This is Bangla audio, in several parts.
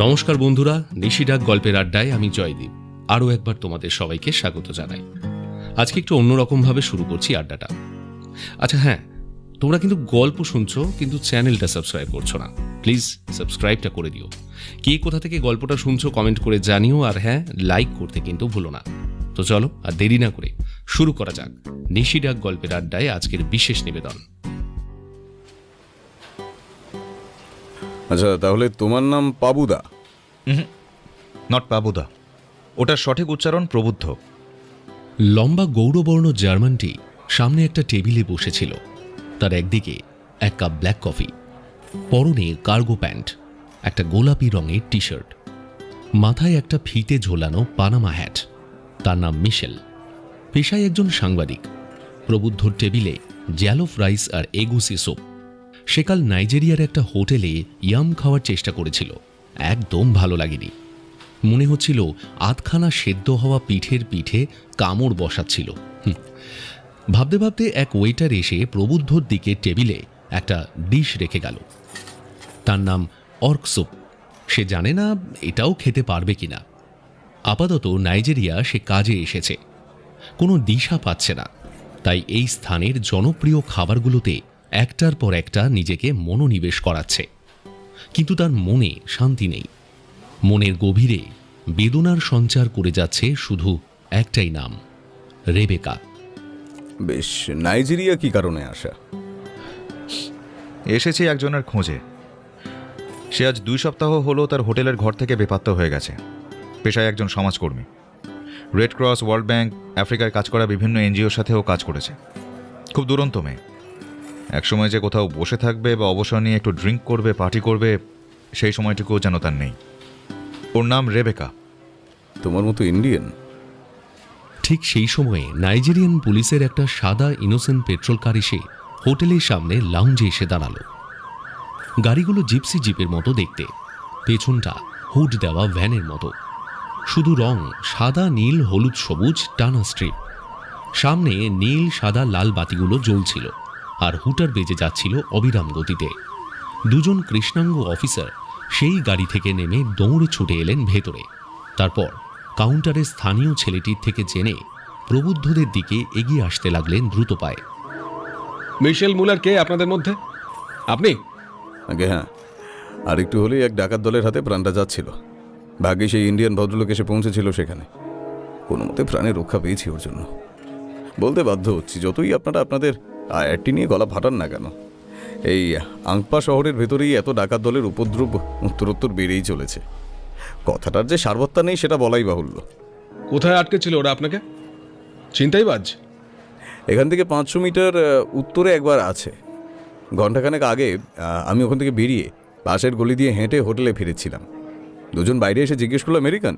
নমস্কার বন্ধুরা, নিশিডাক গল্পের আড্ডায় আমি জয়দীপ আরও একবার তোমাদের সবাইকে স্বাগত জানাই। আজকে একটু অন্যরকমভাবে শুরু করছি আড্ডাটা। আচ্ছা হ্যাঁ, তোমরা কিন্তু গল্প শুনছো কিন্তু চ্যানেলটা সাবস্ক্রাইব করছো না। প্লিজ সাবস্ক্রাইবটা করে দিও। কে কোথা থেকে গল্পটা শুনছো কমেন্ট করে জানিও, আর হ্যাঁ, লাইক করতে কিন্তু ভুলো না। তো চলো আর দেরি না করে শুরু করা যাক নিশিডাক গল্পের আড্ডায় আজকের বিশেষ নিবেদন। আচ্ছা, তাহলে তোমার নাম পাবুদা? নট পাবুদা, ওটার সঠিক উচ্চারণ প্রবুদ্ধ। লম্বা গৌরবর্ণ জার্মানটি সামনে একটা টেবিলে বসেছিল। তার একদিকে এক কাপ ব্ল্যাক কফি, পরনে কার্গো প্যান্ট, একটা গোলাপি রঙের টি শার্ট, মাথায় একটা ফিতে ঝোলানো পানামা হ্যাট। তার নাম মিশেল, পেশায় একজন সাংবাদিক। প্রবুদ্ধর টেবিলে জ্যালোফ রাইস আর এগুসি স্যুপ। সেকাল নাইজেরিয়ার একটা হোটেলে ইয়াম খাওয়ার চেষ্টা করেছিল, একদম ভালো লাগেনি। মনে হচ্ছিল আধখানা সেদ্ধ হওয়া পিঠের পিঠে কামড় বসাচ্ছিল। ভাবতে ভাবতে এক ওয়েটার এসে প্রবুদ্ধর দিকে টেবিলে একটা ডিশ রেখে গেল। তার নাম অর্ক স্যুপ। সে জানে না এটাও খেতে পারবে কিনা। আপাতত নাইজেরিয়া সে কাজে এসেছে, কোনো দিশা পাচ্ছে না। তাই এই স্থানের জনপ্রিয় খাবারগুলোতে একটার পর একটা নিজেকে মনোনিবেশ করাচ্ছে। কিন্তু তার মনে শান্তি নেই। মনের গভীরে বেদনার সঞ্চার করে যাচ্ছে শুধু একটাই নাম, রেবেকা। বেশ, নাইজেরিয়া কি কারণে আসা? এসেছি একজনের খোঁজে। সে আজ 2 সপ্তাহ হলো তার হোটেলের ঘর থেকে বেপাত্তা হয়ে গেছে। পেশায় একজন সমাজকর্মী। রেড ক্রস, ওয়ার্ল্ড ব্যাংক, আফ্রিকায় কাজ করা বিভিন্ন এনজিওর সাথেও কাজ করেছে। খুব দুরন্ত মেয়ে। একসময় যে কোথাও বসে থাকবে বা অবসর নিয়ে একটু ড্রিঙ্ক করবে, পার্টি করবে, সেই সময়টুকুও যেন তার নেই। ওর নাম রেবেকা। তোমার মতো ইন্ডিয়ান? ঠিক সেই সময়ে নাইজেরিয়ান পুলিশের একটা সাদা ইনোসেন্ট পেট্রোল কার এসে হোটেলের সামনে লাউঞ্জে এসে দাঁড়ালো। গাড়িগুলো জিপসি জিপের মতো দেখতে, পেছনটা হুড দেওয়া ভ্যানের মতো। শুধু রং সাদা, নীল, হলুদ, সবুজ টানা স্ট্রিপ। সামনে নীল, সাদা, লাল বাতিগুলো জ্বলছিল আর হুটার বেজে যাচ্ছিল অবিরাম গতিতে। দুজন কৃষ্ণাঙ্গ অফিসার সেই গাড়ি থেকে নেমে দৌড়ে ছুটে এলেন ভেতরে। তারপর কাউন্টারের স্থানীয় ছেলেটির থেকে জেনে প্রবুদ্ধদের দিকে এগিয়ে আসতে লাগলেন দ্রুত পায়ে। মিশেল মুলার কে আপনাদের মধ্যে? আপনি? আগে হ্যাঁ, আর একটু হলেই এক ডাকাত দলের হাতে প্রাণটা যাচ্ছিল। ভাগ্যে সেই ইন্ডিয়ান ভদ্রলোক এসে পৌঁছেছিল সেখানে। কোনো মতে প্রাণে রক্ষা পেয়েছি ওর জন্য। বলতে বাধ্য হচ্ছি, যতই আপনারা আপনাদের আয়ারটি নিয়ে গলা ফাটান না কেন, এই আংপা শহরের ভেতরেই এত ডাকাত দলের উপদ্রব উত্তরোত্তর বেড়েই চলেছে। কথাটার যে সারবত্তা নেই সেটা বলাই বাহুল্য। কোথায় আটকে ছিল ওরা আপনাকে? ছিনতাইবাজ? এখান থেকে 500 মিটার উত্তরে একবার আছে। ঘণ্টাখানেক আগে আমি ওখান থেকে বেরিয়ে পাশের গলি দিয়ে হেঁটে হোটেলে ফিরেছিলাম। দুজন বাইরে এসে জিজ্ঞেস করলো আমেরিকান।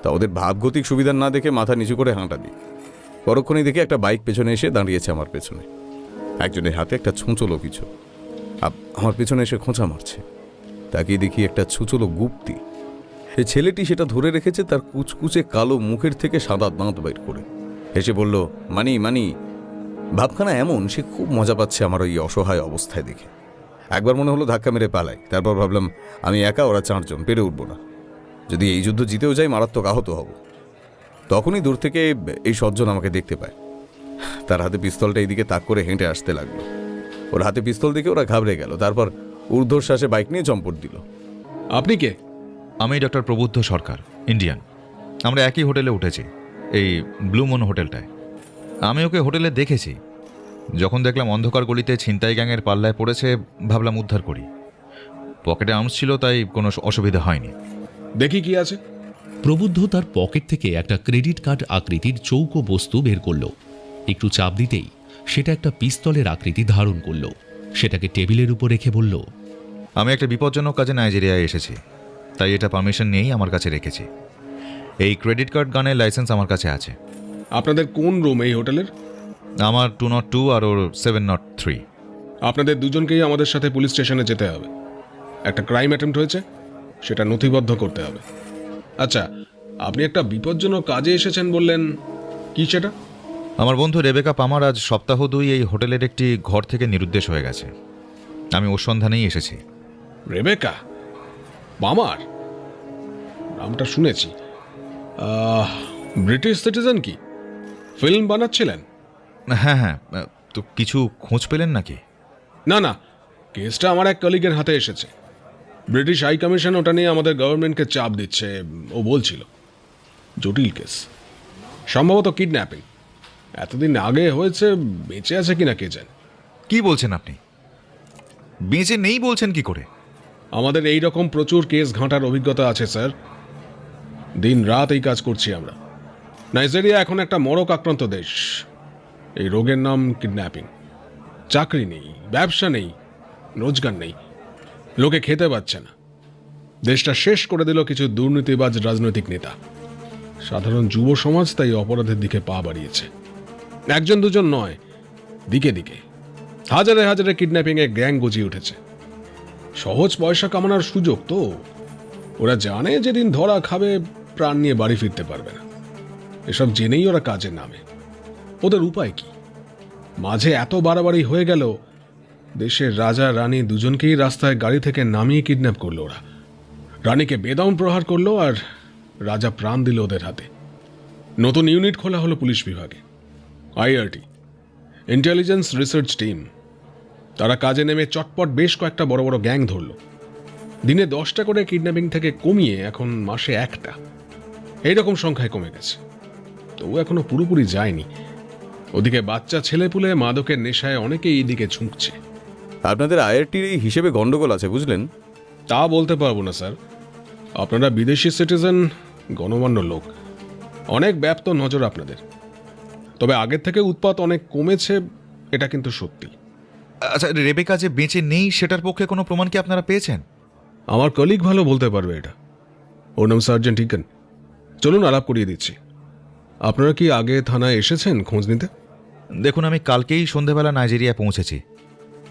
তা ওদের ভাবগতিক সুবিধা না দেখে মাথা নিচু করে হাঁটা দিই। পরক্ষণেই দেখে একটা বাইক পেছনে এসে দাঁড়িয়েছে আমার পেছনে। একজনের হাতে একটা ছুঁচলো কিছু, আমার পেছনে এসে খোঁচা মারছে। তাকিয়ে দেখি একটা ছুঁচলো গুপ্তি। এই ছেলেটি সেটা ধরে রেখেছে তার কুচকুচে কালো মুখের থেকে সাদা দাঁত বাইর করে। হেসে বলল, মানি মানি। ভাবখানা এমন, সে খুব মজা পাচ্ছে আমার ওই অসহায় অবস্থায় দেখে। একবার মনে হলো ধাক্কা মেরে পালাই। তারপর ভাবলাম আমি একা, ওরা 4 জন, পেরে উঠব না। যদি এই যুদ্ধ জিতেও যাই মারাত্মক আহত হব। তখনই দূর থেকে এই সজ্জন আমাকে দেখতে পায়। তার হাতে পিস্তলটা এইদিকে তাক করে হেঁটে আসতে লাগলো। ওর হাতে পিস্তল দেখে ওরা ঘাবড়ে গেল। তারপর ঊর্ধ্বশ্বাসে বাইক নিয়ে চম্পট দিল। আপনি কে? আমি ডক্টর প্রবুদ্ধ সরকার, ইন্ডিয়ান। আমরা একই হোটেলে উঠেছি, এই ব্লু মুন হোটেলটায়। আমি ওকে হোটেলে দেখেছি। যখন দেখলাম অন্ধকার গলিতে ছিনতাই গ্যাংয়ের পাল্লায় পড়েছে, ভাবলাম উদ্ধার করি। পকেটে আর্মস ছিল, তাই কোনো অসুবিধা হয়নি। দেখি কি আছে। প্রবুদ্ধ তার পকেট থেকে একটা ক্রেডিট কার্ড আকৃতির চৌকো বস্তু বের করল। একটু চাপ দিতেই সেটা একটা পিস্তলের আকৃতি ধারণ করল। সেটাকে টেবিলের উপর রেখে বলল, আমি একটা বিপজ্জনক কাজে নাইজেরিয়ায় এসেছি, তাই এটা পারমিশন নিয়েই আমার কাছে রেখেছি। এই ক্রেডিট কার্ড গানের লাইসেন্স আমার কাছে আছে। আপনাদের কোন রুম এই হোটেলের? আমার 202 আর ওর 703। আপনাদের দুজনকেই আমাদের সাথে পুলিশ স্টেশনে যেতে হবে। একটা ক্রাইম অ্যাটেম্প্ট হয়েছে, সেটা নথিবদ্ধ করতে হবে। আচ্ছা, আপনি একটা বিপজ্জনক কাজে এসেছেন বললেন, কি সেটা? আমার বন্ধু রেবেকা পামার আজ সপ্তাহ 2 এই হোটেলের একটি ঘর থেকে নিরুদ্দেশ হয়ে গেছে। আমি ওর সন্ধানেই এসেছি। Rebecca Palmer? নামটা শুনেছি। ব্রিটিশ সিটিজেন কি? ফিল্ম বানাচ্ছিলেন? হ্যাঁ হ্যাঁ, তো কিছু খোঁজ পেলেন নাকি? না না, কেসটা আমার এক কলিগের হাতে এসেছে। ব্রিটিশ হাই কমিশন ওটা নিয়ে আমাদের গভর্নমেন্টকে চাপ দিচ্ছে, ও বলছিল। জটিল কেস, সম্ভবত কিডন্যাপিং। এতদিন আগে হয়েছে, বেঁচে আছে কিনা কে জানে। কি বলছেন আপনি? বেঁচে নেই বলছেন কি করে? আমাদের এই রকম প্রচুর কেস ঘাঁটার অভিজ্ঞতা আছে স্যার। দিন রাত এই কাজ করছি আমরা। নাইজেরিয়া এখন একটা মরক আক্রান্ত দেশ। এই রোগের নাম কিডন্যাপিং। চাকরি নেই, ব্যবসা নেই, রোজগার নেই, লোকে খেতে পাচ্ছে না। দেশটা শেষ করে দিল কিছু দুর্নীতিবাজ রাজনৈতিক নেতা। সাধারণ যুব সমাজ তাই অপরাধের দিকে পা বাড়িয়েছে। একজন দুজন নয়, দিকে দিকে হাজারে হাজারে কিডন্যাপিংয়ে গ্যাং গজিয়ে উঠেছে। সহজ পয়সা কামানোর সুযোগ তো। ওরা জানে যেদিন ধরা খাবে প্রাণ নিয়ে বাড়ি ফিরতে পারবে না। এসব জেনেই ওরা কাজে নামে। ওদের উপায় কি? মাঝে এত বাড়াবাড়ি হয়ে গেল, দেশের রাজা রানী দুজনকেই রাস্তায় গাড়ি থেকে নামিয়ে কিডন্যাপ করলো ওরা। রানীকে বেদম প্রহার করলো আর রাজা প্রাণ দিল ওদের হাতে। নতুন ইউনিট খোলা হলো পুলিশ বিভাগে, IRT, ইন্টেলিজেন্স রিসার্চ টিম। তারা কাজে নেমে চটপট বেশ কয়েকটা বড় বড় গ্যাং ধরলো। দিনে 10টা করে কিডন্যাপিং থেকে কমিয়ে এখন মাসে 1টা, এইরকম সংখ্যায় কমে গেছে। তবু এখনো পুরোপুরি যায়নি। ওদিকে বাচ্চা ছেলেপুলে মাদকের নেশায় অনেকেই এই দিকে ঝুঁকছে। আপনাদের IRTর এই হিসেবে গন্ডগোল আছে, বুঝলেন? তা বলতে পারবো না স্যার। আপনারা বিদেশি সিটিজেন, গণমান্য লোক, অনেক ব্যাপ্ত নজর আপনাদের। তবে আগের থেকে উৎপাত অনেক কমেছে, এটা কিন্তু সত্যি। আচ্ছা, রেবেকা যে বেঁচে নেই সেটার পক্ষে কোনো প্রমাণ কি আপনারা পেয়েছেন? আমার কলিগ ভালো বলতে পারবে এটা। ওর নাম সার্জেন্ট ইকন। চলুন আলাপ করিয়ে দিচ্ছি। আপনারা কি আগে থানায় এসেছেন খোঁজ নিতে? দেখুন, আমি কালকেই সন্ধেবেলা নাইজেরিয়া পৌঁছেছি।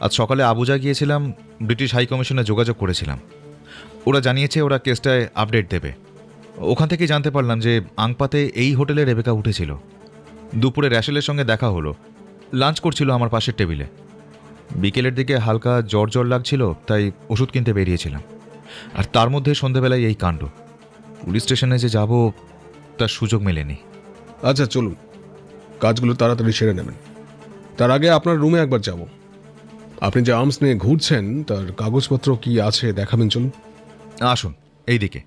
আজ সকালে আবুজা গিয়েছিলাম, ব্রিটিশ হাই কমিশনে যোগাযোগ করেছিলাম। ওরা জানিয়েছে ওরা কেসটায় আপডেট দেবে। ওখান থেকেই জানতে পারলাম যে আংপাতে এই হোটেলে রেবেকা উঠেছিল। দুপুরে র্যাশেলের সঙ্গে দেখা হলো, লাঞ্চ করছিল আমার পাশের টেবিলে। বিকেলের দিকে হালকা জ্বর জ্বর লাগছিল, তাই ওষুধ কিনতে বেরিয়েছিলাম। আর তার মধ্যে সন্ধেবেলায় এই কাণ্ড। পুলিশ স্টেশনে যে যাব তার সুযোগ মেলেনি। আচ্ছা চলুন, কাজগুলো তাড়াতাড়ি সেরে নেবেন। তার আগে আপনার রুমে একবার যাব। আপনি যে আর্মস নিয়ে ঘুরছেন তার কাগজপত্র কি আছে দেখাবেন। চলুন। আসুন এইদিকে।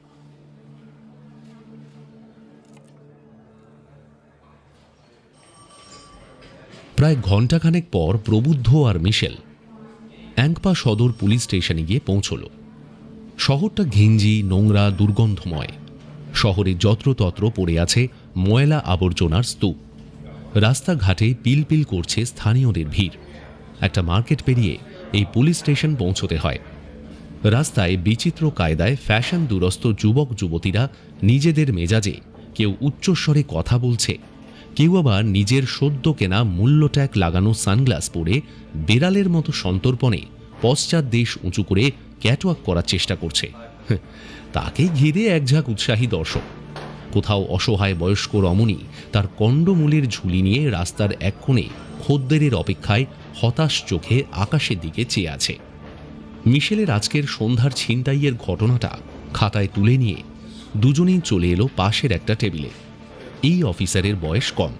প্রায় ঘণ্টাখানেক পর প্রবুদ্ধ আর মিশেল অ্যাংপা সদর পুলিশ স্টেশনে গিয়ে পৌঁছল। শহরটা ঘিঞ্জি, নোংরা, দুর্গন্ধময়। শহরে যত্রতত্র পড়ে আছে ময়লা আবর্জনার স্তূপ। রাস্তাঘাটে পিলপিল করছে স্থানীয়দের ভিড়। একটা মার্কেট পেরিয়ে এই পুলিশ স্টেশন পৌঁছতে হয়। রাস্তায় বিচিত্র কায়দায় ফ্যাশন দুরস্ত যুবক যুবতীরা নিজেদের মেজাজে কেউ উচ্চস্বরে কথা বলছে, কেউ আবার নিজের সদ্য কেনা মূল্য ট্যাগ লাগানো সানগ্লাস পরে বেড়ালের মতো সন্তর্পণে পশ্চাৎ দেশ উঁচু করে ক্যাটওয়াক করার চেষ্টা করছে। তাকে ঘিরে একঝাঁক উৎসাহী দর্শক। কোথাও অসহায় বয়স্ক রমণী তার কণ্ডমূলের ঝুলি নিয়ে রাস্তার এক কোণে খদ্দেরের অপেক্ষায় হতাশ চোখে আকাশের দিকে চেয়ে আছে। মিশেলের আজকের সন্ধ্যার ছিনতাইয়ের ঘটনাটা খাতায় তুলে নিয়ে দুজনেই চলে এলো পাশের একটা টেবিলে। এই অফিসারের বয়স কম,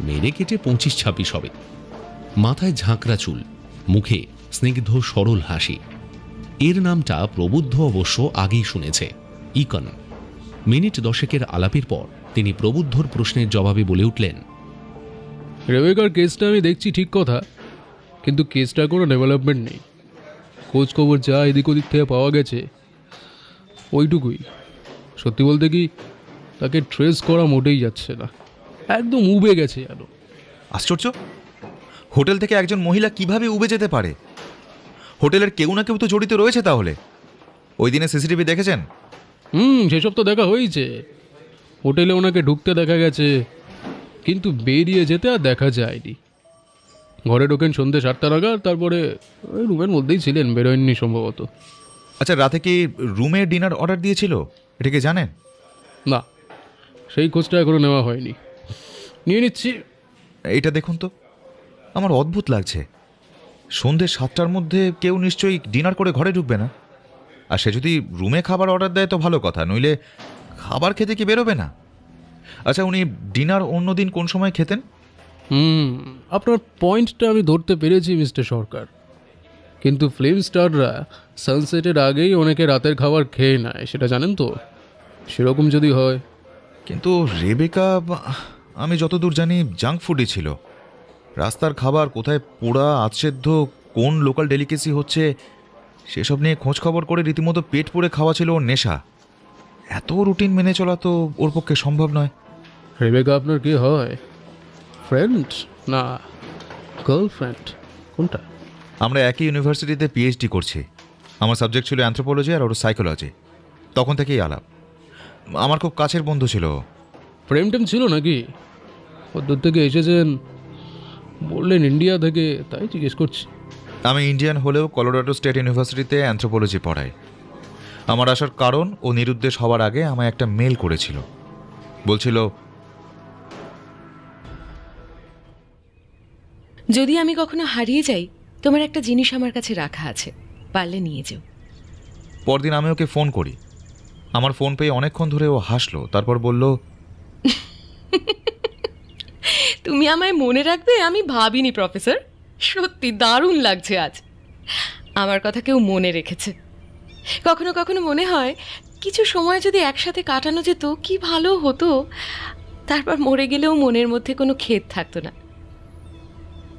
মেরে কেটে 25-26 হবে। মাথায় ঝাঁকড়া চুল, মুখে স্নিগ্ধ সরল হাসি। এর নামটা প্রবুদ্ধ অবশ্য আগেই শুনেছে, ইকন। মিনিট 10 আলাপের পর তিনি প্রবুদ্ধর প্রশ্নের জবাবে বলে উঠলেন, রেবেকার কেসটা আমি দেখছি ঠিক কথা, কিন্তু কেসটা কোনো ডেভেলপমেন্ট নেই। খোঁজ খবর যা এদিক ওদিক থেকে পাওয়া গেছে ওইটুকুই। সত্যি বলতে কি, তাকে ট্রেস করা মোটেই যাচ্ছে না, একদম উবে গেছে যেন। আশ্চর্য, হোটেল থেকে একজন মহিলা কিভাবে উবে যেতে পারে? হোটেলের কেউ না কেউ তো জড়িত রয়েছে তাহলে। ওই দিনে সিসিটিভি দেখেছেন? সেসব তো দেখা হয়েছে। হোটেলে ওনাকে ঢুকতে দেখা গেছে, কিন্তু বেরিয়ে যেতে আর দেখা যায়নি। ঘরে ঢোকেন সন্ধ্যে 7টা নাগাদ, তারপরে ওই রুমের মধ্যেই ছিলেন, বেরোয়নি সম্ভবত। আচ্ছা, রাতে কি রুমে ডিনার অর্ডার দিয়েছিল, এটা কি জানেন? না, সেই খোঁজটা এখনো নেওয়া হয়নি, নিয়ে নিচ্ছি। এইটা দেখুন তো, আমার অদ্ভুত লাগছে। সন্ধ্যে 7টার মধ্যে কেউ নিশ্চয়ই ডিনার করে ঘরে ঢুকবে না। আর সে যদি রুমে খাবার অর্ডার দেয় তো ভালো কথা, নইলে খাবার খেতে কি বেরোবে না? আচ্ছা, উনি ডিনার অন্য দিন কোন সময় খেতেন? আপনার পয়েন্টটা আমি ধরতে পেরেছি মিস্টার সরকার, কিন্তু ফিল্ম স্টাররা সানসেটের আগেই অনেকে রাতের খাবার খেয়ে নেয়, সেটা জানেন তো? সেরকম যদি হয়, কিন্তু রেবেকা, আমি যতদূর জানি জাঙ্ক ফুডই ছিল। রাস্তার খাবার কোথায় পোড়া আধসেদ্ধ, কোন লোকাল ডেলিকেসি হচ্ছে সেসব নিয়ে খোঁজ খবর করে রীতিমতো পেট পুড়ে খাওয়া ছিল ওর নেশা। এত রুটিন মেনে চলা তো ওর পক্ষে সম্ভব নয়। রেবেকা আপনার কি হয়? ফ্রেন্ড না গার্লফ্রেন্ড, কোনটা? আমরা একই ইউনিভার্সিটিতে পিএইচডি করছি। আমার সাবজেক্ট ছিল অ্যানথ্রোপোলজি আর ওর সাইকোলজি। তখন থেকেই আলাপ। আমার খুব কাছের বন্ধু ছিল। প্রেম টেম ছিল নাকি? ওদের থেকে এসেছেন বললেন ইন্ডিয়া থেকে, তাই জিজ্ঞেস করছি। আমি ইন্ডিয়ান হলেও কলোরাডো স্টেট ইউনিভার্সিটিতে অ্যানথ্রোপোলজি পড়াই। আমার আসার কারণ, ও নিরুদ্দেশ হওয়ার আগে আমায় একটা মেল করেছিল। বলছিল, যদি আমি কখনো হারিয়ে যাই, তোমার একটা জিনিস আমার কাছে রাখা আছে, পারলে নিয়ে যেও। পরদিন আমি ওকে ফোন করি। আমার ফোন পেয়ে অনেকক্ষণ ধরে ও হাসলো, তারপর বলল, তুমি আমায় মনে রাখবে আমি ভাবিনি প্রফেসর। সত্যি দারুণ লাগছে আজ। আমার কথা কেউ মনে রেখেছে। কখনো কখনো মনে হয় কিছু সময় যদি একসাথে কাটানো যেত কি ভালো হতো। তারপর মরে গেলেও মনের মধ্যে কোনো খেদ থাকতো না।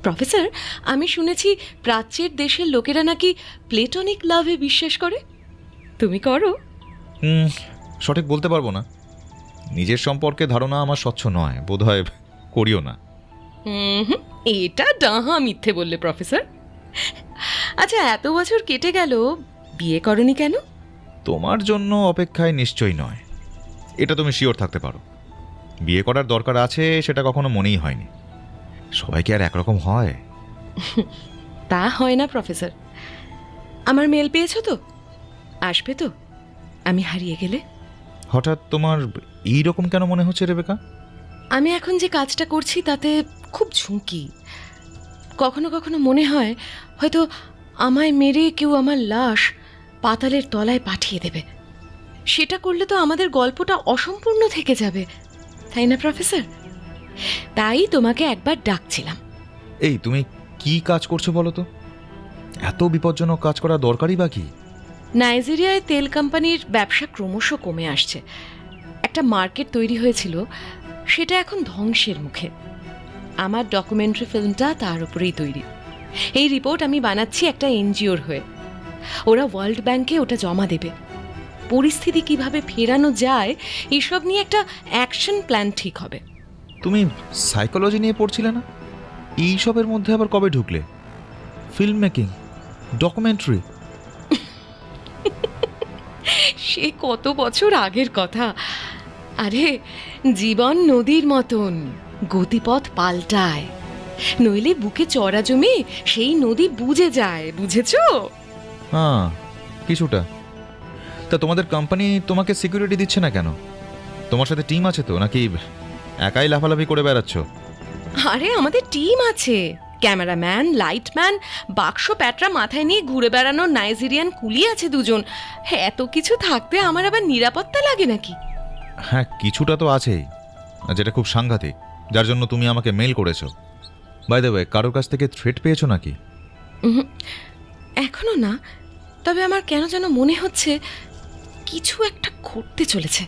প্রফেসর, আমি শুনেছি প্রাচ্যের দেশের লোকেরা নাকি প্লেটনিক লাভে বিশ্বাস করে। তুমি করো? সঠিক বলতে পারবো না। নিজের সম্পর্কে ধারণা আমার স্বচ্ছ নয়, বোধহয় করিও না। এটা ডাহা মিথ্যে বললে প্রফেসর। আচ্ছা, এত বছর কেটে গেল, বিয়ে করনি কেন? তোমার জন্য অপেক্ষায় নিশ্চয়ই নয়, এটা তুমি শিওর থাকতে পারো। বিয়ে করার দরকার আছে সেটা কখনো মনেই হয়নি। সবাই কি আর একরকম হয়? তা হয় না প্রফেসর। আমার মেল পেয়েছো তো? আসবে তো আমি হারিয়ে গেলে? হঠাৎ তোমার এইরকম কেন মনে হচ্ছে রেবেকা? আমি এখন যে কাজটা করছি তাতে খুব ঝুঁকি। কখনো কখনো মনে হয় হয়তো আমায় মেরে কেউ আমার লাশ পাতালের তলায় পাঠিয়ে দেবে। সেটা করলে তো আমাদের গল্পটা অসম্পূর্ণ থেকে যাবে, তাই না প্রফেসর? তাই তোমাকে একবার ডাকছিলাম। এই, তুমি কি কাজ করছো বলো তো? এত বিপজ্জনক কাজ করা দরকারই বা কি? নাইজেরিয়ায় তেল কোম্পানির ব্যবসা ক্রমশ কমে আসছে। একটা মার্কেট তৈরি হয়েছিল, সেটা এখন ধ্বংসের মুখে। আমার ডকুমেন্টারি ফিল্মটা তার উপরেই তৈরি। এই রিপোর্ট আমি বানাচ্ছি একটা এনজিওর হয়ে। ওরা ওয়ার্ল্ড ব্যাংকে ওটা জমা দেবে। পরিস্থিতি কিভাবে ফেরানো যায় এসব নিয়ে একটা অ্যাকশন প্ল্যান ঠিক হবে। তুমি সাইকোলজি নিয়ে পড়ছিলে না? এইসবের মধ্যে আবার কবে ঢুকলে? Film making, documentary. সে কত বছর আগের কথা। আরে, জীবন নদীর মতন, গতিপথ পাল্টায়, নইলে বুকে চড়া জমে সেই নদী বুঝে যায়, বুঝেছো? হ্যাঁ, কিছুটা। তা তোমাদের কোম্পানি তোমাকে সিকিউরিটি দিচ্ছে না কেন? তোমার সাথে টিম আছে তো, নাকি একাই লাফালাফি করে বেড়াচ্ছ? আরে, আমাদের টিম আছে। ক্যামেরাম্যান, লাইটম্যান, বাক্স প্যাটরা মাথায় নিয়ে ঘুরে বেড়ানোর নাইজেরিয়ান কুলি আছে দুজন। এত কিছু থাকতে আমার আবার নিরাপত্তা লাগে নাকি? হ্যাঁ, কিছুটা তো আছেই, যেটা খুব সাংঘাতিক, যার জন্য তুমি আমাকে মেল করেছো। বাই দ্য ওয়ে, কারোর কাছ থেকে থ্রেট পেয়েছো নাকি? এখনো না, তবে আমার কেন যেন মনে হচ্ছে কিছু একটা ঘটতে চলেছে।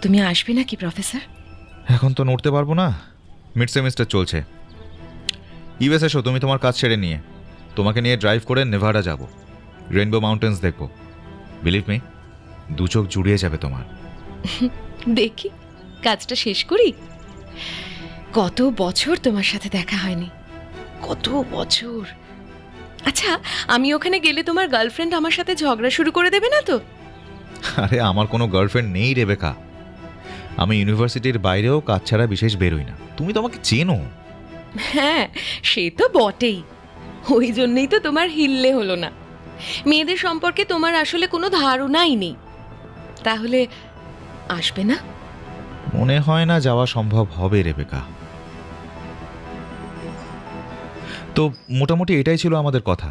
তুমি আসবে নাকি প্রফেসর? এখন তো নড়তে পারবো না, মিড সেমিস্টার চলছে। ইউএস এসো তুমি তোমার কাজ ছেড়ে নিয়ে। তোমাকে নিয়ে ড্রাইভ করে নেভাডা যাব, রেইনবো মাউন্টেন্স দেখব। বিলিভ মি, দু চোখ জুড়িয়ে যাবে তোমার। দেখি, কাজটা শেষ করি। কত বছর তোমার সাথে দেখা হয়নি, কত বছর। আচ্ছা, আমি ওখানে গেলে তোমার গার্লফ্রেন্ড আমার সাথে ঝগড়া শুরু করে দেবে না তো? আরে, আমার কোনো গার্লফ্রেন্ড নেই রেবেকা। আমি ইউনিভার্সিটির বাইরেও কাজ ছাড়া বিশেষ বেরোই না। তুমি তো আমাকে চেনো। হ্যাঁ, সে তো বটেই। ওই জন্যই তো তোমার হিললে হলো না। মেয়েদের সম্পর্কে তোমার আসলে কোনো ধারণাই নেই। তাহলে আসবে না? মনে হয় না যাওয়া সম্ভব হবে রেবেকা। তো মোটামুটি এটাই ছিল আমাদের কথা।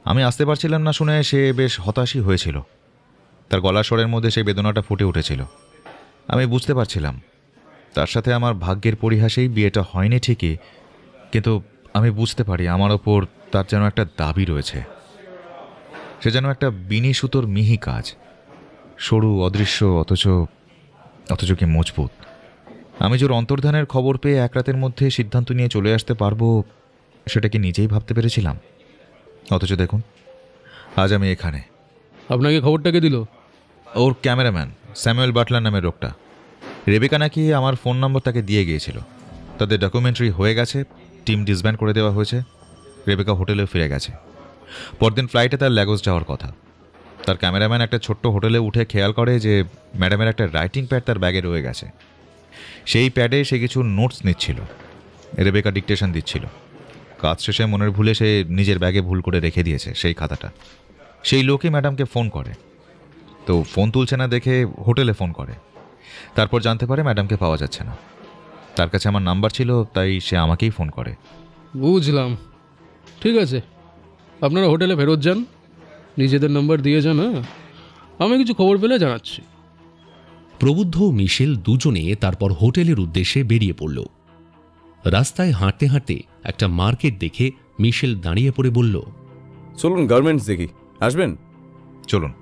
আমি আসতে পারছিলাম না শুনে সে বেশ হতাশই হয়েছিল। তার গলার স্বরের মধ্যে সেই বেদনাটা ফুটে উঠেছিল। আমি বুঝতে পারছিলাম তার সাথে আমার ভাগ্যের পরিহাসেই বিয়েটা হয়নি ঠিকই, কিন্তু আমি বুঝতে পারি আমার ওপর তার যেন একটা দাবি রয়েছে। সে যেন একটা বিনি সুতোর মিহি কাজ, সরু, অদৃশ্য, অথচ কি মজবুত। আমি যে ওর অন্তর্ধানের খবর পেয়ে এক রাতের মধ্যে সিদ্ধান্ত নিয়ে চলে আসতে পারবো সেটা কি নিজেই ভাবতে পেরেছিলাম? অথচ দেখুন, আজ আমি এখানে। আপনাকে খবরটা কে দিল? ওর ক্যামেরাম্যান স্যামুয়েল বাটলার নামের লোকটা। রেবেকা নাকি আমার ফোন নম্বর তাকে দিয়ে গিয়েছিল। তাদের ডকুমেন্টারি হয়ে গেছে, টিম ডিসব্যান্ড করে দেওয়া হয়েছে, রেবেকা হোটেলেও ফিরে গেছে। পরদিন ফ্লাইটে তার ল্যাগোস যাওয়ার কথা। তার ক্যামেরাম্যান একটা ছোট্ট হোটেলে উঠে খেয়াল করে যে ম্যাডামের একটা রাইটিং প্যাড তার ব্যাগে রয়ে গেছে। সেই প্যাডে সে কিছু নোটস নিচ্ছিল, রেবেকা ডিকটেশন দিচ্ছিল। কাজ শেষে মনের ভুলে সে নিজের ব্যাগে ভুল করে রেখে দিয়েছে সেই খাতাটা। সেই লোকই ম্যাডামকে ফোন করে, তো ফোন তুলছে না দেখে হোটেলে ফোন করে। তারপর জানতে পারে ম্যাডামকে পাওয়া যাচ্ছে না। তার কাছে আমার নাম্বার ছিল, তাই সে আমাকেই ফোন করে। বুঝলাম, ঠিক আছে, আপনারা হোটেলে ফেরত যান, নিজেদের নাম্বার দিয়ে যান। হ্যাঁ, আমি কিছু খবর পেলে জানাচ্ছি। প্রবুদ্ধ ও মিশেল দুজনে তারপর হোটেলের উদ্দেশ্যে বেরিয়ে পড়ল। রাস্তায় হাঁটতে হাঁটতে একটা মার্কেট দেখে মিশেল দাঁড়িয়ে পড়ে বলল, চলুন গার্মেন্টস দেখি, আসবেন? চলুন।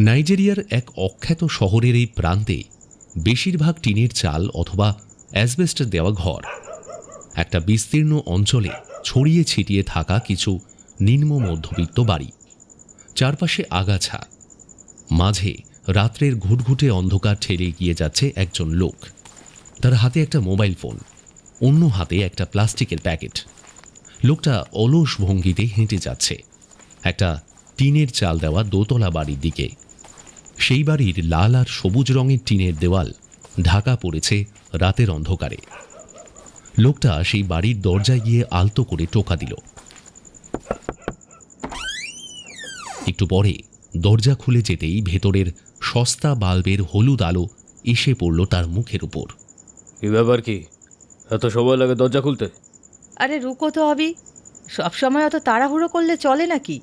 নাইজেরিয়ার এক অখ্যাত শহরের এই প্রান্তে বেশিরভাগ টিনের চাল অথবা অ্যাসবেস্টস দেওয়া ঘর। একটা বিস্তীর্ণ অঞ্চলে ছড়িয়ে ছিটিয়ে থাকা কিছু নিম্ন মধ্যবিত্ত বাড়ি, চারপাশে আগাছা। মাঝে রাত্রের ঘুটঘুটে অন্ধকার ঠেলে গিয়ে যাচ্ছে একজন লোক। তার হাতে একটা মোবাইল ফোন, অন্য হাতে একটা প্লাস্টিকের প্যাকেট। লোকটা অলস ভঙ্গিতে হেঁটে যাচ্ছে একটা টিনের চাল দেওয়া দোতলা বাড়ির দিকে। সেই বাড়ির লাল আর সবুজ রঙের টিনের দেওয়াল ঢাকা পড়েছে রাতের অন্ধকারে। লোকটা সেই বাড়ির দরজায় গিয়ে আলতো করে টোকা দিল। একটু পরে দরজা খুলে যেতেই ভেতরের সস্তা বাল্বের হলুদ আলো এসে পড়ল তার মুখের উপর। কি ব্যাপার, কি এত সময় লাগে দরজা খুলতে? আরে রুকো তো আবি, সবসময় অত তাড়াহুড়ো করলে চলে নাকি?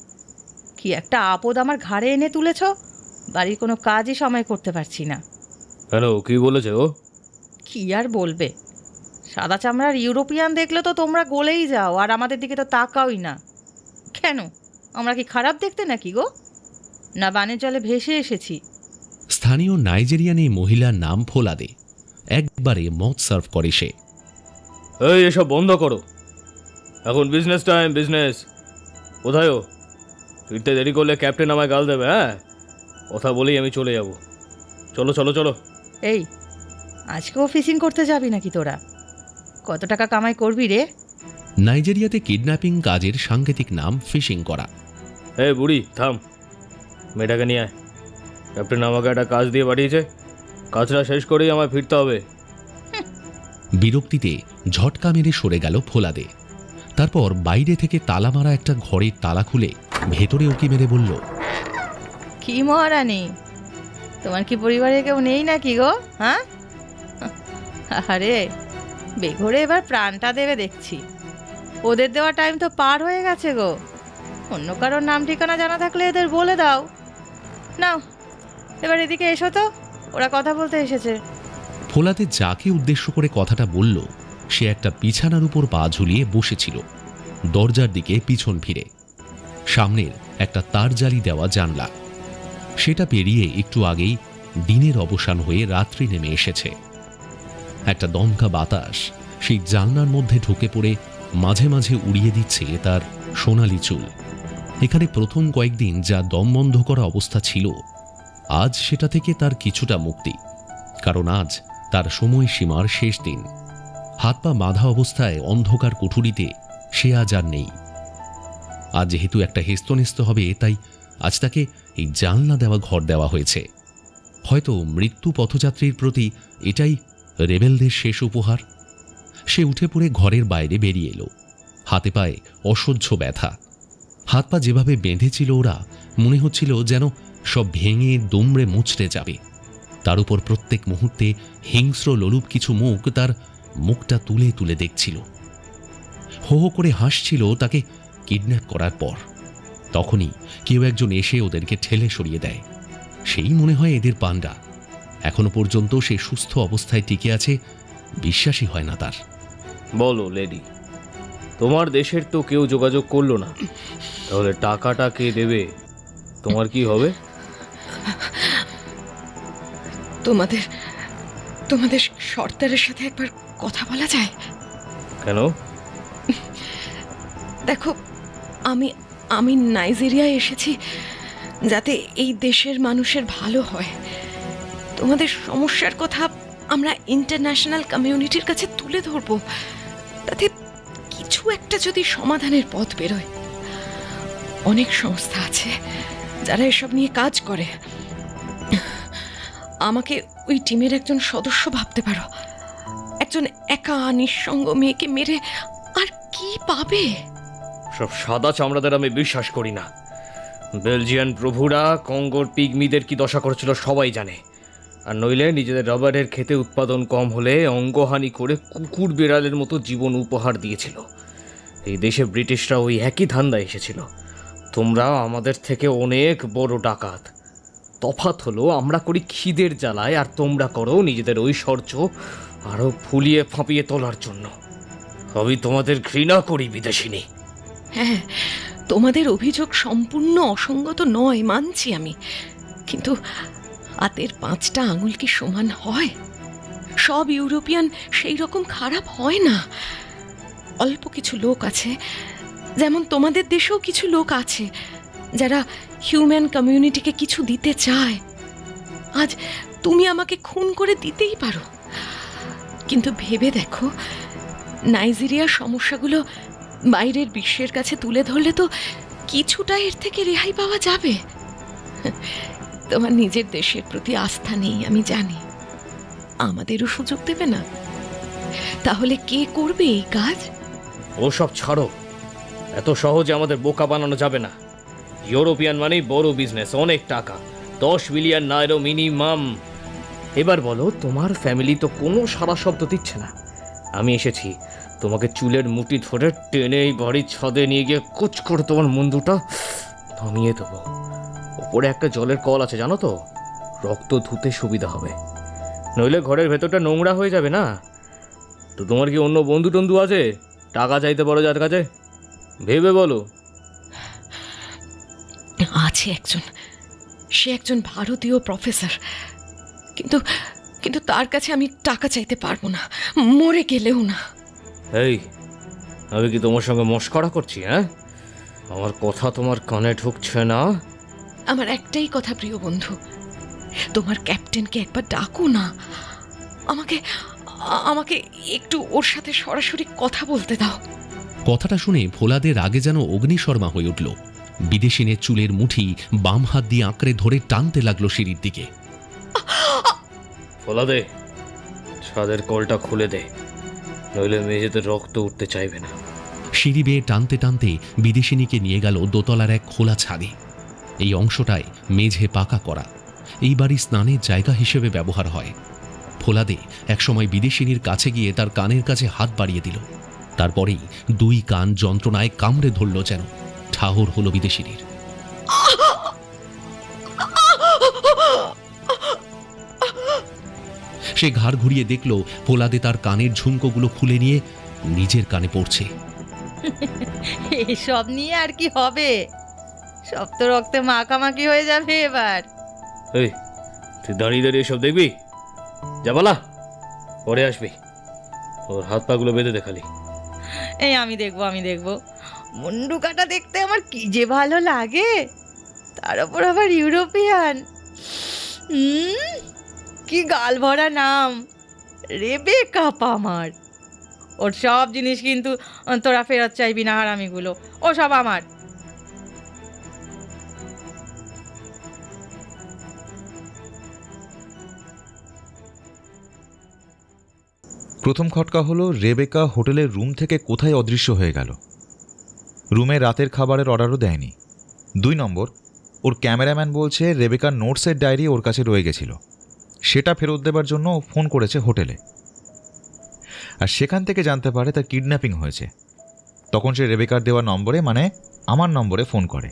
কি একটা আপদ আমার ঘাড়ে এনে তুলেছ, বাড়ির কোনো কাজই সময় করতে পারছি না। কেন, কি বলেছে ও? কি আর বলবে, সাদা চামড়ার ইউরোপিয়ান দেখলে তো তোমরা গলেই যাও, আর আমাদের দিকে তো তাকাওই না। কেন, আমরা কি খারাপ দেখতে নাকি গো? না বানের জলে ভেসে এসেছি? স্থানীয় নাইজেরিয়ান এই মহিলার নাম ফোলাদে। একবারে মদ সার্ভ করে সে। এই, এসব বন্ধ করো, এখন বিজনেস টাইম, বিজনেস। কোথায় ও? ফিরতে দেরি করলে ক্যাপ্টেন আমায় গাল দেবে। হ্যাঁ, কথা বলেই আমি চলে যাব। চলো চলো চলো। এই, আজকেও ফিশিং করতে যাবি নাকি তোরা? কত টাকা কামাই করবি রে? নাইজেরিয়াতে কিডন্যাপিং কাজের সাংকেতিক নাম ফিশিং করা। এই বুড়ি, থাম, মেয়েটাকে নিয়ে আয়। ক্যাপ্টেন আমাকে একটা কাজ দিয়ে পাঠিয়েছে, কাজটা শেষ করেই আমায় ফিরতে হবে। বিরক্তিতে ঝটকা মেরে সরে গেল ফোলাদে। তারপর বাইরে থেকে তালা মারা একটা ঘরের তালা খুলে ভেতরে উকি মেরে বলল, কি মহারানী, তোমার কি পরিবারে কেউ নেই নাকি গো? হ্যাঁ, আরে বেঘরে এবার প্রাণটা দেবে দেখছি। ওদের দেওয়া টাইম তো পার হয়ে গেছে গো। অন্য কারোর নাম ঠিকানা জানা থাকলে এদের বলে দাও। নাও, এবার এদিকে এসো তো, ওরা কথা বলতে এসেছে। ফোলাদে যাকে উদ্দেশ্য করে কথাটা বলল সে একটা বিছানার উপর পা ঝুলিয়ে বসেছিল, দরজার দিকে পিছন ফিরে। সামনের একটা তার জালি দেওয়া জানলা, সেটা পেরিয়ে একটু আগেই দিনের অবসান হয়ে রাত্রি নেমে এসেছে। একটা দমকা বাতাস সেই জানলার মধ্যে ঢুকে পড়ে মাঝে মাঝে উড়িয়ে দিচ্ছে তার সোনালি চুল। এখানে প্রথম কয়েকদিন যা দম বন্ধ করা অবস্থা ছিল, আজ সেটা থেকে তার কিছুটা মুক্তি, কারণ আজ তার সময়সীমার শেষ দিন। হাত পা বাঁধা অবস্থায় অন্ধকার কুঠুরিতে সে আজ আর নেই। আজ যেহেতু একটা হেস্তনেস্ত হবে, তাই আজ তাকে এই জানলা দেওয়া ঘর দেওয়া হয়েছে। হয়তো মৃত্যু পথযাত্রীর প্রতি এটাই রেবেলদের শেষ উপহার। সে উঠে পড়ে ঘরের বাইরে বেরিয়ে এলো। হাতে পায়ে অসহ্য ব্যথা। হাত পা যেভাবে বেঁধেছিল ওরা, মনে হচ্ছিল যেন সব ভেঙে দুমড়ে মুচড়ে যাবে। তার উপর প্রত্যেক মুহূর্তে হিংস্র লোলুপ কিছু মুখ তার মুখটা তুলে তুলে দেখছিল। হো হো করে হাসছিল তাকে কিডন্যাপ করার পর। তখনই কেউ একজন এসে ওদেরকে ঠেলে সরিয়ে দেয়। সেই মনে হয় এদের পান্ডা। এখনো পর্যন্ত সে সুস্থ অবস্থায় টিকে আছে, বিশ্বাসই হয় না তার। বলো লেডি, তোমার দেশের তো কেউ যোগাযোগ করলো না, তাহলে টাকাটা কে দেবে? তোমার কি হবে? তোমাদের তোমাদের সর্দারের সাথে একবার কথা বলা যায়? কেন? দেখো, আমি আমি নাইজেরিয়ায় এসেছি যাতে এই দেশের মানুষের ভালো হয়। তোমাদের সমস্যার কথা আমরা ইন্টারন্যাশনাল কমিউনিটির কাছে তুলে ধরবো, তাতে কিছু একটা যদি সমাধানের পথ বেরোয়। অনেক সংস্থা আছে যারা এসব নিয়ে কাজ করে। আমাকে ওই টিমের একজন সদস্য ভাবতে পারো। একজন একা নিঃসঙ্গ মেয়েকে মেরে আর কি পাবে? সব সাদা চামড়াদের আমি বিশ্বাস করি না। বেলজিয়ান প্রভুরা কঙ্গোর পিগমিদের কি দশা করেছিল সবাই জানে। আর নইলে নিজেদের রাবারের খেতে উৎপাদন কম হলে অঙ্গহানি করে কুকুর বিড়ালের মতো জীবন উপহার দিয়েছিল। এই দেশে ব্রিটিশরা ওই একই ধান্দা এসেছিল। তোমরা আমাদের থেকে অনেক বড় ডাকাত। তফাৎ হলো আমরা করি খিদের জ্বালায়, আর তোমরা করো নিজেদের ঐশ্বর্য আরো ফুলিয়ে ফাঁপিয়ে তোলার জন্য। আমি তোমাদের ঘৃণা করি বিদেশিনী। হ্যাঁ, তোমাদের অভিযোগ সম্পূর্ণ অসঙ্গত নয়, মানছি আমি। কিন্তু হাতের 5টা আঙুল কি সমান হয়? সব ইউরোপিয়ান সেই রকম খারাপ হয় না। অল্প কিছু লোক আছে, যেমন তোমাদের দেশেও কিছু লোক আছে যারা হিউম্যান কমিউনিটিকে কিছু দিতে চায়। আজ তুমি আমাকে খুন করে দিতেই পারো, কিন্তু ভেবে দেখো, নাইজেরিয়ার সমস্যাগুলো বাইরের বিশ্বের কাছে তুলে ধরলে তো কিছুটা এর থেকে রেহাই পাওয়া যাবে। তোমার নিজের দেশের প্রতি আস্থা নেই, আমি জানি। আমাদেরও সুযোগ দেবে না? তাহলে কে করবে এই কাজ? ওসব ছাড়ো, এত সহজে আমাদের বোকা বানানো যাবে না। ইউরোপিয়ান মানেই বড় বিজনেস, অনেক টাকা, 10 বিলিয়ন নাইরো মিনিমাম। এবার বলো, তোমার ফ্যামিলি তো কোনো সারা শব্দ দিচ্ছে না। আমি এসেছি তোমাকে চুলের মুঠি ধরে টেনে এই বাড়ির ছাদে নিয়ে গিয়ে কুচ করে তোমার মুন্ডুটা থামিয়ে দেবো। ওপরে একটা জলের কল আছে জানো তো, রক্ত ধুতে সুবিধা হবে। নইলে ঘরের ভেতরটা নোংরা হয়ে যাবে না। তো তোমার কি অন্য বন্ধু টন্ধু আছে টাকা চাইতে পারো যার কাছে? ভেবে বলো। আছে একজন, সে একজন ভারতীয় প্রফেসর, কিন্তু কিন্তু তার কাছে আমি টাকা চাইতে পারবো না, মরে গেলেও না। এই, আমি কি তোমার সঙ্গে মস্করা করছি? হ্যাঁ, আমার কথা তোমার কানে ঢুকছে না? আমার একটাই কথা, প্রিয় বন্ধু, তোমার ক্যাপ্টেনকে একবার ডাকো না। আমাকে আমাকে একটু ওর সাথে সরাসরি কথা বলতে দাও। কথাটা শুনে ভোলাদের আগে যেন অগ্নিশর্মা হয়ে উঠল। বিদেশিনের চুলের মুঠি বাম হাত দিয়ে আঁকড়ে ধরে টানতে লাগলো সিঁড়ির দিকে। ফলা দে, ছাদের কলটা খুলে দে, নইলে মেঝেতে রক্ত উঠতে চাইবে না। সিঁড়ি বেয়ে টানতে টানতে বিদেশিনীকে নিয়ে গেল দোতলার এক খোলা ছাদে। এই অংশটায় মেঝে পাকা করা, এই বাড়ি স্নানের জায়গা হিসেবে ব্যবহার হয়। ফোলাদে একসময় বিদেশিনীর কাছে গিয়ে তার কানের কাছে হাত বাড়িয়ে দিল। তারপরেই 2 কান যন্ত্রণায় কামড়ে ধরল, যেন ঠাহর হলো বিদেশিনীর। সে ঘাড় ঘুরিয়ে দেখল ফোলাদে তার কানের ঝুমকোগুলো খুলে নিয়ে নিজের কানে পড়ছে। এসব নিয়ে আর কি হবে? সব তো রক্তে মাখামাখি হয়ে যাবে এবার। এই, তুই দাঁড়িয়ে দাঁড়িয়ে এসব দেখবি? যাবালা, পরে আসবি। ওর হাত পাগুলো বেঁধে দেখালি। এই আমি দেখবো। মুন্ডু কাটা দেখতে আমার কি যে ভালো লাগে, তার উপর আবার ইউরোপিয়ান। কি গাল ভরা নাম, রেবেকা পামার। ওর সব জিনিস কিন্তু তোরা ফেরত চাইবি না, হারামিগুলো। ও সব আমার। প্রথম খটকা হলো রেবেকা হোটেলের রুম থেকে কোথায় অদৃশ্য হয়ে গেল। রুমে রাতের খাবারের অর্ডারও দেয়নি। 2 নম্বর, ওর ক্যামেরাম্যান বলছে রেবেকার নোটসের ডায়েরি ওর কাছে রয়ে গেছিল, সেটা ফেরত দেবার জন্য ফোন করেছে হোটেলে। আর সেখান থেকে জানতে পারে তার কিডন্যাপিং হয়েছে। তখন সে রেবেকার দেওয়া নম্বরে, মানে আমার নম্বরে ফোন করে।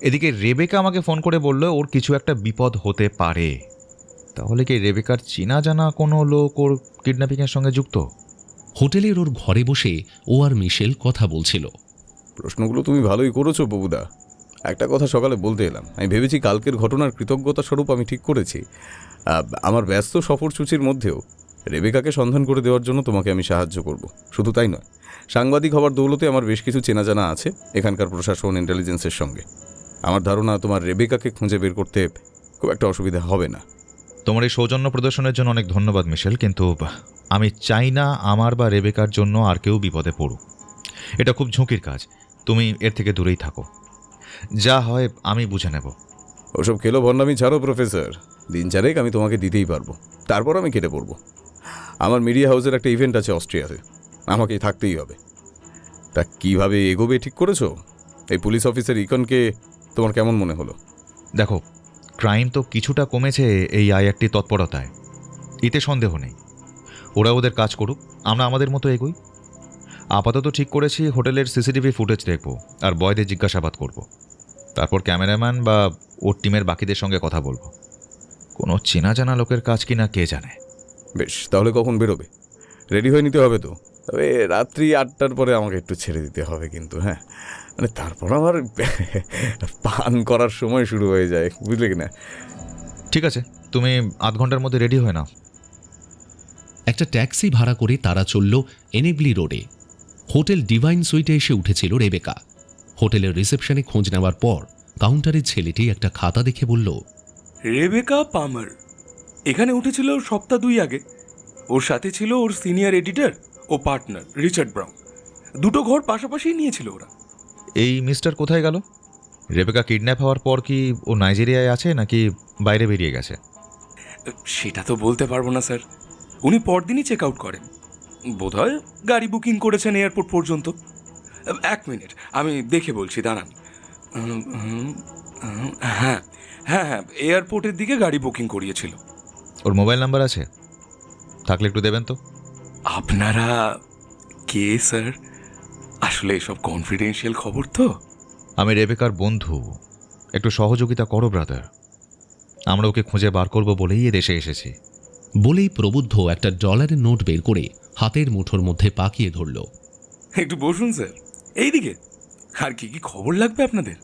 এদিকে রেবেকা আমাকে ফোন করে বলল ওর কিছু একটা বিপদ হতে পারে। তাহলে কি রেবেকার চেনা জানা কোনো লোক ওর কিডন্যাপিংয়ের সঙ্গে যুক্ত? হোটেলের ওর ঘরে বসে ও আর মিশেল কথা বলছিল। প্রশ্নগুলো তুমি ভালোই করেছো বাবুদা। একটা কথা সকালে বলতে এলাম, আমি ভেবেছি কালকের ঘটনার কৃতজ্ঞতা স্বরূপ আমি ঠিক করেছি আমার ব্যস্ত সফরসূচির মধ্যেও রেবেকাকে সন্ধান করে দেওয়ার জন্য তোমাকে আমি সাহায্য করব। শুধু তাই নয়, সাংবাদিক হওয়ার দৌলতে আমার বেশ কিছু চেনা জানা আছে এখানকার প্রশাসন, ইন্টেলিজেন্সের সঙ্গে। আমার ধারণা তোমার রেবেকাকে খুঁজে বের করতে খুব একটা অসুবিধা হবে না। তোমার এই সৌজন্য প্রদর্শনের জন্য অনেক ধন্যবাদ মিশেল, কিন্তু আমি চাই না আমার বা রেবেকার জন্য আর কেউ বিপদে পড়ুক। এটা খুব ঝুঁকির কাজ, তুমি এর থেকে দূরেই থাকো। যা হয় আমি বুঝে নেব। ওসব খেলো ভণ্ডামি ছাড়ো প্রফেসর, দিন চারেক আমি তোমাকে দিতেই পারবো, তারপর আমি কেটে পড়বো। আমার মিডিয়া হাউসের একটা ইভেন্ট আছে অস্ট্রিয়াতে, আমাকে থাকতেই হবে। তা কিভাবে এগোবে ঠিক করেছো? এই পুলিশ অফিসার ইকনকে তোমার কেমন মনে হলো? দেখো, ক্রাইম তো কিছুটা কমেছে এই আইআরটি তৎপরতায়, এতে সন্দেহ নেই। ওরা ওদের কাজ করুক, আমরা আমাদের মতো এগোই। আপাতত ঠিক করেছি হোটেলের সিসিটিভি ফুটেজ দেখব আর বয়দের জিজ্ঞাসাবাদ করব। তারপর ক্যামেরাম্যান বা ওর টিমের বাকিদের সঙ্গে কথা বলবো। কোনো চেনা জানা লোকের কাজ কিনা কে জানে। বেশ, তাহলে কখন বেরোবে? রেডি হয়ে নিতে হবে তো। তবে রাত্রি 8টার পরে আমাকে একটু ছেড়ে দিতে হবে কিন্তু, হ্যাঁ, মানে তারপর আমার পান করার সময় শুরু হয়ে যায়, বুঝলে কি না? ঠিক আছে, তুমি আধ ঘন্টার মধ্যে রেডি হয়ে নাও। একটা ট্যাক্সি ভাড়া করে তারা চলল এনেবলি রোডে। হোটেল ডিভাইন সুইটে এসে উঠেছিল রেবেকা। হোটেলের রিসেপশনে খোঁজ নেওয়ার পর কাউন্টারের ছেলেটি একটা খাতা দেখে বলল, রেবেকা পামার এখানে উঠেছিল সপ্তাহ 2 আগে। ওর সাথে ছিল ওর সিনিয়র এডিটর ও পার্টনার রিচার্ড ব্রাউন। দুটো ঘর পাশাপাশি নিয়েছিল ওরা। এই মিস্টার কোথায় গেল? রেবেকা কিডন্যাপ হওয়ার পর কি ও নাইজেরিয়ায় আছে নাকি বাইরে বেরিয়ে গেছে? সেটা তো বলতে পারবো না স্যার, উনি পরদিনই চেক আউট করেন। বোধহয় গাড়ি বুকিং করেছেন এয়ারপোর্ট পর্যন্ত। 1 মিনিট, আমি দেখে বলছি, দাঁড়ান। হ্যাঁ হ্যাঁ হ্যাঁ, এয়ারপোর্টের দিকে গাড়ি বুকিং করিয়েছিল। ওর মোবাইল নাম্বার আছে? থাকলে একটু দেবেন তো। আপনারা কে স্যার? আসলে এসব কনফিডেন্সিয়াল খবর তো। আমি রেবেকার বন্ধু, একটু সহযোগিতা করো ব্রাদার। আমরা ওকে খুঁজে বার করবো বলেই এ দেশে এসেছি। বলেই প্রবুদ্ধ একটা ডলারের নোট বের করে হাতের মুঠোর মধ্যে পাকিয়ে ধরল। একটু বসুন স্যার, এইদিকে। আর কি কি খবর লাগবে আপনাদের?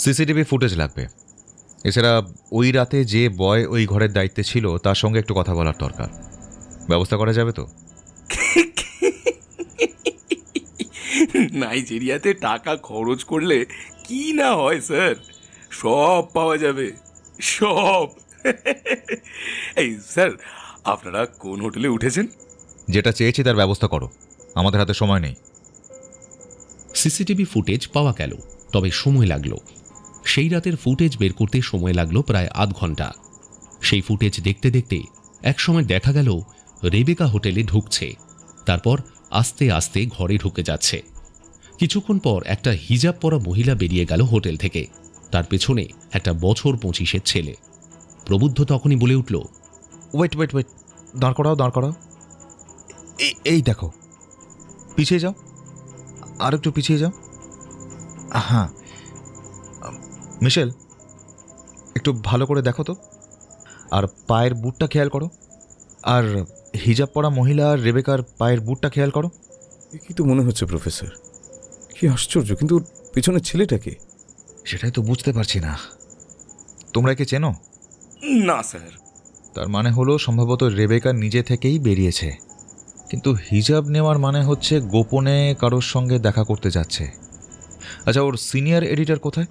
সিসিটিভি ফুটেজ লাগবে। এছাড়া ওই রাতে যে বয় ওই ঘরের দায়িত্বে ছিল তার সঙ্গে একটু কথা বলার দরকার। ব্যবস্থা করা যাবে তো? নাইজেরিয়াতে টাকা খরচ করলে কি না হয় স্যার, সব পাওয়া যাবে, সব। এই স্যার, আপনারা কোন হোটেলে উঠেছেন? যেটা চেয়েছি তার ব্যবস্থা করো, আমাদের হাতে সময় নেই। সিসিটিভি ফুটেজ পাওয়া গেল, তবে সময় লাগলো। সেই রাতের ফুটেজ বের করতে সময় লাগলো প্রায় আধ ঘন্টা। সেই ফুটেজ দেখতে দেখতে একসময় দেখা গেল রেবেকা হোটেলে ঢুকছে, তারপর আস্তে আস্তে ঘরে ঢুকে যাচ্ছে। কিছুক্ষণ পর একটা হিজাব পরা মহিলা বেরিয়ে গেল হোটেল থেকে, তার পেছনে একটা বছর 25-এর ছেলে। প্রবুদ্ধ তখনই বলে উঠল, ওয়েট ওয়েট ওয়েট, দাঁড় করাও দাঁড় করাও। এই দেখো, পিছিয়ে যাও, আর একটু পিছিয়ে যাও। হ্যাঁ মিশেল, একটু ভালো করে দেখো তো, আর পায়ের বুটটা খেয়াল করো। আর হিজাব পরা মহিলা আর রেবেকার পায়ের বুটটা খেয়াল করো। কি তো মনে হচ্ছে প্রফেসর, কি আশ্চর্য, কিন্তু পিছনের ছেলেটাকে সেটাই তো বুঝতে পারছি না। তোমরা একে চেনো? না স্যার। তার মানে হলো সম্ভবত রেবেকা নিজে থেকেই বেরিয়েছে, কিন্তু হিজাব নেওয়ার মানে হচ্ছে গোপনে কারোর সঙ্গে দেখা করতে যাচ্ছে। আচ্ছা, ওর সিনিয়র এডিটর কোথায়?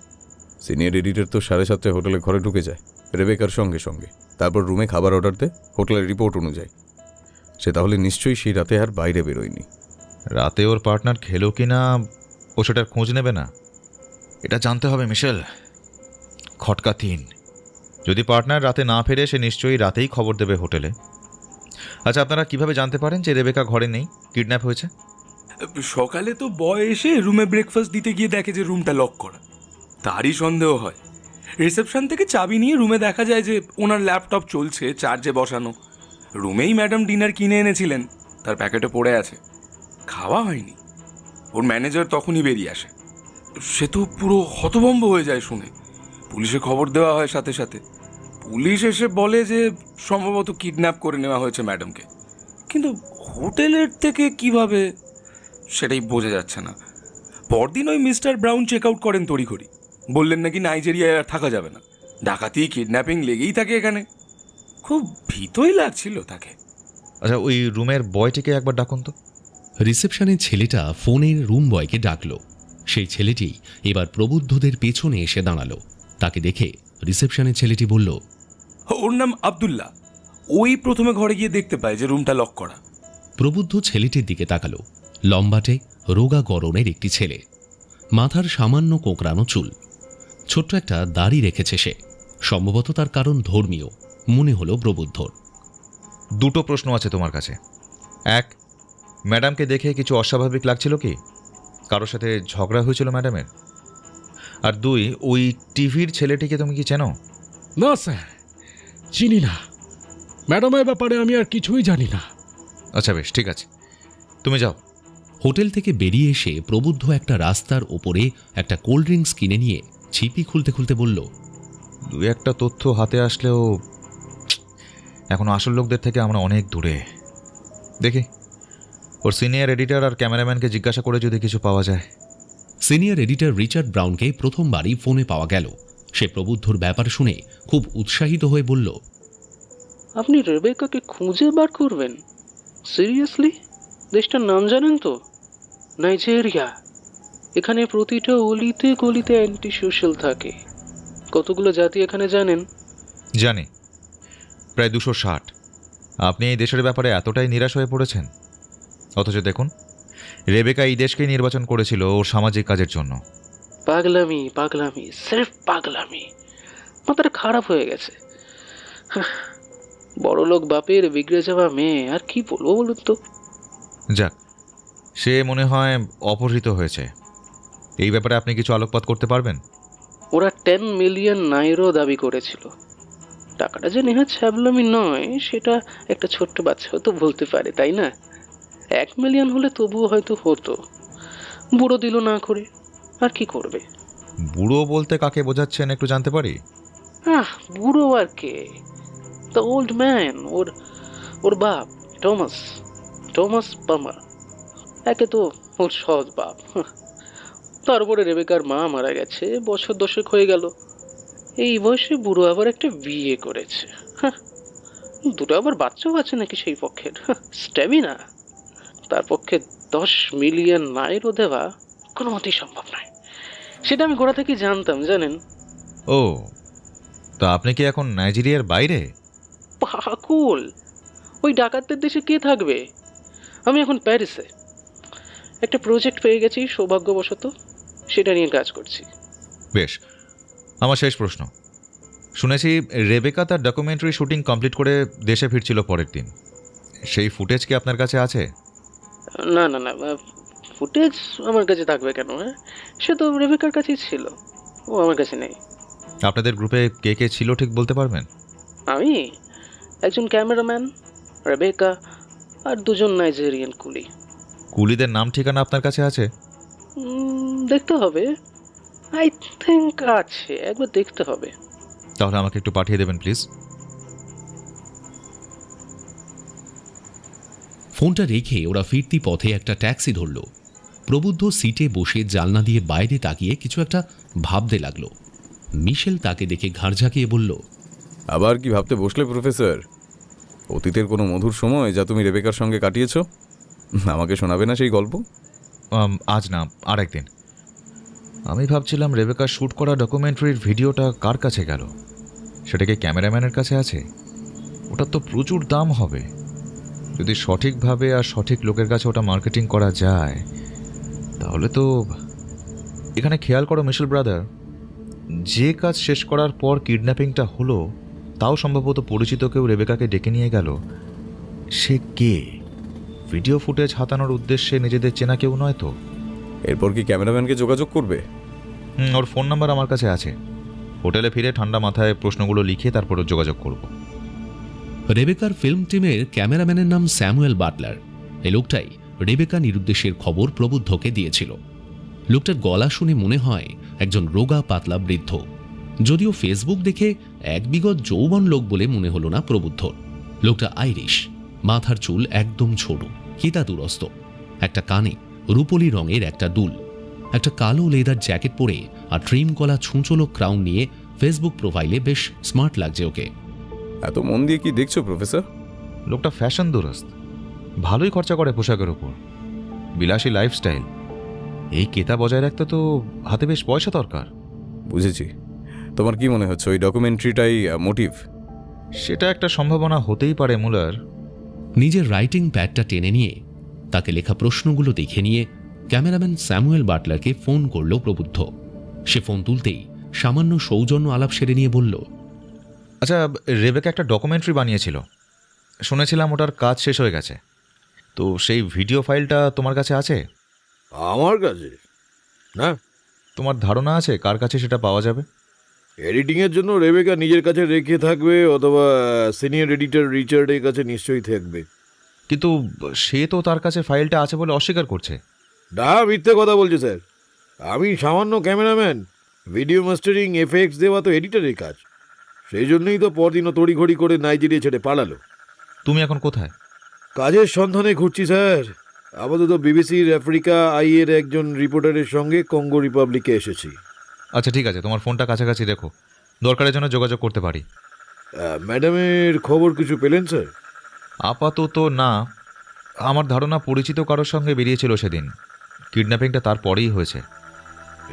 সিনিয়র এডিটর তো 7:30 হোটেলে ঘরে ঢুকে যায় রেবেকার সঙ্গে সঙ্গে, তারপর রুমে খাবার অর্ডার দেয় হোটেলের রিপোর্ট অনুযায়ী। সে তাহলে নিশ্চয়ই সেই রাতে আর বাইরে বেরোয়নি। রাতে ওর পার্টনার খেলো কি না ও সেটার খোঁজ নেবে না? এটা জানতে হবে মিশেল। খটকা 3, যদি পার্টনার রাতে না ফেরে সে নিশ্চয়ই রাতেই খবর দেবে হোটেলে। আচ্ছা, আপনারা কিভাবে জানতে পারেন যে রেবেকা ঘরে নেই, কিডন্যাপ হয়েছে? সকালে তো বয় এসে রুমে ব্রেকফাস্ট দিতে গিয়ে দেখে যে রুমটা লক করা, তারই সন্দেহ হয়। রিসেপশন থেকে চাবি নিয়ে রুমে দেখা যায় যে ওনার ল্যাপটপ চলছে, চার্জে বসানো। রুমেই ম্যাডাম ডিনার কিনে এনেছিলেন, তার প্যাকেটে পড়ে আছে, খাওয়া হয়নি। ওর ম্যানেজার তখনই বেরিয়ে আসে। সে তো পুরো হতভম্ব হয়ে যায় শুনে। পুলিশে খবর দেওয়া হয় সাথে সাথে। পুলিশ এসে বলে যে সম্ভবত কিডন্যাপ করে নেওয়া হয়েছে ম্যাডামকে, কিন্তু হোটেলের থেকে কিভাবে সেটাই বোঝা যাচ্ছে না। পরদিন ওই মিস্টার ব্রাউন চেক আউট করেন তড়িঘড়ি, বললেন নাকি নাইজেরিয়ায় আর থাকা যাবে না, ডাকাতি কিডন্যাপিং লেগেই থাকে এখানে। খুব ভীতই লাগছিল তাকে। আচ্ছা, ওই রুমের বয়টিকে একবার ডাকুন তো। রিসেপশনের ছেলেটা ফোনের রুম বয়কে ডাকলো। সেই ছেলেটি এবার প্রবুদ্ধদের পেছনে এসে দাঁড়ালো। তাকে দেখে রিসেপশনের ছেলেটি বলল, ওর নাম আব্দুল্লাহ। ওই প্রথমে ঘরে গিয়ে দেখতে পায় যে রুমটা লক করা। প্রবুদ্ধ ছেলেটির দিকে তাকালো। লম্বাটে রোগা গড়নের একটি ছেলে, মাথার সামান্য কোঁকড়ানো চুল, ছোট্ট একটা দাড়ি রেখেছে সে। সম্ভবত তার কারণ ধর্মীয় মনে হলো প্রবুদ্ধর। দুটো প্রশ্ন আছে তোমার কাছে। এক, ম্যাডামকে দেখে কিছু অস্বাভাবিক লাগছিল কি? কারোর সাথে ঝগড়া হয়েছিল ম্যাডামের? আর দুই, ওই টিভির ছেলেটিকে তুমি কি চেনো? না স্যার, চিনি না। ম্যাডামের ব্যাপারে আমি আর কিছুই জানি না। আচ্ছা বেশ, ঠিক আছে, তুমি যাও। হোটেল থেকে বেরিয়ে এসে প্রবুদ্ধ একটা রাস্তার ওপরে একটা কোল্ড ড্রিঙ্কস কিনে নিয়ে ছিপি খুলতে খুলতে বলল, দু একটা তথ্য হাতে আসলেও এখন আসল লোকদের থেকে আমরা অনেক দূরে। দেখি ওর সিনিয়র এডিটর আর ক্যামেরাম্যানকে জিজ্ঞাসা করে যদি কিছু পাওয়া যায়। সিনিয়র এডিটর রিচার্ড ব্রাউনকে প্রথমবারই ফোনে পাওয়া গেল। সে প্রবুদ্ধর ব্যাপার শুনে খুব উৎসাহিত হয়ে বলল, আপনি রেবেকাকে খুঁজে বার করবেন? সিরিয়াসলি? দেশটার নাম জানেন তো? নাইজেরিয়া। এখানে প্রতিটা অলিতে গলিতে অ্যান্টি সোশ্যাল থাকে। কতগুলো জাতি এখানে জানেন? জানি, প্রায় 260। আপনি এই দেশের ব্যাপারে এতটাই নিরাশ হয়ে পড়েছেন? অথচ দেখুন, রেবেকা এই দেশকেই নির্বাচন করেছিল ওর সামাজিক কাজের জন্য। পাগলামি পাগলামি, সির্ফ পাগলামি। মাথাটা খারাপ হয়ে গেছে। বড়লোক বাপের বিগড়ে যাওয়া মেয়ে, আর কি বলবো বলুন তো। যাক, সে মনে হয় অপহৃত হয়েছে। এই ব্যাপারে আপনি কিছু আলোকপাত করতে পারবেন? ওরা 10 মিলিয়ন নাইরো দাবি করেছিল। টাকাটা যে নেহাত ছ্যাবলামি নয় সেটা একটা ছোট্ট বাচ্চাও তো বলতে পারে, তাই না? 1 মিলিয়ন হলে তবুও হয়তো হতো। বুড়ো দিল না করে, আর কি করবে? বুড়ো বলতে কাকে বোঝাচ্ছেন একটু জানতে পারি? বুড়ো আর কে? The old man. ওর বাপ টমাস পামার। একে তো ওর সৎ বাপ, তারপরে রেবেকার মা মারা গেছে, বছর 10 হয়ে গেল। এই বয়সে বুড়ো আবার একটা বিয়ে করেছে। দুটো আবার বাচ্চাও আছে নাকি সেই পক্ষের। স্ট্যামিনা। তার পক্ষে 10 মিলিয়ন নাইরো দেওয়া কোনো মতেই সম্ভব নয়। সেটা আমি গোড়া থেকেই জানতাম, জানেন। ও, তা আপনি কি এখন নাইজেরিয়ার বাইরে? পাগল, ওই ডাকাতদের দেশে কে থাকবে? আমি এখন প্যারিসে একটা প্রজেক্ট পেয়ে গেছি সৌভাগ্যবশত, সেটা নিয়ে কাজ করছি। বেশ, আমার শেষ প্রশ্ন। শুনেছি রেবেকা তার ডকুমেন্টারি শুটিং কমপ্লিট করে দেশে ফিরছিল পরের দিন। সেই ফুটেজ কি আপনার কাছে আছে? না, ফুটেজ আমার কাছে থাকবে কেন? সে তো রেবেকার কাছেই ছিল, ও আমার কাছে নেই। আপনাদের গ্রুপে কে কে ছিল ঠিক বলতে পারবেন? আমি, একজন ক্যামেরাম্যান, রেবেকা আর 2জন নাইজেরিয়ান কুলি। কুলিদের নাম ঠিকানা আপনার কাছে আছে? দেখতে হবে, আই থিঙ্ক আছে, একবার দেখতে হবে। তাহলে আমাকে একটু পাঠিয়ে দেবেন প্লিজ। ফোনটা রেখে ওরা ফিরতি পথে একটা ট্যাক্সি ধরল। প্রবুদ্ধ সিটে বসে জানলা দিয়ে বাইরে তাকিয়ে কিছু একটা ভাবতে লাগলো। মিশেল তাকে দেখে ঘাড় ঝাঁকিয়ে বলল, আবার কি ভাবতে বসলে প্রফেসর? অতীতের কোনো মধুর সময় যা তুমি রেবেকার সঙ্গে কাটিয়েছ, আমাকে শোনাবে না সেই গল্প? আজ না, আর একদিন। আমি ভাবছিলাম রেবেকার শ্যুট করা ডকুমেন্টারির ভিডিওটা কার কাছে গেল। সেটা কি ক্যামেরাম্যানের কাছে আছে? ওটার তো প্রচুর দাম হবে। যদি সঠিকভাবে আর সঠিক লোকের কাছে ওটা মার্কেটিং করা যায় তাহলে তো। এখানে খেয়াল করো মিশেল ব্রাদার, যে কাজ শেষ করার পর কিডন্যাপিংটা হলো তাও সম্ভবত পরিচিত কেউ রেবেকাকে ডেকে নিয়ে গেল। সে কে? ভিডিও ফুটেজ হাতানোর উদ্দেশ্যে নিজেদের চেনা কেউ নয় তো? এরপর কি ক্যামেরাম্যানকে যোগাযোগ করবে? ওর ফোন নাম্বার আমার কাছে আছে। হোটেলে ফিরে ঠান্ডা মাথায় প্রশ্নগুলো লিখে তারপর যোগাযোগ করব। রেবেকার ফিল্ম টিমের ক্যামেরাম্যানের নাম স্যামুয়েল বাটলার। এই লোকটাই রেবেকা নিরুদ্দেশের খবর প্রবুদ্ধকে দিয়েছিল। লোকটার গলা শুনে মনে হয় একজন রোগা পাতলা বৃদ্ধ, যদিও ফেসবুক দেখে এক বিগত যৌবন লোক বলে মনে হলো না প্রবুদ্ধর। লোকটা আইরিশ, মাথার চুল একদম ছোট, কিতা দুরস্ত, একটা কানে রূপলি রঙের একটা দুল, একটা কালো লেদার জ্যাকেট পরে আর ট্রিম কলা ছুঁচলো ক্রাউন নিয়ে ফেসবুক প্রোফাইলে বেশ স্মার্ট লাগছে ওকে। এত মন দিয়ে কি দেখছো প্রফেসর? লোকটা ফ্যাশন দুরস্ত, ভালোই খরচা করে পোশাকের ওপর, বিলাসী লাইফস্টাইল। এই কেতা বজায় রাখতে তো হাতে বেশ পয়সা দরকার। বুঝেছি। তোমার কি মনে হচ্ছে ওই ডকুমেন্টারিটাই মোটিভ? সেটা একটা সম্ভাবনা হতেই পারে মুলার। নিজের রাইটিং প্যাডটা টেনে নিয়ে তাকে লেখা প্রশ্নগুলো দেখে নিয়ে ক্যামেরাম্যান স্যামুয়েল বাটলারকে ফোন করল প্রবুদ্ধ। সে ফোন তুলতেই সামান্য সৌজন্য আলাপ সেরে নিয়ে বলল, আচ্ছা, রেবেকা একটা ডকুমেন্টারি বানিয়েছিল, শুনেছিলাম ওটার কাজ শেষ হয়ে গেছে। তো সেই ভিডিও ফাইলটা তোমার কাছে আছে? আমার কাছে না। তোমার ধারণা আছে কার কাছে সেটা পাওয়া যাবে? এডিটিংয়ের জন্য রেবেকা নিজের কাছে রেখে থাকবে, অথবা সিনিয়র এডিটর রিচার্ডের কাছে নিশ্চয়ই থাকবে। কিন্তু সে তো তার কাছে ফাইলটা আছে বলে অস্বীকার করছে। না, মিথ্যে কথা বলছে স্যার। আমি সামান্য ক্যামেরাম্যান, ভিডিও মাস্টারিং এফেক্টস দেওয়া তো এডিটরের কাজ। সেই জন্যই তো পরদিনও তড়িঘড়ি করে নাইজেরিয়া ছেড়ে পালালো। তুমি এখন কোথায়? কাজের সন্ধানে ঘুরছি স্যার। আপাতত বিবিসির আফ্রিকা আইয়ের একজন রিপোর্টারের সঙ্গে কঙ্গো রিপাবলিকে এসেছি। আচ্ছা ঠিক আছে, তোমার ফোনটা কাছাকাছি রেখো, দরকারের জন্য যোগাযোগ করতে পারি। ম্যাডামের খবর কিছু পেলেন স্যার? আপাতত না। আমার ধারণা পরিচিত কারোর সঙ্গে বেরিয়েছিল সেদিন। কিডন্যাপিংটা তারপরেই হয়েছে।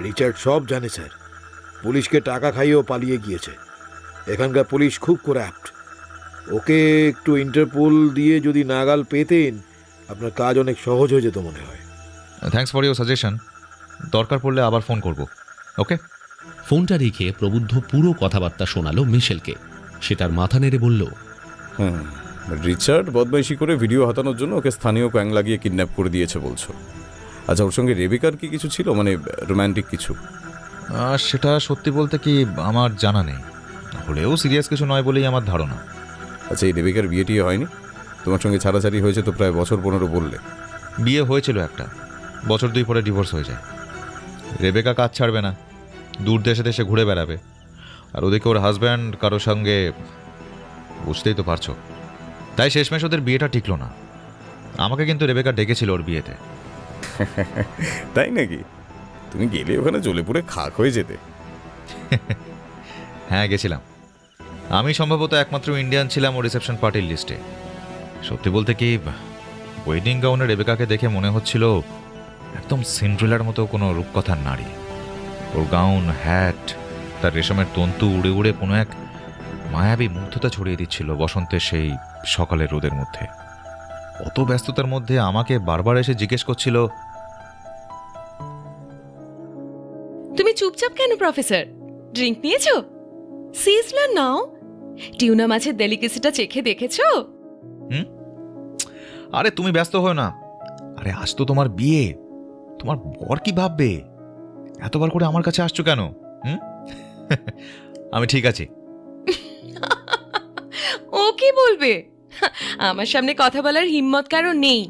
রিচার্ড সব জানে স্যার। পুলিশকে টাকা খাইয়েও পালিয়ে গিয়েছে। এখানকার পুলিশ খুব করাপ্ট। ওকে একটু ইন্টারপোল দিয়ে যদি নাগাল পেতেন, আপনার কাজ অনেক সহজ হয়ে যেত মনে হয়। Thanks for your suggestion. দরকার পড়লে আবার ফোন করব। ওকে। ফোনটা রেখে প্রবুদ্ধ পুরো কথাবার্তা শোনালো মিশেলকে। সে তার মাথা নেড়ে বলল, হ্যাঁ, রিচার্ড বদমাইশি করে ভিডিও হাতানোর জন্য ওকে স্থানীয় ক্যাং লাগিয়ে কিডন্যাপ করে দিয়েছে বলছো। আচ্ছা, ওর সঙ্গে রেবেকার কি কিছু ছিল, মানে রোম্যান্টিক কিছু? সেটা সত্যি বলতে কি আমার জানা নেই, হলেও সিরিয়াস কিছু নয় বলেই আমার ধারণা। আচ্ছা, এই রেবেকার বিয়েটি হয়নি? তোমার সঙ্গে ছাড়াছাড়ি হয়েছে তো প্রায় বছর 15 বললে। বিয়ে হয়েছিল একটা, বছর 2 পরে ডিভোর্স হয়ে যায়। রেবেকা কাজ ছাড়বে না, দূর দেশে দেশে ঘুরে বেড়াবে। আর ওদিকে ওর হাজব্যান্ড কারোর সঙ্গে, বুঝতেই তো পারছো। তাই শেষমেশ ওদের বিয়েটা টিকলো না। আমাকে কিন্তু রেবেকা ডেকেছিল ওর বিয়েতে। তাই নাকি? তুমি গেলে ওখানে জ্বলে পুড়ে খাক হয়ে যেতে। হ্যাঁ, গেছিলাম। আমি সম্ভবত একমাত্র ইন্ডিয়ান ছিলাম ও রিসেপশন পার্টির লিস্টে। সত্যি বলতে কি, ওয়েডিং গাউনে রেবেকাকে দেখে মনে হচ্ছিল একদম সিন্ড্রেলার মতো কোনো রূপকথার নারী। ওর গাউন, হ্যাট, তার রেশমের তন্তু উড়ে উড়ে কোনো এক মায়াবী মুগ্ধতা ছড়িয়ে দিচ্ছিল বসন্তের সেই সকালের রোদের মধ্যে। অত ব্যস্ততার মধ্যে আমাকে বারবার এসে জিজ্ঞেস করছিল, তুমি চুপচাপ কেন প্রফেসর? ড্রিঙ্ক নিয়েছো? সিজলার নাও। টিউনা মাছের ডেলিকেসিটা চেখে দেখেছো? আরে তুমি ব্যস্ত হও না। আরে আজ তো তোমার বিয়ে, তোমার বর কি ভাববে? এতবার করে আমার কাছে আসছো কেন? আমি ঠিক আছি। ও কি বলবে? আমার সামনে কথা বলার হিম্মত কারো নেই।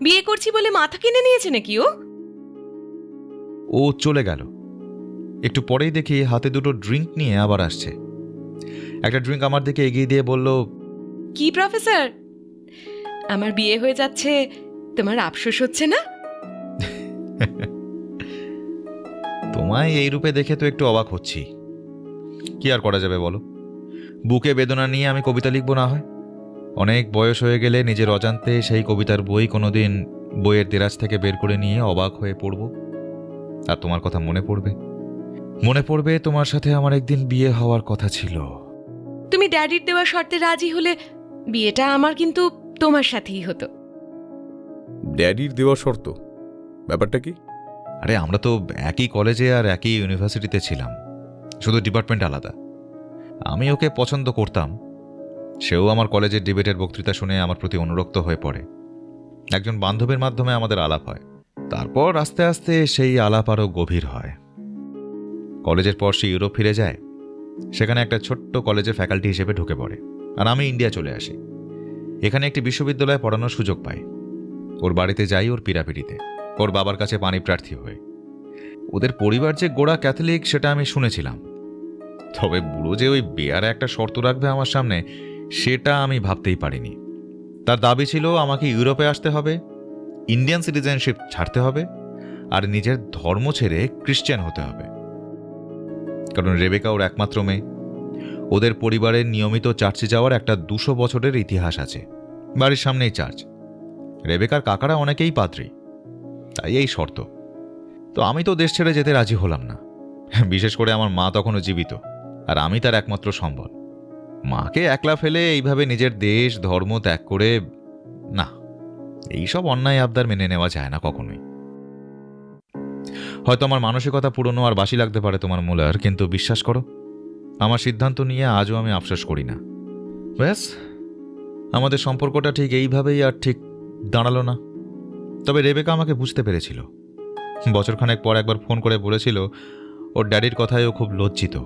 বিয়ে করছি বলে মাথা কিনে নিয়েছে নাকি ও? ও চলে গেল। একটু পরেই দেখি হাতে দুটো ড্রিঙ্ক নিয়ে আবার আসছে। একটা ড্রিঙ্ক আমার দিকে এগিয়ে দিয়ে বলল, কি প্রফেসর, আমার বিয়ে হয়ে যাচ্ছে, তোমার আফসোস হচ্ছে না? তোমায় এই রূপে দেখে তো একটু অবাক হচ্ছি। কি আর করা যাবে বলো? বুকে বেদনা নিয়ে আমি কবিতা লিখবো না হয়? অনেক বয়স হয়ে গেলে নিজের অজান্তে সেই কবিতার বই কোনোদিন বইয়ের দেরাজ থেকে বের করে নিয়ে অবাক হয়ে পড়ব। আর তোমার কথা মনে পড়বে, মনে পড়বে তোমার সাথে আমার একদিন বিয়ে হওয়ার কথা ছিল। তুমি ড্যাডির দেওয়া শর্তে রাজি হলে বিয়েটা আমার কিন্তু তোমার সাথেই হতো। ড্যাডির দেওয়া শর্ত? ব্যাপারটা কি? আরে আমরা তো একই কলেজে আর একই ইউনিভার্সিটিতে ছিলাম, শুধু ডিপার্টমেন্ট আলাদা। আমি ওকে পছন্দ করতাম, সেও আমার কলেজের ডিবেটের বক্তৃতা শুনে আমার প্রতি অনুরক্ত হয়ে পড়ে। একজন বান্ধবীর মাধ্যমে আমাদের আলাপ হয়, তারপর আস্তে আস্তে সেই আলাপ আরও গভীর হয়। কলেজের পর সে ইউরোপ ফিরে যায়, সেখানে একটা ছোট্ট কলেজে ফ্যাকাল্টি হিসেবে ঢুকে পড়ে, আর আমি ইন্ডিয়া চলে আসি। এখানে একটি বিশ্ববিদ্যালয়ে পড়ানোর সুযোগ পাই। ওর বাড়িতে যাই ওর পীড়াপিড়িতে, ওর বাবার কাছে পানি প্রার্থী হয়ে। ওদের পরিবার যে গোড়া ক্যাথলিক সেটা আমি শুনেছিলাম, তবে বুড়ো যে ওই বেয়ারে একটা শর্ত রাখবে আমার সামনে সেটা আমি ভাবতেই পারিনি। তার দাবি ছিল আমাকে ইউরোপে আসতে হবে, ইন্ডিয়ান সিটিজেনশিপ ছাড়তে হবে, আর নিজের ধর্ম ছেড়ে খ্রিস্টান হতে হবে। কারণ রেবেকা ওর একমাত্র মেয়ে। ওদের পরিবারের নিয়মিত চার্চে যাওয়ার একটা 200 বছরের ইতিহাস আছে। বাড়ির সামনেই চার্চ, রেবেকার কাকারা অনেকেই পাদ্রী, তাই এই শর্ত। তো আমি তো দেশ ছেড়ে যেতে রাজি হলাম না, বিশেষ করে আমার মা তখনও জীবিত, আর আমি তার একমাত্র সম্বল। মাকে একলা ফেলে এইভাবে নিজের দেশ ধর্ম ত্যাগ করে, না, এইসব অন্যায় আবদার মেনে নেওয়া যায় না কখনোই। হয়তো আমার মানসিকতা পুরনো আর বাসি লাগতে পারে তোমার মুলার, কিন্তু বিশ্বাস করো, আমার সিদ্ধান্ত নিয়ে আজও আমি আফসোস করি না। ব্যাস, আমাদের সম্পর্কটা ঠিক এইভাবেই আর ঠিক দাঁড়ালো না। তবে রেবেকা আমাকে বুঝতে পেরেছিল। বছরখানেক পর একবার ফোন করে বলেছিল ওর ড্যাডির কথায় ও খুব লজ্জিত।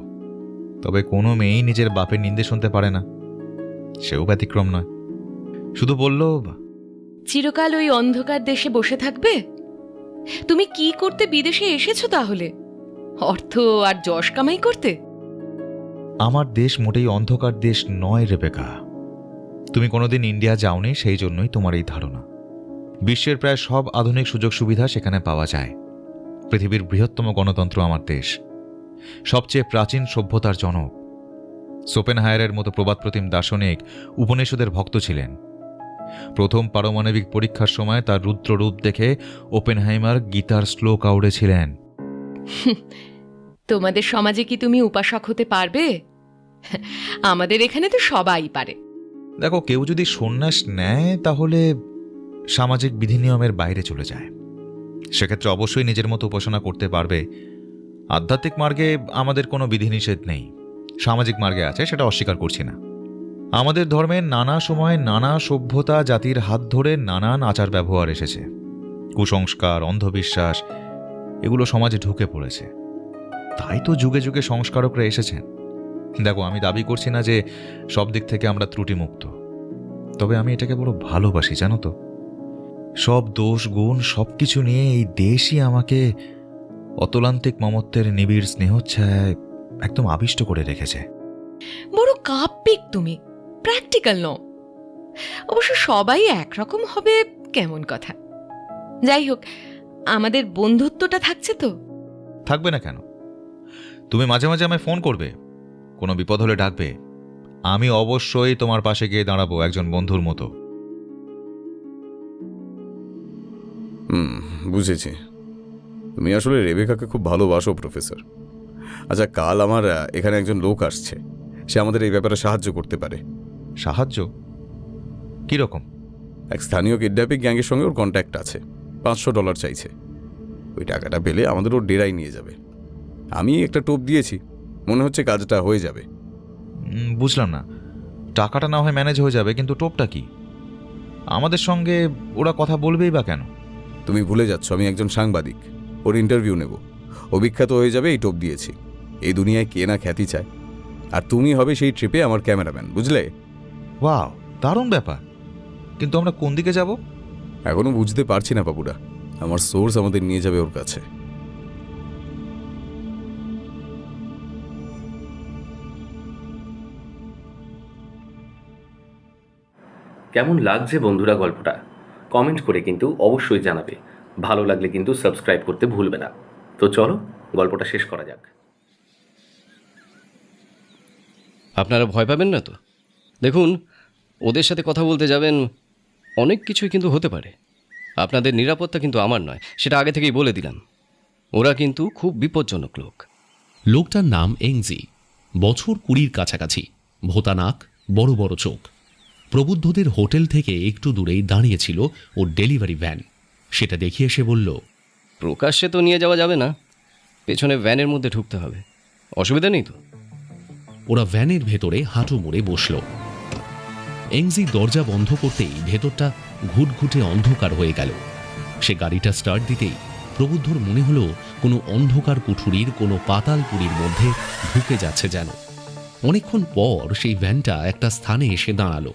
তবে কোনো মেয়েই নিজের বাপের নিন্দে শুনতে পারে না, সেও ব্যতিক্রম নয়। শুধু বলল, চিরকাল ওই অন্ধকার দেশে বসে থাকবে? তুমি কি করতে বিদেশে এসেছো তাহলে? অর্থ আর যশ কামাই করতে? আমার দেশ মোটেই অন্ধকার দেশ নয় রেবেকা। তুমি কোনোদিন ইন্ডিয়া যাওনি, সেই জন্যই তোমার এই ধারণা। বিশ্বের প্রায় সব আধুনিক সুযোগ সুবিধা সেখানে পাওয়া যায়। পৃথিবীর বৃহত্তম গণতন্ত্র আমার দেশ, সবচেয়ে প্রাচীন সভ্যতার জনক। সোপেনহায়ারের মতো প্রবাদপ্রতিম দার্শনিক উপনিষদের ভক্ত ছিলেন। প্রথম পারমাণবিক পরীক্ষার সময় তার রুদ্ররূপ দেখে ওপেনহাইমার গীতার শ্লোক আউড়েছিলেন। তোমাদের সমাজে কি তুমি উপাসক হতে পারবে? আমাদের এখানে তো সবাই পারে। দেখো, কেউ যদি সন্ন্যাস নেয় তাহলে সামাজিক বিধিনিয়মের বাইরে চলে যায়। সেক্ষেত্রে অবশ্যই নিজের মতো উপাসনা করতে পারবে। আধ্যাত্মিক মার্গে আমাদের কোনো বিধিনিষেধ নেই, সামাজিক মার্গে আছে, সেটা অস্বীকার করছি না। আমাদের ধর্মের নানা সময়ে নানা সভ্যতা জাতির হাত ধরে নানান আচার ব্যবহার এসেছে। কুসংস্কার, অন্ধবিশ্বাস, এগুলো সমাজে ঢুকে পড়েছে। তাই তো যুগে যুগে সংস্কারকরা এসেছেন। দেখো, আমি দাবি করছি না যে সব দিক থেকে আমরা ত্রুটিমুক্ত, তবে আমি এটাকে বড় ভালোবাসি, জানো তো। সব দোষ গুণ সবকিছু নিয়ে এই দেশই আমাকে অতলান্তিক মমত্বের নিবিড় স্নেহচ্ছায় একদম আবিষ্ট করে রেখেছে। বড় কাব্যিক তুমি, প্র্যাকটিক্যাল নও। অবশ্য সবাই একরকম হবে কেমন কথা। যাই হোক, আমাদের বন্ধুত্বটা থাকছে তো? থাকবে না কেন? তুমি মাঝে মাঝে আমায় ফোন করবে, কোনো বিপদ হলে ডাকবে। আমি অবশ্যই তোমার পাশে গিয়ে দাঁড়াবো একজন বন্ধুর মতো। বুঝেছি। তুমি আসলে রেবেকাকে খুব ভালোবাসো প্রফেসর। আচ্ছা, কাল আমার এখানে একজন লোক আসছে, সে আমাদের এই ব্যাপারে সাহায্য করতে পারে। সাহায্য? কিরকম? এক স্থানীয় কিডন্যাপিং গ্যাংয়ের সঙ্গে ওর কন্ট্যাক্ট আছে। $500 চাইছে। ওই টাকাটা পেলে আমাদের ওর ডেরায় নিয়ে যাবে। আমি একটা টোপ দিয়েছি, মনে হচ্ছে কাজটা হয়ে যাবে। বুঝলাম না। টাকাটা না হয় ম্যানেজ হয়ে যাবে, কিন্তু টোপটা কি? আমাদের সঙ্গে ওরা কথা বলবেই বা কেন? তুমি ভুলে যাচ্ছ আমি একজন সাংবাদিক, ওর ইন্টারভিউ নেব। ও বিখ্যাত হয়ে যাবে এই টোপ দিয়েছি। এই দুনিয়ায় কে না খ্যাতি চায়, আর তুমি হবে সেই ট্রিপে আমার ক্যামেরাম্যান, বুঝলে? ওয়াও, দারুণ ব্যাপার। কিন্তু আমরা কোন দিকে যাব? এখনো বুঝতে পারছি না বাবুরা। আমার সোর্স আমাদের নিয়ে যাবে ওর কাছে। কেমন লাগছে বন্ধুরা গল্পটা? কমেন্ট করে কিন্তু অবশ্যই জানাবে। ভালো লাগলে কিন্তু সাবস্ক্রাইব করতে ভুলবে না। তো চলো গল্পটা শেষ করা যাক। আপনারা ভয় পাবেন না তো? দেখুন, ওদের সাথে কথা বলতে যাবেন, অনেক কিছুই কিন্তু হতে পারে। আপনাদের নিরাপত্তা কিন্তু আমার নয়, সেটা আগে থেকেই বলে দিলাম। ওরা কিন্তু খুব বিপজ্জনক লোক। লোকটার নাম এংজি। বছর 20 কাছাকাছি, ভোতা নাক, বড় বড় চোখ। প্রবুদ্ধদের হোটেল থেকে একটু দূরেই দাঁড়িয়েছিল ওর ডেলিভারি ভ্যান। সেটা দেখিয়ে সে বলল, প্রকাশ্যে তো নিয়ে যাওয়া যাবে না, পেছনে ভ্যানের মধ্যে ঢুকতে হবে। অসুবিধা নেই তো? ওরা ভ্যানের ভেতরে হাঁটু মুড়ে বসল। এংজি দরজা বন্ধ করতেই ভেতরটা ঘুটঘুটে অন্ধকার হয়ে গেল। সে গাড়িটা স্টার্ট দিতেই প্রবুদ্ধর মনে হলো কোনো অন্ধকার কুঠুরির কোনো পাতালপুরীর মধ্যে ঢুকে যাচ্ছে যেন। অনেকক্ষণ পর সেই ভ্যানটা একটা স্থানে এসে দাঁড়ালো।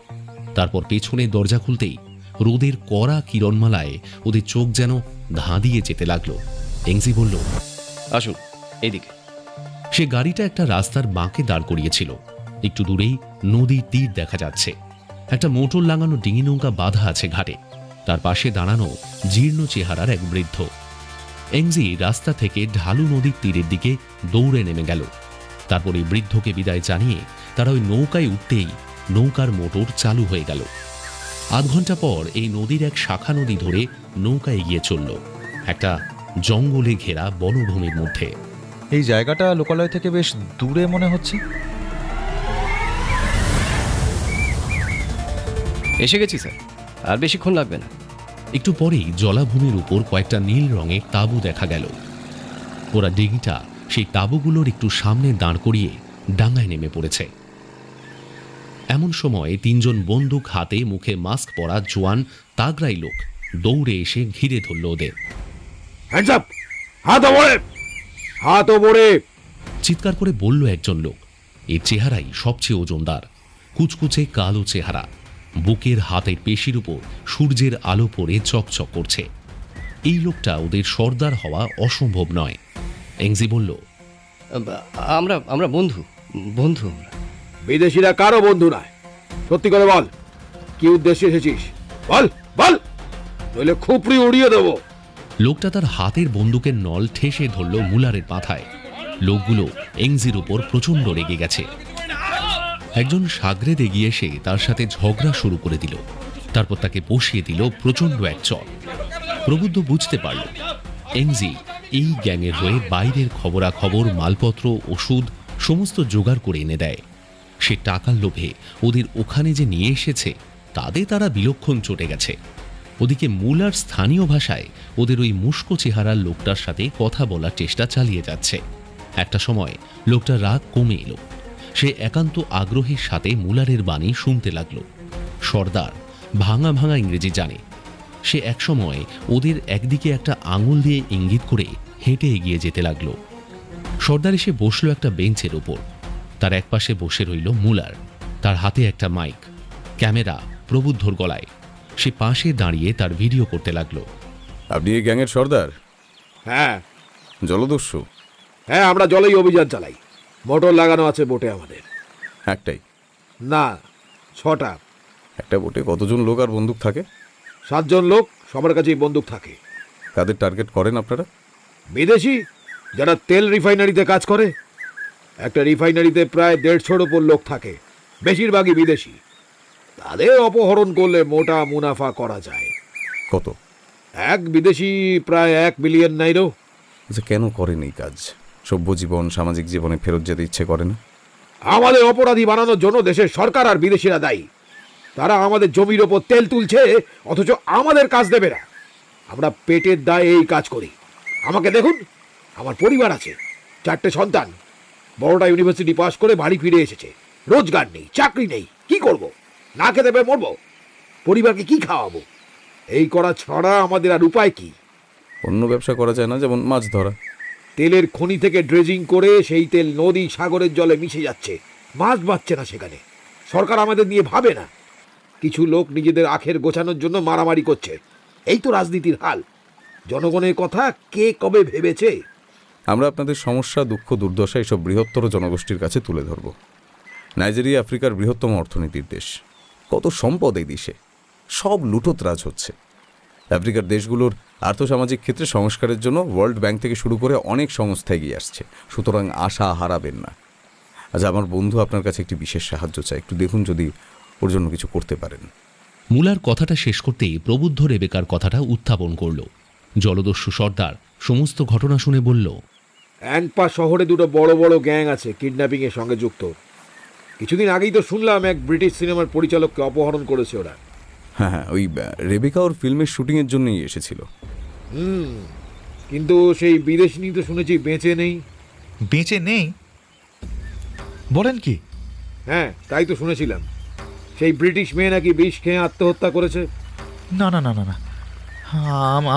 তারপর পেছনে দরজা খুলতেই রোদের কড়া কিরণমালায় ওদের চোখ যেন ধাঁধিয়ে যেতে লাগলো। এংজি বলল, আসুন এইদিকে। সে গাড়িটা একটা রাস্তার বাঁকে দাঁড় করিয়েছিল। একটু দূরেই নদীর তীর দেখা যাচ্ছে। একটা মোটর লাগানো ডিঙি নৌকা বাঁধা আছে ঘাটে। তার পাশে দাঁড়ানো জীর্ণ চেহারার এক বৃদ্ধ। এংজি রাস্তা থেকে ঢালু নদীর তীরের দিকে দৌড়ে নেমে গেল। তারপরে বৃদ্ধকে বিদায় জানিয়ে তারা ওই নৌকায় উঠতেই নৌকার মোটর চালু হয়ে গেল। আধ ঘন্টা পর এই নদীর এক শাখা নদী ধরে নৌকা এগিয়ে চলল একটা জঙ্গলে ঘেরা বনভূমির মধ্যে। এই জায়গাটা লোকালয় থেকে বেশ দূরে মনে হচ্ছে। এসে গেছি স্যার, আর বেশিক্ষণ লাগবে না। একটু পরেই জলাভূমির উপর কয়েকটা নীল রঙের তাঁবু দেখা গেল। ওরা ডিঙিটা সেই তাঁবুগুলোর একটু সামনে দাঁড় করিয়ে ডাঙায় নেমে পড়েছে। এমন সময় তিনজন বন্দুক হাতে, মুখে মাস্ক পরা জোয়ান তাগড়াই লোক দৌড়ে এসে ঘিরে ধরল ওদের। হ্যান্ডস আপ, হাত ওপরে, হাত ওপরে। চিৎকার করে বলল একজন লোক। এর চেহারাই সবচেয়ে ওজনদার, কুচকুচে কালো চেহারা। বুকের হাতের পেশির উপর সূর্যের আলো পড়ে চকচক করছে। এই লোকটা ওদের সর্দার হওয়া অসম্ভব নয়। এংজি বলল, আমরা আমরা বন্ধু বন্ধু আমরা। বিদেশিরা কারো বন্ধু নয়। সত্যি করে বল, কি উদ্দেশ্যে এসেছিস? বল বল, নইলে খুপড়ি উড়িয়ে দেবো। লোকটা তার হাতের বন্দুকের নল ঠেসে ধরল মুলারের মাথায়। লোকগুলো এংজির উপর প্রচণ্ড রেগে গেছে। একজন সাগরেদ এগিয়ে এসে তার সাথে ঝগড়া শুরু করে দিল। তারপর তাকে বসিয়ে দিল প্রচণ্ড এক চর। প্রবুদ্ধ বুঝতে পারল এংজি এই গ্যাংয়ের হয়ে বাইরের খবরাখবর, মালপত্র, ওষুধ সমস্ত জোগাড় করে এনে দেয়। সে টাকার লোভে ওদের ওখানে যে নিয়ে এসেছে তাতে তারা বিলক্ষণ চটে গেছে। ওদিকে মুলার স্থানীয় ভাষায় ওদের ওই মুস্কো চেহারার লোকটার সাথে কথা বলার চেষ্টা চালিয়ে যাচ্ছে। একটা সময় লোকটার রাগ কমে এলো। সে একান্ত আগ্রহের সাথে মুলারের বাণী শুনতে লাগলো। সর্দার ভাঙা ভাঙা ইংরেজি জানে। সে একসময় ওদের একদিকে একটা আঙুল দিয়ে ইঙ্গিত করে হেঁটে এগিয়ে যেতে লাগলো। সর্দার এসে বসলো একটা বেঞ্চের ওপর। তার একপাশে বসে রইল মুলার, তার হাতে একটা মাইক, ক্যামেরা প্রবুদ্ধর গলায়। সে পাশে দাঁড়িয়ে তার ভিডিও করতে লাগলো। আপনি এই গ্যাংয়ের সর্দার? হ্যাঁ। জলদস্যু? হ্যাঁ, আমরা জলেই অভিযান চালাই। মোটর লাগানো আছে বোটে আমাদের। একটাই? না, 6টা। একটা বোটে কতজন লোক আর বন্দুক থাকে? 7 জন লোক, সবার কাছেই বন্দুক থাকে। কাদের টার্গেট করেন আপনারা? বিদেশি যারা তেল রিফাইনারিতে কাজ করে। একটা রিফাইনারিতে প্রায় 150-র উপর লোক থাকে, বেশিরভাগই বিদেশি। তাদের অপহরণ করলে মোটা মুনাফা করা যায়। কত? এক বিদেশি প্রায় 1 বিলিয়ন নাইরো। আচ্ছা, কেন করেন এই কাজ? সভ্য জীবন, সামাজিক জীবনে ফেরত যেতে ইচ্ছে করে না? আমাদের অপরাধী বানানোর জন্য দেশের সরকার আর বিদেশিরা দায়ী। তারা আমাদের জমির ওপর তেল তুলছে, অথচ আমাদের কাজ দেবে না। আমরা পেটের দায়ে এই কাজ করি। আমাকে দেখুন, আমার পরিবার আছে, 4টে সন্তান। বড়টা ইউনিভার্সিটি পাস করে বাড়ি ফিরে এসেছে। রোজগার নেই, চাকরি নেই, কি করব? না খেতে পেয়ে মরবো? পরিবারকে কি খাওয়াবো? এই করা ছাড়া আমাদের আর উপায় কি? অন্য ব্যবসা করা যায় না? যেমন মাছ ধরা? তেলের খনি থেকে ড্রেজিং করে সেই তেল নদী, সাগরের জলে মিশে যাচ্ছে। মাছ বাঁচছে না সেখানে। সরকার আমাদের নিয়ে ভাবে না। কিছু লোক নিজেদের আখের গোছানোর জন্য মারামারি করছে। এই তো রাজনীতির হাল। জনগণের কথা কে কবে ভেবেছে? আমরা আপনাদের সমস্যা, দুঃখ, দুর্দশা এসব বৃহত্তর জনগোষ্ঠীর কাছে তুলে ধরব। নাইজেরিয়া আফ্রিকার বৃহত্তম অর্থনীতির দেশ। কত সম্পদ এই দেশে, সব লুটোতরাজ হচ্ছে। আফ্রিকার দেশগুলোর আর্থসামাজিক ক্ষেত্রে সংস্কারের জন্য ওয়ার্ল্ড ব্যাংক থেকে শুরু করে অনেক সংস্থা এগিয়ে আসছে। সুতরাং আশা হারাবেন না। আজ আমার বন্ধু আপনার কাছে একটি বিশেষ সাহায্য চায়, একটু দেখুন যদি ওর জন্য কিছু করতে পারেন। মুলার কথাটা শেষ করতেই প্রবুদ্ধ রেবেকার কথাটা উত্থাপন করল। জলদস্যু সর্দার সমস্ত ঘটনা শুনে বলল, অ্যাংপা শহরে 2টো বড় বড় গ্যাং আছে কিডন্যাপিং এর সঙ্গে যুক্ত। কিছুদিন আগেই তো শুনলাম এক ব্রিটিশ সিনেমার পরিচালককে অপহরণ করেছে ওরা। হ্যাঁ হ্যাঁ, ওই রেবেকা ওর ফিল্মের শুটিংয়ের জন্যই এসেছিল। কিন্তু সেই বিদেশিনী তো শুনেছি বেঁচে নেই। বেঁচে নেই বলেন কি? হ্যাঁ, তাই তো শুনেছিলাম। সেই ব্রিটিশ মেয়ে নাকি বিষ খেয়ে আত্মহত্যা করেছে। না না না না না,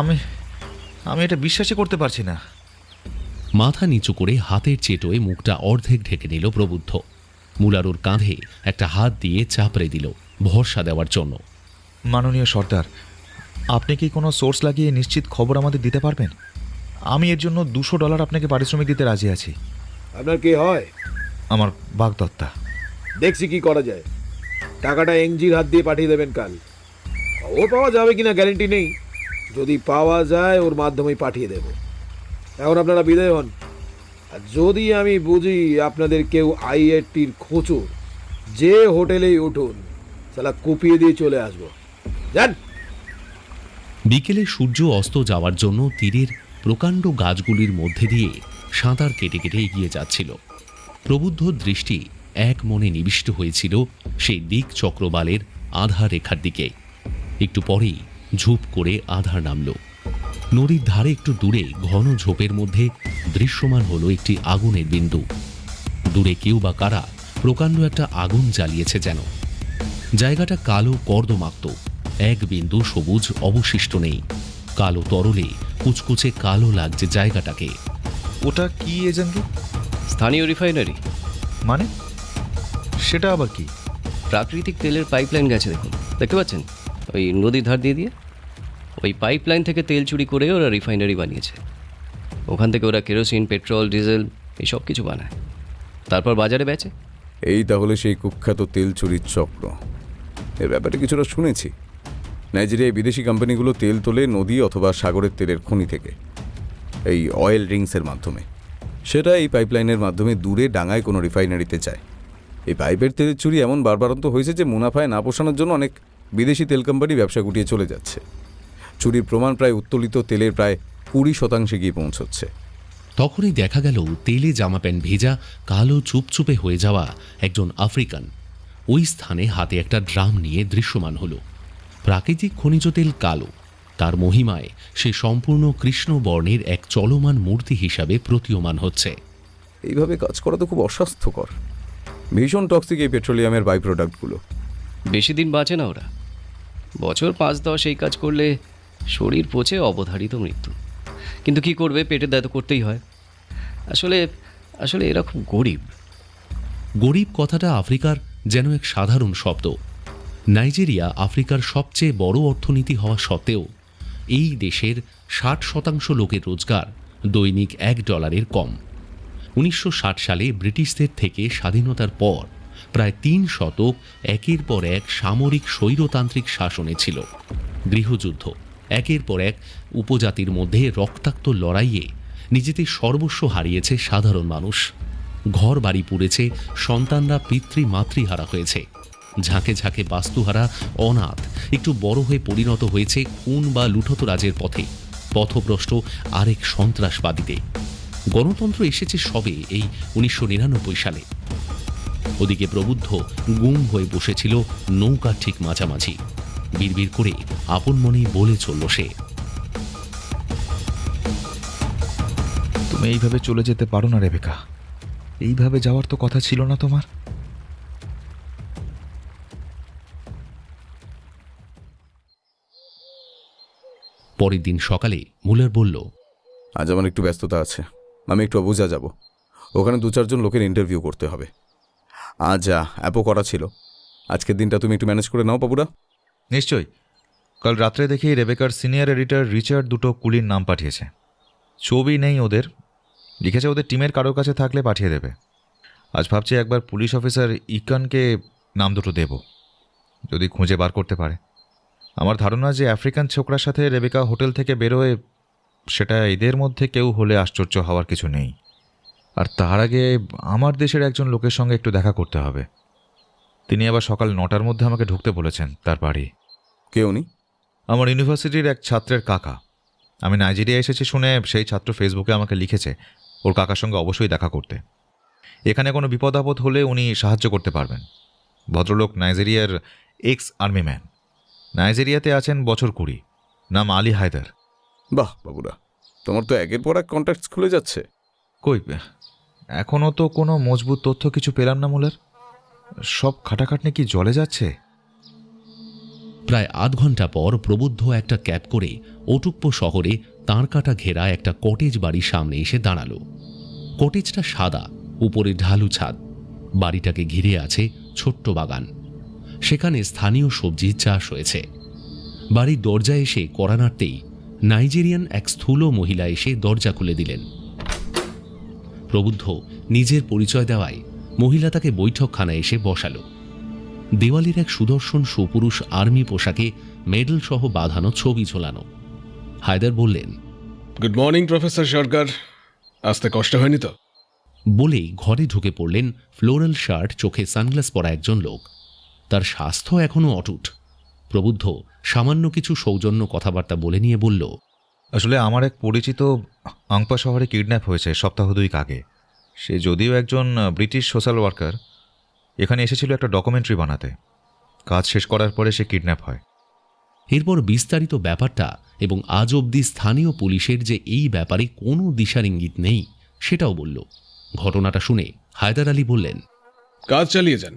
আমি আমি এটা বিশ্বাসই করতে পারছি না। মাথা নিচু করে হাতের চেটোয় মুখটা অর্ধেক ঢেকে নিল প্রবুদ্ধ। মুলার ওর কাঁধে একটা হাত দিয়ে চাপড়ে দিল ভরসা দেওয়ার জন্য। মাননীয় সর্দার, আপনি কি কোনো সোর্স লাগিয়ে নিশ্চিত খবর আমাদের দিতে পারবেন? আমি এর জন্য $200 আপনাকে পারিশ্রমিক দিতে রাজি আছি। আপনার কে হয়? আমার বাগদত্তা। দেখছি কি করা যায়। টাকাটা এনজির হাত দিয়ে পাঠিয়ে দেবেন কাল। খবর পাওয়া যাবে কিনা গ্যারেন্টি নেই, যদি পাওয়া যায় ওর মাধ্যমেই পাঠিয়ে দেব। এখন আপনারা বিদায় হন। আর যদি আমি বুঝি আপনাদের কেউ আইআইটির খোঁচর, যে হোটেলেই উঠুন, সালা কুপিয়ে দিয়ে চলে আসবো। যান। বিকেলে সূর্য অস্ত যাওয়ার জন্য তীরের প্রকাণ্ড গাছগুলির মধ্যে দিয়ে সাঁতার কেটে কেটে এগিয়ে যাচ্ছিল। প্রবুদ্ধ দৃষ্টি এক মনে নিবিষ্ট হয়েছিল সেই দিক চক্রবালের আধার রেখার দিকে। একটু পরেই ঝুপ করে আধার নামল। নদীর ধারে একটু দূরে ঘন ঝোপের মধ্যে দৃশ্যমান হলো একটি আগুনের বিন্দু। দূরে কেউ বা কারা প্রকাণ্ড একটা আগুন জ্বালিয়েছে যেন। জায়গাটা কালো কর্দমাক্ত, এক বিন্দু সবুজ অবশিষ্ট নেই। কালো তরলে কুচকুচে কালো লাগছে জায়গাটাকে। ওটা কি এজেন্ট? স্থানীয় রিফাইনারি। মানে সেটা আবার কি? প্রাকৃতিক তেলের পাইপলাইন গেছে, দেখুন, দেখতে পাচ্ছেন ওই নদীর ধার দিয়ে ওই পাইপলাইন থেকে তেল চুরি করে ওরা রিফাইনারি বানিয়েছে। ওখান থেকে ওরা কেরোসিন, পেট্রোল, ডিজেল এই সব কিছু বানায়, তারপর বাজারে বেচে। এই তাহলে সেই কুখ্যাত তেল চুরির চক্র। এর ব্যাপারে কিছুটা শুনেছি। নাইজেরিয়ায় বিদেশি কোম্পানিগুলো তেল তোলে নদী অথবা সাগরের তেলের খনি থেকে, এই অয়েল রিংসের মাধ্যমে। সেটা এই পাইপলাইনের মাধ্যমে দূরে ডাঙায় কোনো রিফাইনারিতে যায়। এই পাইপের তেলের চুরি এমন বারবারন্ত হয়েছে যে মুনাফায় না পোষানোর জন্য অনেক বিদেশি তেল কোম্পানি ব্যবসা গুটিয়ে চলে যাচ্ছে। চুরির প্রমাণ প্রায় উত্তোলিত তেলের প্রায় 20% গিয়ে পৌঁছচ্ছে। তখনই দেখা গেল তেলে জামা প্যান্ট ভেজা, কালো চুপচুপে হয়ে যাওয়া একজন আফ্রিকান ওই স্থানে হাতে একটা ড্রাম নিয়ে দৃশ্যমান হলো। প্রাকৃতিক খনিজ তেল কালো, তার মহিমায় সে সম্পূর্ণ কৃষ্ণ বর্ণের এক চলমান মূর্তি হিসাবে প্রতীয়মান হচ্ছে। এইভাবে কাজ করা তো খুব অস্বাস্থ্যকর। ভীষণ টক্সিক এই পেট্রোলিয়ামের বাই প্রোডাক্টগুলো। বেশি দিন বাঁচে না ওরা। বছর 5-10 এই কাজ করলে শরীর পচে অবধারিত মৃত্যু। কিন্তু কি করবে, পেটের দায় তো করতেই হয়। আসলে আসলে এরা খুব গরিব। গরিব কথাটা আফ্রিকার যেন এক সাধারণ শব্দ। নাইজেরিয়া আফ্রিকার সবচেয়ে বড় অর্থনীতি হওয়া সত্ত্বেও এই দেশের 60% লোকের রোজগার দৈনিক $1 কম। 1960 সালে ব্রিটিশদের থেকে স্বাধীনতার পর প্রায় 3 শতক একের পর এক সামরিক স্বৈরতান্ত্রিক শাসনে ছিল। গৃহযুদ্ধ, একের পর এক উপজাতির মধ্যে রক্তাক্ত লড়াইয়ে নিজেদের সর্বস্ব হারিয়েছে সাধারণ মানুষ। ঘর বাড়ি পুড়েছে, সন্তানরা পিতৃমাতৃহারা হয়েছে, ঝাঁকে ঝাঁকে বাস্তুহারা অনাথ একটু বড় হয়ে পরিণত হয়েছে খুন বা লুঠত রাজের পথে, পথভ্রষ্ট আরেক সন্ত্রাসবাদীতে। গণতন্ত্র এসেছে সবে এই 1999 সালে। ওদিকে প্রবুদ্ধ গুম হয়ে বসেছিল নৌকা ঠিক মাঝামাঝি। বিড়বিড় করে আপন মনেই বলে চলল সে, তুমি এইভাবে চলে যেতে পারো না রেবেকা। এইভাবে যাওয়ার তো কথা ছিল না তোমার। পরের দিন সকালে মুলার বলল, আজ আমার একটু ব্যস্ততা আছে, আমি একটু অবুজা যাব। ওখানে 2-4 জন লোকের ইন্টারভিউ করতে হবে। আজ অ্যাপও করা ছিল। আজকের দিনটা তুমি একটু ম্যানেজ করে নাও বাবুরা। নিশ্চয়ই। কাল রাত্রে দেখি রেবেকার সিনিয়র এডিটর রিচার্ড 2টো কুলির নাম পাঠিয়েছে। ছবি নেই ওদের, লিখেছে ওদের টিমের কারোর কাছে থাকলে পাঠিয়ে দেবে। আজ ভাবছি একবার পুলিশ অফিসার ইকানকে নাম দুটো দেব, যদি খুঁজে বার করতে পারে। আমার ধারণা যে আফ্রিকান ছোকরার সাথে রেবেকা হোটেল থেকে বেরোয়, সেটা এদের মধ্যে কেউ হলে আশ্চর্য হওয়ার কিছু নেই। আর তার আগে আমার দেশের একজন লোকের সঙ্গে একটু দেখা করতে হবে। তিনি আবার সকাল 9টার মধ্যে আমাকে ঢুকতে বলেছেন তার বাড়ি। কেউ নেই? আমার ইউনিভার্সিটির এক ছাত্রের কাকা। আমি নাইজেরিয়া এসেছি শুনে সেই ছাত্র ফেসবুকে আমাকে লিখেছে ওর কাকার সঙ্গে অবশ্যই দেখা করতে। এখানে কোনো বিপদ আপদ হলে উনি সাহায্য করতে পারবেন। ভদ্রলোক নাইজেরিয়ার এক্স আর্মি ম্যান। নাইজেরিয়াতে আছেন বছর 20, নাম আলী হায়দার। বাহ বাবুরা, তোমার তো একের পর এক কন্ট্যাক্টস খুলে যাচ্ছে। কই, এখনও তো কোনো মজবুত তথ্য কিছু পেলাম না মুলার। সব খাটাখাটনি কি জলে যাচ্ছে? প্রায় আধ ঘন্টা পর প্রবুদ্ধ একটা ক্যাব করে ওটুপ্পো শহরে তাঁরকাটা ঘেরা একটা কটেজ বাড়ির সামনে এসে দাঁড়ালো। কটেজটা সাদা, উপরে ঢালু ছাদ। বাড়িটাকে ঘিরে আছে ছোট্ট বাগান। সেখানে স্থানীয় সবজির চাষ হয়েছে। বাড়ির দরজায় এসে কড়া নাড়তেই নাইজেরিয়ান এক স্থূল মহিলা এসে দরজা খুলে দিলেন। প্রবুদ্ধ নিজের পরিচয় দেওয়ায় মহিলা তাকে বৈঠকখানায় এসে বসালো। দেওয়ালির এক সুদর্শন সুপুরুষ আর্মি পোশাকে মেডেল সহ বাঁধানো ছবি ঝোলানো। হায়দার বললেন, গুড মর্নিং প্রফেসর সরকার, আসতে কষ্ট হয়নি তো? বলেই ঘরে ঢুকে পড়লেন ফ্লোরাল শার্ট, চোখে সানগ্লাস পরা একজন লোক। তার স্বাস্থ্য এখনও অটুট। প্রবুদ্ধ সামান্য কিছু সৌজন্য কথাবার্তা বলে নিয়ে বলল, আসলে আমার এক পরিচিত আংপা শহরে কিডন্যাপ হয়েছে সপ্তাহ 2 আগে। সে যদিও একজন ব্রিটিশ সোশ্যাল ওয়ার্কার, এখানে এসেছিল একটা ডকুমেন্টারি বানাতে। কাজ শেষ করার পরে সে কিডন্যাপ হয়। এরপর বিস্তারিত ব্যাপারটা এবং আজ অবধি স্থানীয় পুলিশের যে এই ব্যাপারে কোনো দিশার ইঙ্গিত নেই সেটাও বলল। ঘটনাটা শুনে হায়দার আলী বললেন, কাজ চালিয়ে যান,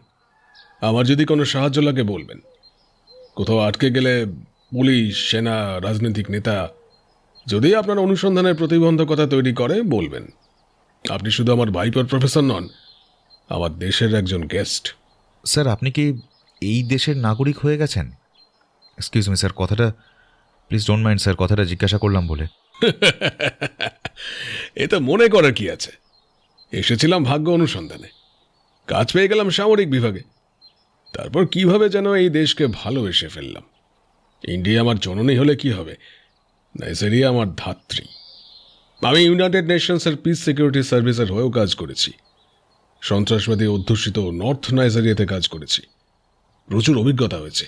আমার যদি কোনো সাহায্য লাগে বলবেন। কোথাও আটকে গেলে পুলিশ, সেনা, রাজনৈতিক নেতা যদি আপনার অনুসন্ধানের প্রতিবন্ধকতা তৈরি করে বলবেন। আপনি শুধু আমার ভাইপোর প্রফেসর নন, আমার দেশের একজন গেস্ট। স্যার, আপনি কি এই দেশের নাগরিক হয়ে গেছেন? এক্সকিউজ মি স্যার, কথাটা প্লিজ ডোন্ট মাইন্ড স্যার, কথাটা জিজ্ঞাসা করলাম বলে। এ তো মনে করার কি আছে, এসেছিলাম ভাগ্য অনুসন্ধানে, কাজ পেয়ে গেলাম সামরিক বিভাগে। তারপর কিভাবে যেন এই দেশকে ভালোবেসে ফেললাম। ইন্ডিয়া আমার জননী হলে কি হবে, নাইজেরিয়া আমার ধাত্রী। আমি ইউনাইটেড নেশনসের পিস সিকিউরিটি সার্ভিসের হয়েও কাজ করেছি, সন্ত্রাসবাদী অধ্যুষিত নর্থ নাইজেরিয়াতে কাজ করেছি। প্রচুর অভিজ্ঞতা হয়েছে,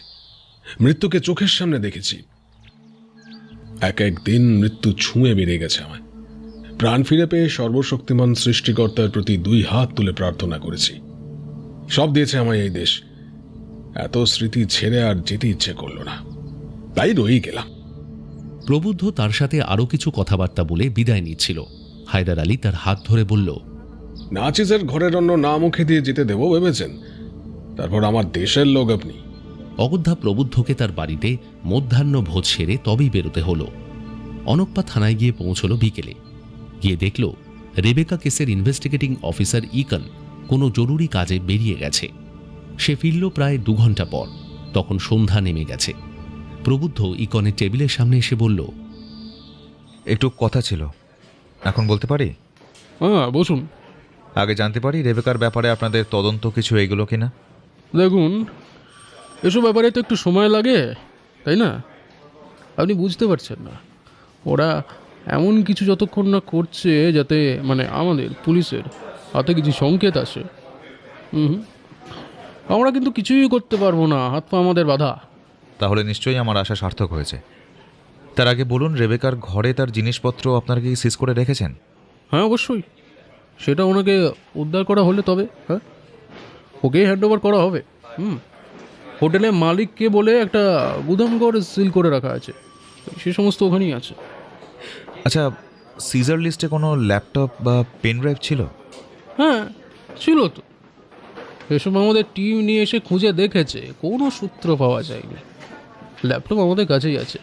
মৃত্যুকে চোখের সামনে দেখেছি। এক এক দিন মৃত্যু ছুঁয়ে বেড়ে গেছে আমায়। প্রাণ ফিরে পেয়ে সর্বশক্তিমান সৃষ্টিকর্তার প্রতি 2 হাত তুলে প্রার্থনা করেছি। সব দিয়েছে আমায় এই দেশ, এত স্মৃতি ছেড়ে আর যেতে ইচ্ছে করল না, তাই রয়েই গেলাম। প্রবুদ্ধ তার সাথে আরও কিছু কথাবার্তা বলে বিদায় নিচ্ছিল। হায়দার আলী তার হাত ধরে বলল, নাচিসের ঘরের অন্য না মুখে দিয়ে যেতে দেবো ভেবেছেন? তারপর আমার দেশের লোক আপনি। অগত্যা প্রবুদ্ধকে তার বাড়িতে মধ্যাহ্ন ভোজ সেরে তবেই বেরোতে হলো। অনপ্পা থানায় গিয়ে পৌঁছল বিকেলে। গিয়ে দেখল রেবেকা কেসের ইনভেস্টিগেটিং অফিসার ইকন কোনো জরুরি কাজে বেরিয়ে গেছে। সে ফিরল প্রায় 2 ঘন্টা পর। তখন সন্ধ্যা নেমে গেছে। প্রবুদ্ধ ইকনের টেবিলের সামনে এসে বলল, একটু কথা ছিল, এখন বলতে পারি? হ্যাঁ, বসুন। আগে জানতে পারি রেবেকার ব্যাপারে আপনাদের তদন্ত কিছু এগুলো কিনা? দেখুন, এসব ব্যাপারে তো একটু সময় লাগে, তাই না? আপনি বুঝতে পারছেন না, ওরা এমন কিছু যতক্ষণ না করছে যাতে আমাদের পুলিশের হাতে কিছু সংকেত আসে। আমরা কিন্তু কিছুই করতে পারবো না, হাত পা আমাদের বাধা। তাহলে নিশ্চয়ই আমার আশা সার্থক হয়েছে। তার আগে বলুন, রেবেকার ঘরে তার জিনিসপত্র আপনারা কি সিজ করে রেখেছেন? হ্যাঁ, অবশ্যই। সেটা ওনাকে উদ্ধার করা হলে তবে ওকেই হ্যান্ড ওভার করা হবে। হোটেলে মালিককে বলে একটা গুদামঘর সিল করে রাখা আছে, সে সমস্ত ওখানেই আছে। আচ্ছা, সিজার লিস্টে কোনো ল্যাপটপ বা পেন ড্রাইভ ছিল? হ্যাঁ, ছিল তো। এসব আমাদের টিম নিয়ে এসে খুঁজে দেখেছে, কোনো সূত্র পাওয়া যায়নি। ল্যাপটপ আমাদের কাছেই আছে,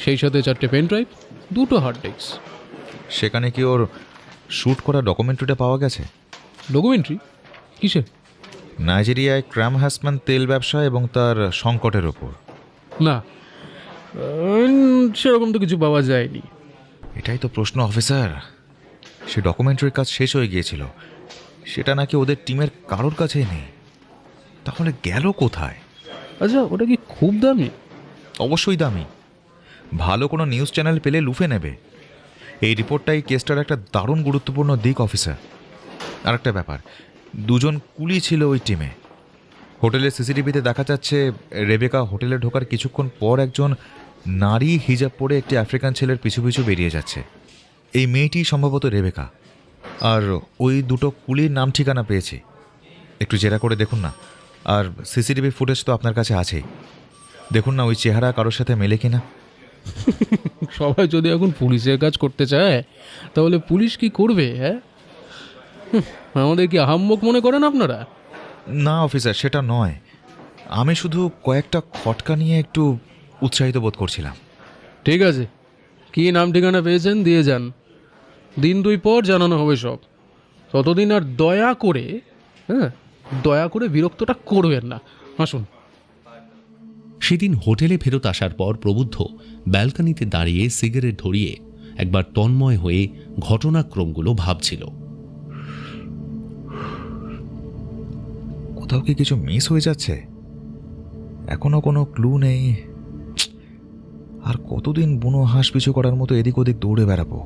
সেই সাথে 4টে পেন ড্রাইভ, 2টো হার্ড ডিস্ক। সেখানে কি ওর শ্যুট করা ডকুমেন্টারিটা পাওয়া গেছে? ডকুমেন্টারি? কিসে? নাইজেরিয়ায় ক্রাম হ্যাসম্যান তেল ব্যবসা এবং তার সংকটের ওপর। না, সেরকম তো কিছু পাওয়া যায়নি। এটাই তো প্রশ্ন অফিসার। সে ডকুমেন্টারির কাজ শেষ হয়ে গিয়েছিল, সেটা নাকি ওদের টিমের কারোর কাছেই নেই। তাহলে গেল কোথায়? আচ্ছা, ওটা কি খুব দামি? অবশ্যই দামি। ভালো কোনো নিউজ চ্যানেল পেলে লুফে নেবে। এই রিপোর্টটাই কেসটার একটা দারুণ গুরুত্বপূর্ণ দিক অফিসার। আর একটা ব্যাপার, 2 জন কুলি ছিল ওই টিমে। হোটেলের সিসিটিভিতে দেখা যাচ্ছে রেবেকা হোটেলে ঢোকার কিছুক্ষণ পর একজন নারী হিজাব পরে একটি আফ্রিকান ছেলের পিছু পিছু বেরিয়ে যাচ্ছে। এই মেয়েটি সম্ভবত রেবেকা। আর ওই 2টো কুলির নাম ঠিকানা পেয়েছি, একটু জেরা করে দেখুন না। আর সিসিটিভি ফুটেজ তো আপনার কাছে আছেই, দেখুন না ওই চেহারা কারোর সাথে মেলে কিনা। সবাই যদি এখন পুলিশের কাজ করতে চায় তাহলে পুলিশ কি করবে? হ্যাঁ, আমাদের কি আহাম্মক মনে করেন আপনারা? না অফিসার, সেটা নয়। আমি শুধু কয়েকটা খটকা নিয়ে একটু উৎসাহিত বোধ করছিলাম। ঠিক আছে, কি নাম ঠিকানা পেয়েছেন দিয়ে যান, 1-2 পর জানানো হবে সব। ততদিন আর দয়া করে বিরক্তটা করবেন না। আসুন। সেদিন হোটেলে ফেরত আসার পর প্রবুদ্ধ ব্যালকনিতে দাঁড়িয়ে সিগারেট ধরিয়ে একবার তন্ময় হয়ে ঘটনাক্রমগুলো ভাবছিল। কোথাও কি কিছু মিস হয়ে যাচ্ছে? এখনো কোনো ক্লু নেই। আর কতদিন বুনো হাঁস পিছু করার মতো এদিক ওদিক দৌড়ে বেড়াবো?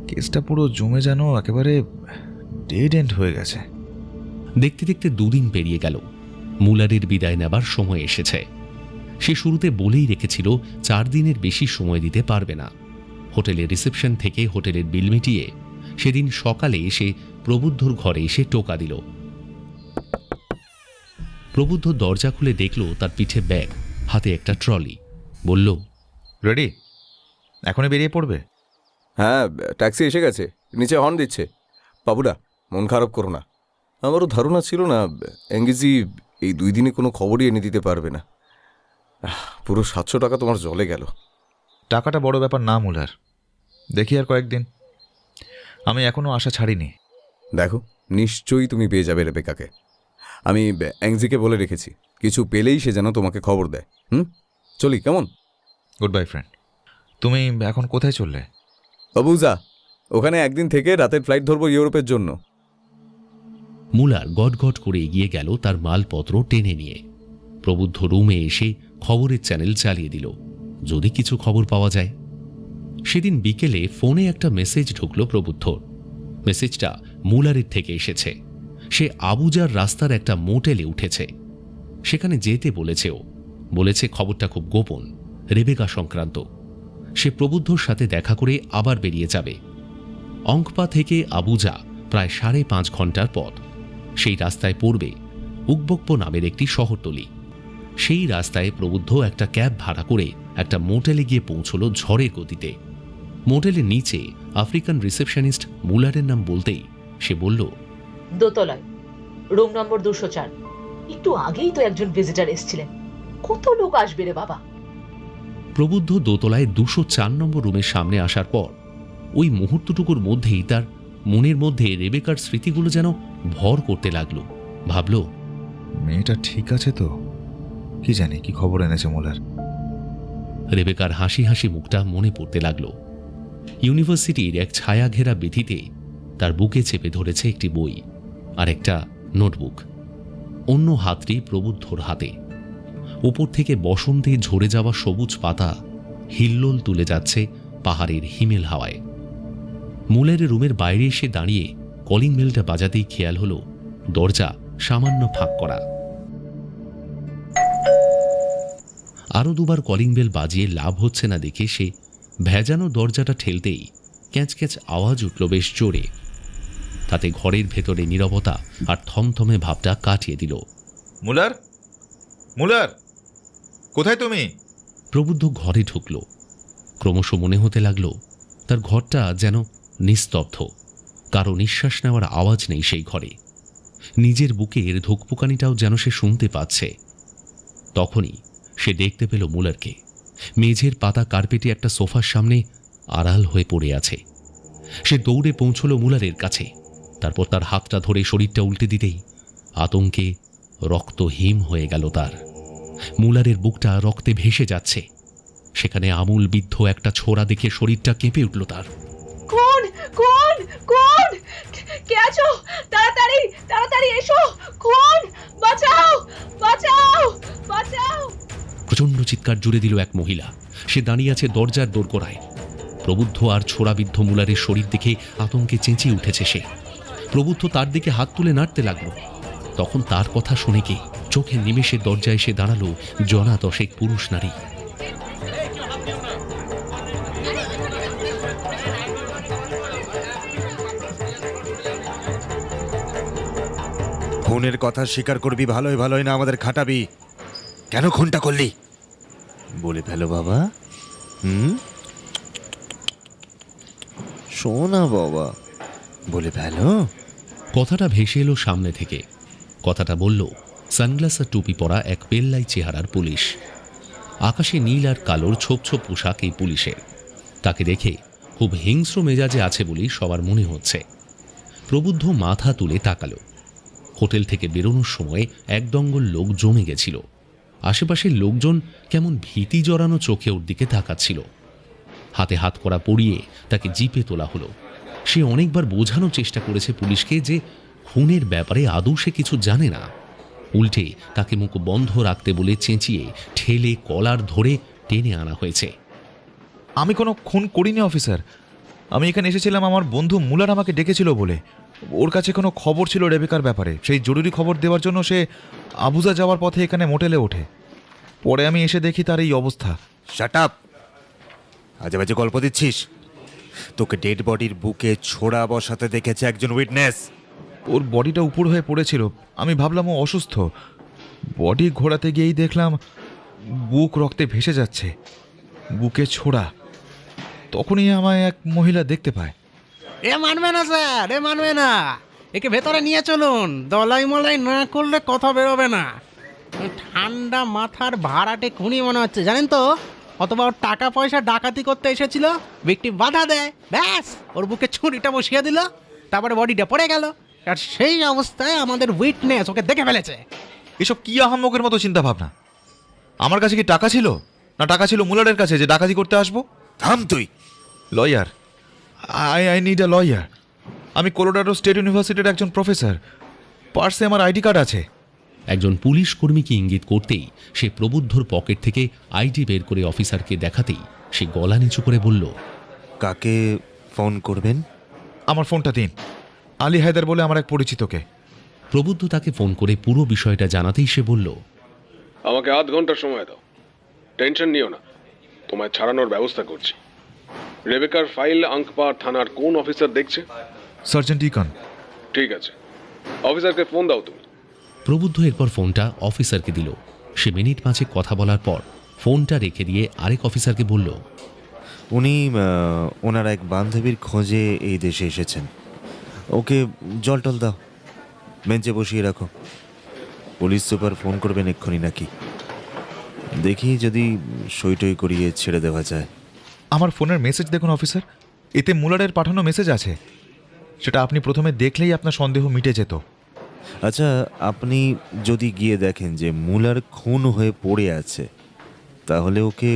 কেসটা পুরো জমে যেন একেবারে ডেড এন্ড হয়ে গেছে। দেখতে দেখতে 2 দিন পেরিয়ে গেল। মুলারের বিদায় নেবার সময় এসেছে। সে শুরুতে বলেই রেখেছিল 4 দিনের বেশি সময় দিতে পারবে না। হোটেলের রিসেপশন থেকে হোটেলের বিল মিটিয়ে সেদিন সকালে এসে প্রবুদ্ধর ঘরে এসে টোকা দিল। প্রবুদ্ধ দরজা খুলে দেখল তার পিঠে ব্যাগ, হাতে একটা ট্রলি। বলল, রেডি? এখনই বেরিয়ে পড়বে? হ্যাঁ, ট্যাক্সি এসে গেছে, নিচে হর্ন দিচ্ছে। বাবুরা, মন খারাপ করো না। আমারও ধারণা ছিল না এঙ্গেজি এই 2 দিনে কোনো খবরই এনে দিতে পারবে না। পুরো 700 টাকা তোমার জলে গেল। টাকাটা বড় ব্যাপার না মুলার, দেখি আর কয়েকদিন। আমি এখনো আশা ছাড়িনি। দেখো, নিশ্চয়ই তুমি পেয়ে যাবে রেবেকাকে। আমি অ্যাংজিকে বলে রেখেছি, কিছু পেলেই সে যেন তোমাকে খবর দেয়। চলি, কেমন? Good bye friend. তুমি এখন কোথায় চললে? বাবুজা, ওখানে একদিন থেকে রাতের ফ্লাইট ধরবো ইউরোপের জন্য। মুলার গটগট করে এগিয়ে গেল তার মালপত্র টেনে নিয়ে। প্রবুদ্ধ রুমে এসে খবরের চ্যানেল চালিয়ে দিল, যদি কিছু খবর পাওয়া যায়। সেদিন বিকেলে ফোনে একটা মেসেজ ঢুকল প্রবুদ্ধর। মেসেজটা মুলারের থেকে এসেছে। সে আবুজার রাস্তার একটা মোটেলে উঠেছে। সেখানে যেতে বলেছেও। বলেছে খবরটা খুব গোপন, রেবেকা সংক্রান্ত। সে প্রবুদ্ধর সাথে দেখা করে আবার বেরিয়ে যাবে। অঙ্কপা থেকে আবুজা প্রায় 5.5 ঘন্টার পথ। সেই রাস্তায় পড়বে উকবক্প নামের একটি শহরতলি। সেই রাস্তায় প্রবুদ্ধ একটা ক্যাব ভাড়া করে একটা মোটেলে গিয়ে পৌঁছল ঝড়ের গতিতে। মোটেলের নিচে আফ্রিকান রিসেপশনিস্ট মুলারের নাম বলতেই সে বলল, দোতলায়, রুম নম্বর 204। একটু আগেই তো একজন ভিজিটার এসেছিলেন। কত লোক আসবে রে বাবা? প্রবুদ্ধ দোতলায় 204 নম্বর রুমের সামনে আসার পর ওই মুহূর্তটুকুর মধ্যেই তার মনের মধ্যে রেবেকার স্মৃতিগুলো যেন ভর করতে লাগলো। ভাবল, মেয়েটা ঠিক আছে তো? কি জানি কি খবর এনেছে মুলার। রেবেকার হাসি হাসি মুখটা মনে পড়তে লাগলো। ইউনিভার্সিটির এক ছায়া ঘেরা বেধিতে তার বুকে চেপে ধরেছে একটি বই আর একটা নোটবুক। অন্য হাতটি প্রবুদ্ধর হাতে। উপর থেকে বসন্তে ঝরে যাওয়া সবুজ পাতা হিল্লোল তুলে যাচ্ছে পাহাড়ের হিমেল হাওয়ায়। মুলারের রুমের বাইরে এসে দাঁড়িয়ে কলিং বেলটা বাজাতেই খেয়াল হলো দরজা সামান্য ফাঁক করা। আরো 2বার কলিং বেল বাজিয়ে লাভ হচ্ছে না দেখে সে ভেজানো দরজাটা ঠেলতেই ক্যাঁচ ক্যাঁচ আওয়াজ উঠল বেশ জোরে। তাতে ঘরের ভেতরে নীরবতা আর থমথমে ভাবটা কাটিয়ে দিল। মুলার, মুলার, কোথায় তুমি? প্রবুদ্ধ ঘরে ঢুকল। ক্রমশ মনে হতে লাগলো তার ঘরটা যেন নিস্তব্ধ, কারো নিঃশ্বাস নেওয়ার আওয়াজ নেই সেই ঘরে। নিজের বুকের ধুকপুকানিটাও যেন সে শুনতে পাচ্ছে। তখনই সে দেখতে পেল মুলারকে। মেঝের পাতা কার্পেটে একটা সোফার সামনে আড়াল হয়ে পড়ে আছে। সে দৌড়ে পৌঁছল মুলারের কাছে। তারপর তার হাতটা ধরে শরীরটা উল্টে দিতেই আতঙ্কে রক্ত হিম হয়ে গেল তার। মুলারের বুকটা রক্তে ভেসে যাচ্ছে। সেখানে আমূল বিদ্ধ একটা ছোরা দেখে শরীরটা কেঁপে উঠল তার। কোন কোন কোন কে আছো? তাড়াতাড়ি তাড়াতাড়ি এসো! কোন? বাঁচাও বাঁচাও বাঁচাও! প্রচণ্ড চিৎকার জুড়ে দিল এক মহিলা। সে দাঁড়িয়ে আছে দরজার দোরগোড়ায়। প্রবুদ্ধ আর ছোড়াবিদ্ধ মুলারের শরীর দেখে আতঙ্কে চেঁচিয়ে উঠেছে সে। প্রবুদ্ধ তার দিকে হাত তুলে নাড়তে লাগলো। তখন তার কথা শুনে কে চোখের নিমেষে দরজায় এসে দাঁড়ালো জনা 10 পুরুষ নারী। খুনের কথা স্বীকার করবি, ভালোই ভালোই না আমাদের খাটাবি। কেন খুনটা করলি বলে ফেলো বাবা। শোনা বাবা, বলে ফেলো। কথাটা ভেসে এলো সামনে থেকে। কথাটা বলল সানগ্লাস আর টুপি পরা এক পেল্লাই চেহারার পুলিশ। আকাশে নীল আর কালোর ছোপ ছোপ পোশাক এই পুলিশের। তাকে দেখে খুব হিংস্র মেজাজে আছে বলেই সবার মনে হচ্ছে। প্রবুদ্ধ মাথা তুলে তাকালো। হোটেল থেকে বেরোনোর সময় একদঙ্গল লোক জমে গেছিল। আশেপাশের লোকজন কেমন ভীতি জড়ানো চোখে ওর দিকে তাকাচ্ছিল। হাতে হাত করা পরিয়ে তাকে জিপে তোলা হলো। সে অনেকবার বোঝানোর চেষ্টা করেছে পুলিশকে যে খুনের ব্যাপারে আদৌ সে কিছু জানে না। উল্টে তাকে মুখ বন্ধ রাখতে বলে চেঁচিয়ে ঠেলে কলার ধরে টেনে আনা হয়েছে। আমি কোনো খুন করিনি অফিসার। আমি এখানে এসেছিলাম আমার বন্ধু মুলার আমাকে ডেকেছিল বলে। ওর কাছে কোনো খবর ছিল রেবেকার ব্যাপারে। সেই জরুরি খবর দেওয়ার জন্য সে আবুজা যাওয়ার পথে এখানে মোটেলে ওঠে। পরে আমি এসে দেখি তার এই অবস্থা। Shut up! আজে বাজে গল্প দিচ্ছিস। তোকে ডেড বডির বুকে ছোড়া বসাতে দেখেছে একজন উইটনেস। ওর বডিটা উপর হয়ে পড়েছিল। আমি ভাবলাম ও অসুস্থ। বডি ঘোরাতে গিয়েই দেখলাম বুক রক্তে ভেসে যাচ্ছে, বুকে ছোড়া। তখনই আমায় এক মহিলা দেখতে পায়। এ মানবে না স্যার, এ মানবে না। একে ভেতরে নিয়ে চলুন। দলাই মলাই না করলে কথা বেরোবে না। ঠান্ডা মাথার ভাড়াটে খুনি মনে হচ্ছে, জানেন তো। অথবা ওর টাকা পয়সা ডাকাতি করতে এসেছিল, ভিকটিম বাধা দেয়, ব্যাস ওর বুকে ছুরিটা বসিয়ে দিল, তারপরে বডিটা পড়ে গেল। আর সেই অবস্থায় আমাদের উইটনেস ওকে দেখে ফেলেছে। এসব কি আহাম্মকের মতো চিন্তা ভাবনা? আমার কাছে কি টাকা ছিল, না টাকা ছিল মুলারের কাছে যে ডাকাতি করতে আসবো? থাম তুই। Lawyer, I need a lawyer. আমি কলোরাডো স্টেট ইউনিভার্সিটির একজন প্রফেসর। পার্সে আমার আইডি কার্ড আছে। একজন পুলিশ কর্মীকে ইঙ্গিত করতেই সে প্রবুদ্ধর পকেট থেকে আইডি বের করে অফিসারকে দেখাতেই সে গলা নিচু করে বলল, কাকে ফোন করবেন? আমার ফোনটা দিন। আলী হায়দার বলে আমার এক পরিচিতকে। প্রবুদ্ধ তাকে ফোন করে পুরো বিষয়টা জানাতেই সে বলল, আমাকে আধ ঘন্টার সময় দাও, টেনশন নিও না, তোমায় ছাড়ানোর ব্যবস্থা করছি। রেবেকার ফাইল আঙ্কপাড় থানার কোন অফিসার দেখছে? সার্জেন্ট ইকন। ঠিক আছে, অফিসারকে ফোন দাও তুমি। প্রবুদ্ধ এরপর ফোনটা অফিসারকে দিল। সে মিনিট 5 কথা বলার পর ফোনটা রেখে দিয়ে আরেক অফিসারকে বলল, উনি ওনার এক বান্ধবীর খোঁজে এই দেশে এসেছেন। ওকে জল টল দাও, বেঞ্চে বসিয়ে রাখো। পুলিশ সুপার ফোন করবেন এক্ষুনি নাকি? দেখি যদি সই টই করিয়ে ছেড়ে দেওয়া যায়। আমার ফোনের মেসেজ দেখুন অফিসার, এতে মুলারের পাঠানো মেসেজ আছে। সেটা আপনি প্রথমে দেখলেই আপনার সন্দেহ মিটে যেত। আচ্ছা, আপনি যদি গিয়ে দেখেন যে মুলার খুন হয়ে পড়ে আছে, তাহলে ওকে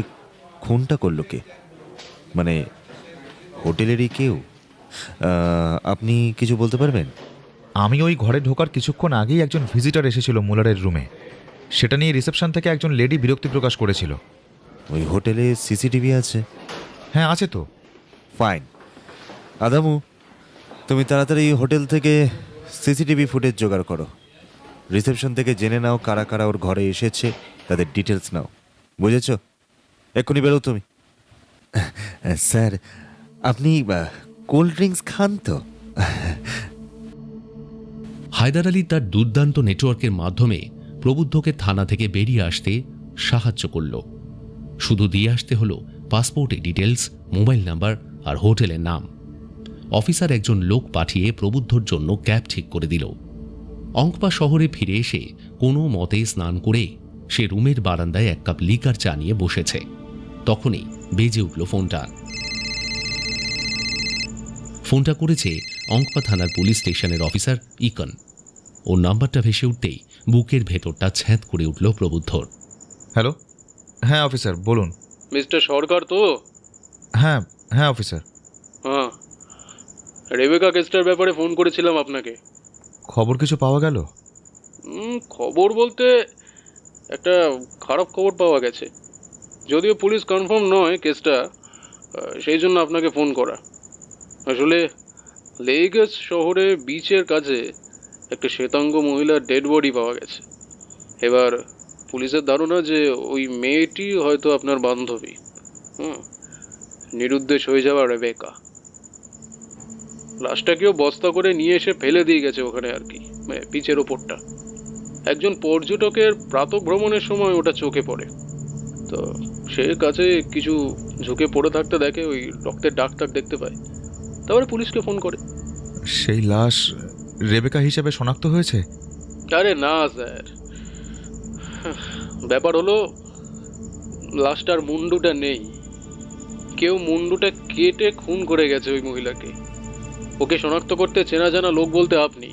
খুনটা করলো কে? মানে হোটেলেরই কেউ? আপনি কিছু বলতে পারবেন? আমি ওই ঘরে ঢোকার কিছুক্ষণ আগেই একজন ভিজিটার এসেছিল মুলারের রুমে। সেটা নিয়ে রিসেপশন থেকে একজন লেডি বিরক্তি প্রকাশ করেছিল। ওই হোটেলে সিসিটিভি আছে? হ্যাঁ আছে তো। ফাইন। আদামু, তুমি তাড়াতাড়ি হোটেল থেকে সিসিটিভি ফুটেজ জোগাড় করো। রিসেপশন থেকে জেনে নাও কারা কারা ওর ঘরে এসেছে, তাদের ডিটেলস নাও। বুঝেছ? এক্ষুনি বেরো তুমি। স্যার, আপনি কোল্ড ড্রিঙ্কস খান তো? হায়দার আলী তার দুর্দান্ত নেটওয়ার্কের মাধ্যমে প্রবুদ্ধকে থানা থেকে বেরিয়ে আসতে সাহায্য করল। শুধু দিয়ে আসতে হলো পাসপোর্টে ডিটেলস, মোবাইল নাম্বার আর হোটেলের নাম। অফিসার একজন লোক পাঠিয়ে প্রবুদ্ধর জন্য ক্যাব ঠিক করে দিল। অঙ্কপা শহরে ফিরে এসে কোনো মতে স্নান করে সে রুমের বারান্দায় এক কাপ লিকার চা নিয়ে বসেছে। তখনই বেজে উঠল ফোনটা। ফোনটা করেছে অঙ্কপা থানার পুলিশ স্টেশনের অফিসার ইকন। ওর নাম্বারটা ভেসে উঠতেই বুকের ভেতরটা ছ্যাঁত করে উঠল প্রবুদ্ধর। হ্যালো, হ্যাঁ অফিসার বলুন। মিস্টার সরকার তো? হ্যাঁ হ্যাঁ অফিসার। হ্যাঁ, রেবেকা কেসটার ব্যাপারে ফোন করেছিলাম আপনাকে। খবর কিছু পাওয়া গেল? খবর বলতে একটা খারাপ খবর পাওয়া গেছে। যদিও পুলিশ কনফার্ম নয় কেসটা, সেই জন্য আপনাকে ফোন করা। আসলে লেগেস শহরে বিচের কাছে একটা শ্বেতাঙ্গ মহিলার ডেড বডি পাওয়া গেছে। এবার পুলিশের ধারণা যে ওই মেয়েটি হয়তো আপনার বান্ধবী, নিরুদ্দেশ হয়ে যাওয়া রেবেকা। লাশটা কেউ বস্তা করে নিয়ে এসে ফেলে দিয়ে গেছে ওখানে আর কি, বিচের ওপরটা। একজন পর্যটকের প্রাতঃভ্রমণের সময় ওটা চোখে পড়ে, তো সে কাছে কিছু ঝুঁকে পড়ে থাকতে দেখে, ওই রক্তের দাগ টাগ দেখতে পায়, তারপরে পুলিশকে ফোন করে। সেই লাশ রেবেকা হিসেবে শনাক্ত হয়েছে? আরে না স্যার, ব্যাপার হলো লাশটার মুন্ডুটা নেই। কেউ মুন্ডুটা কেটে খুন করে গেছে ওই মহিলাকে। ওকে শনাক্ত করতে চেনা জানা লোক বলতে আপনি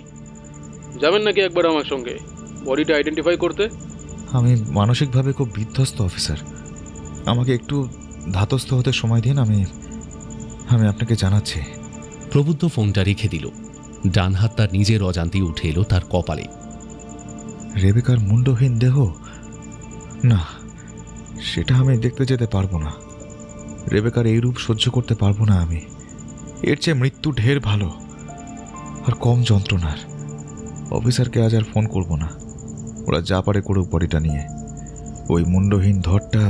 যাবেন নাকি একবার আমার সঙ্গে বডিটা আইডেন্টিফাই করতে? আমি মানসিকভাবে খুব বিধ্বস্ত অফিসার। আমাকে একটু ধাতস্থ হতে সময় দিন, আমি আপনাকে জানাচ্ছি। প্রবুদ্ধ ফোনটা রেখে দিল। ডান হাত তার নিজের অজান্তেই উঠে এলো তার কপালে। রেবেকার মুন্ডহীন দেহ, না, সেটা আমি দেখতে যেতে পারবো না। রেবেকার এই রূপ সহ্য করতে পারবো না আমি। এর চেয়ে মৃত্যু ঢের ভালো আর কম যন্ত্রণার। অফিসারকে আজ আর ফোন করবো না, ওরা যা পারে করুক বডিটা নিয়ে। ওই মুন্ডহীন ধরটা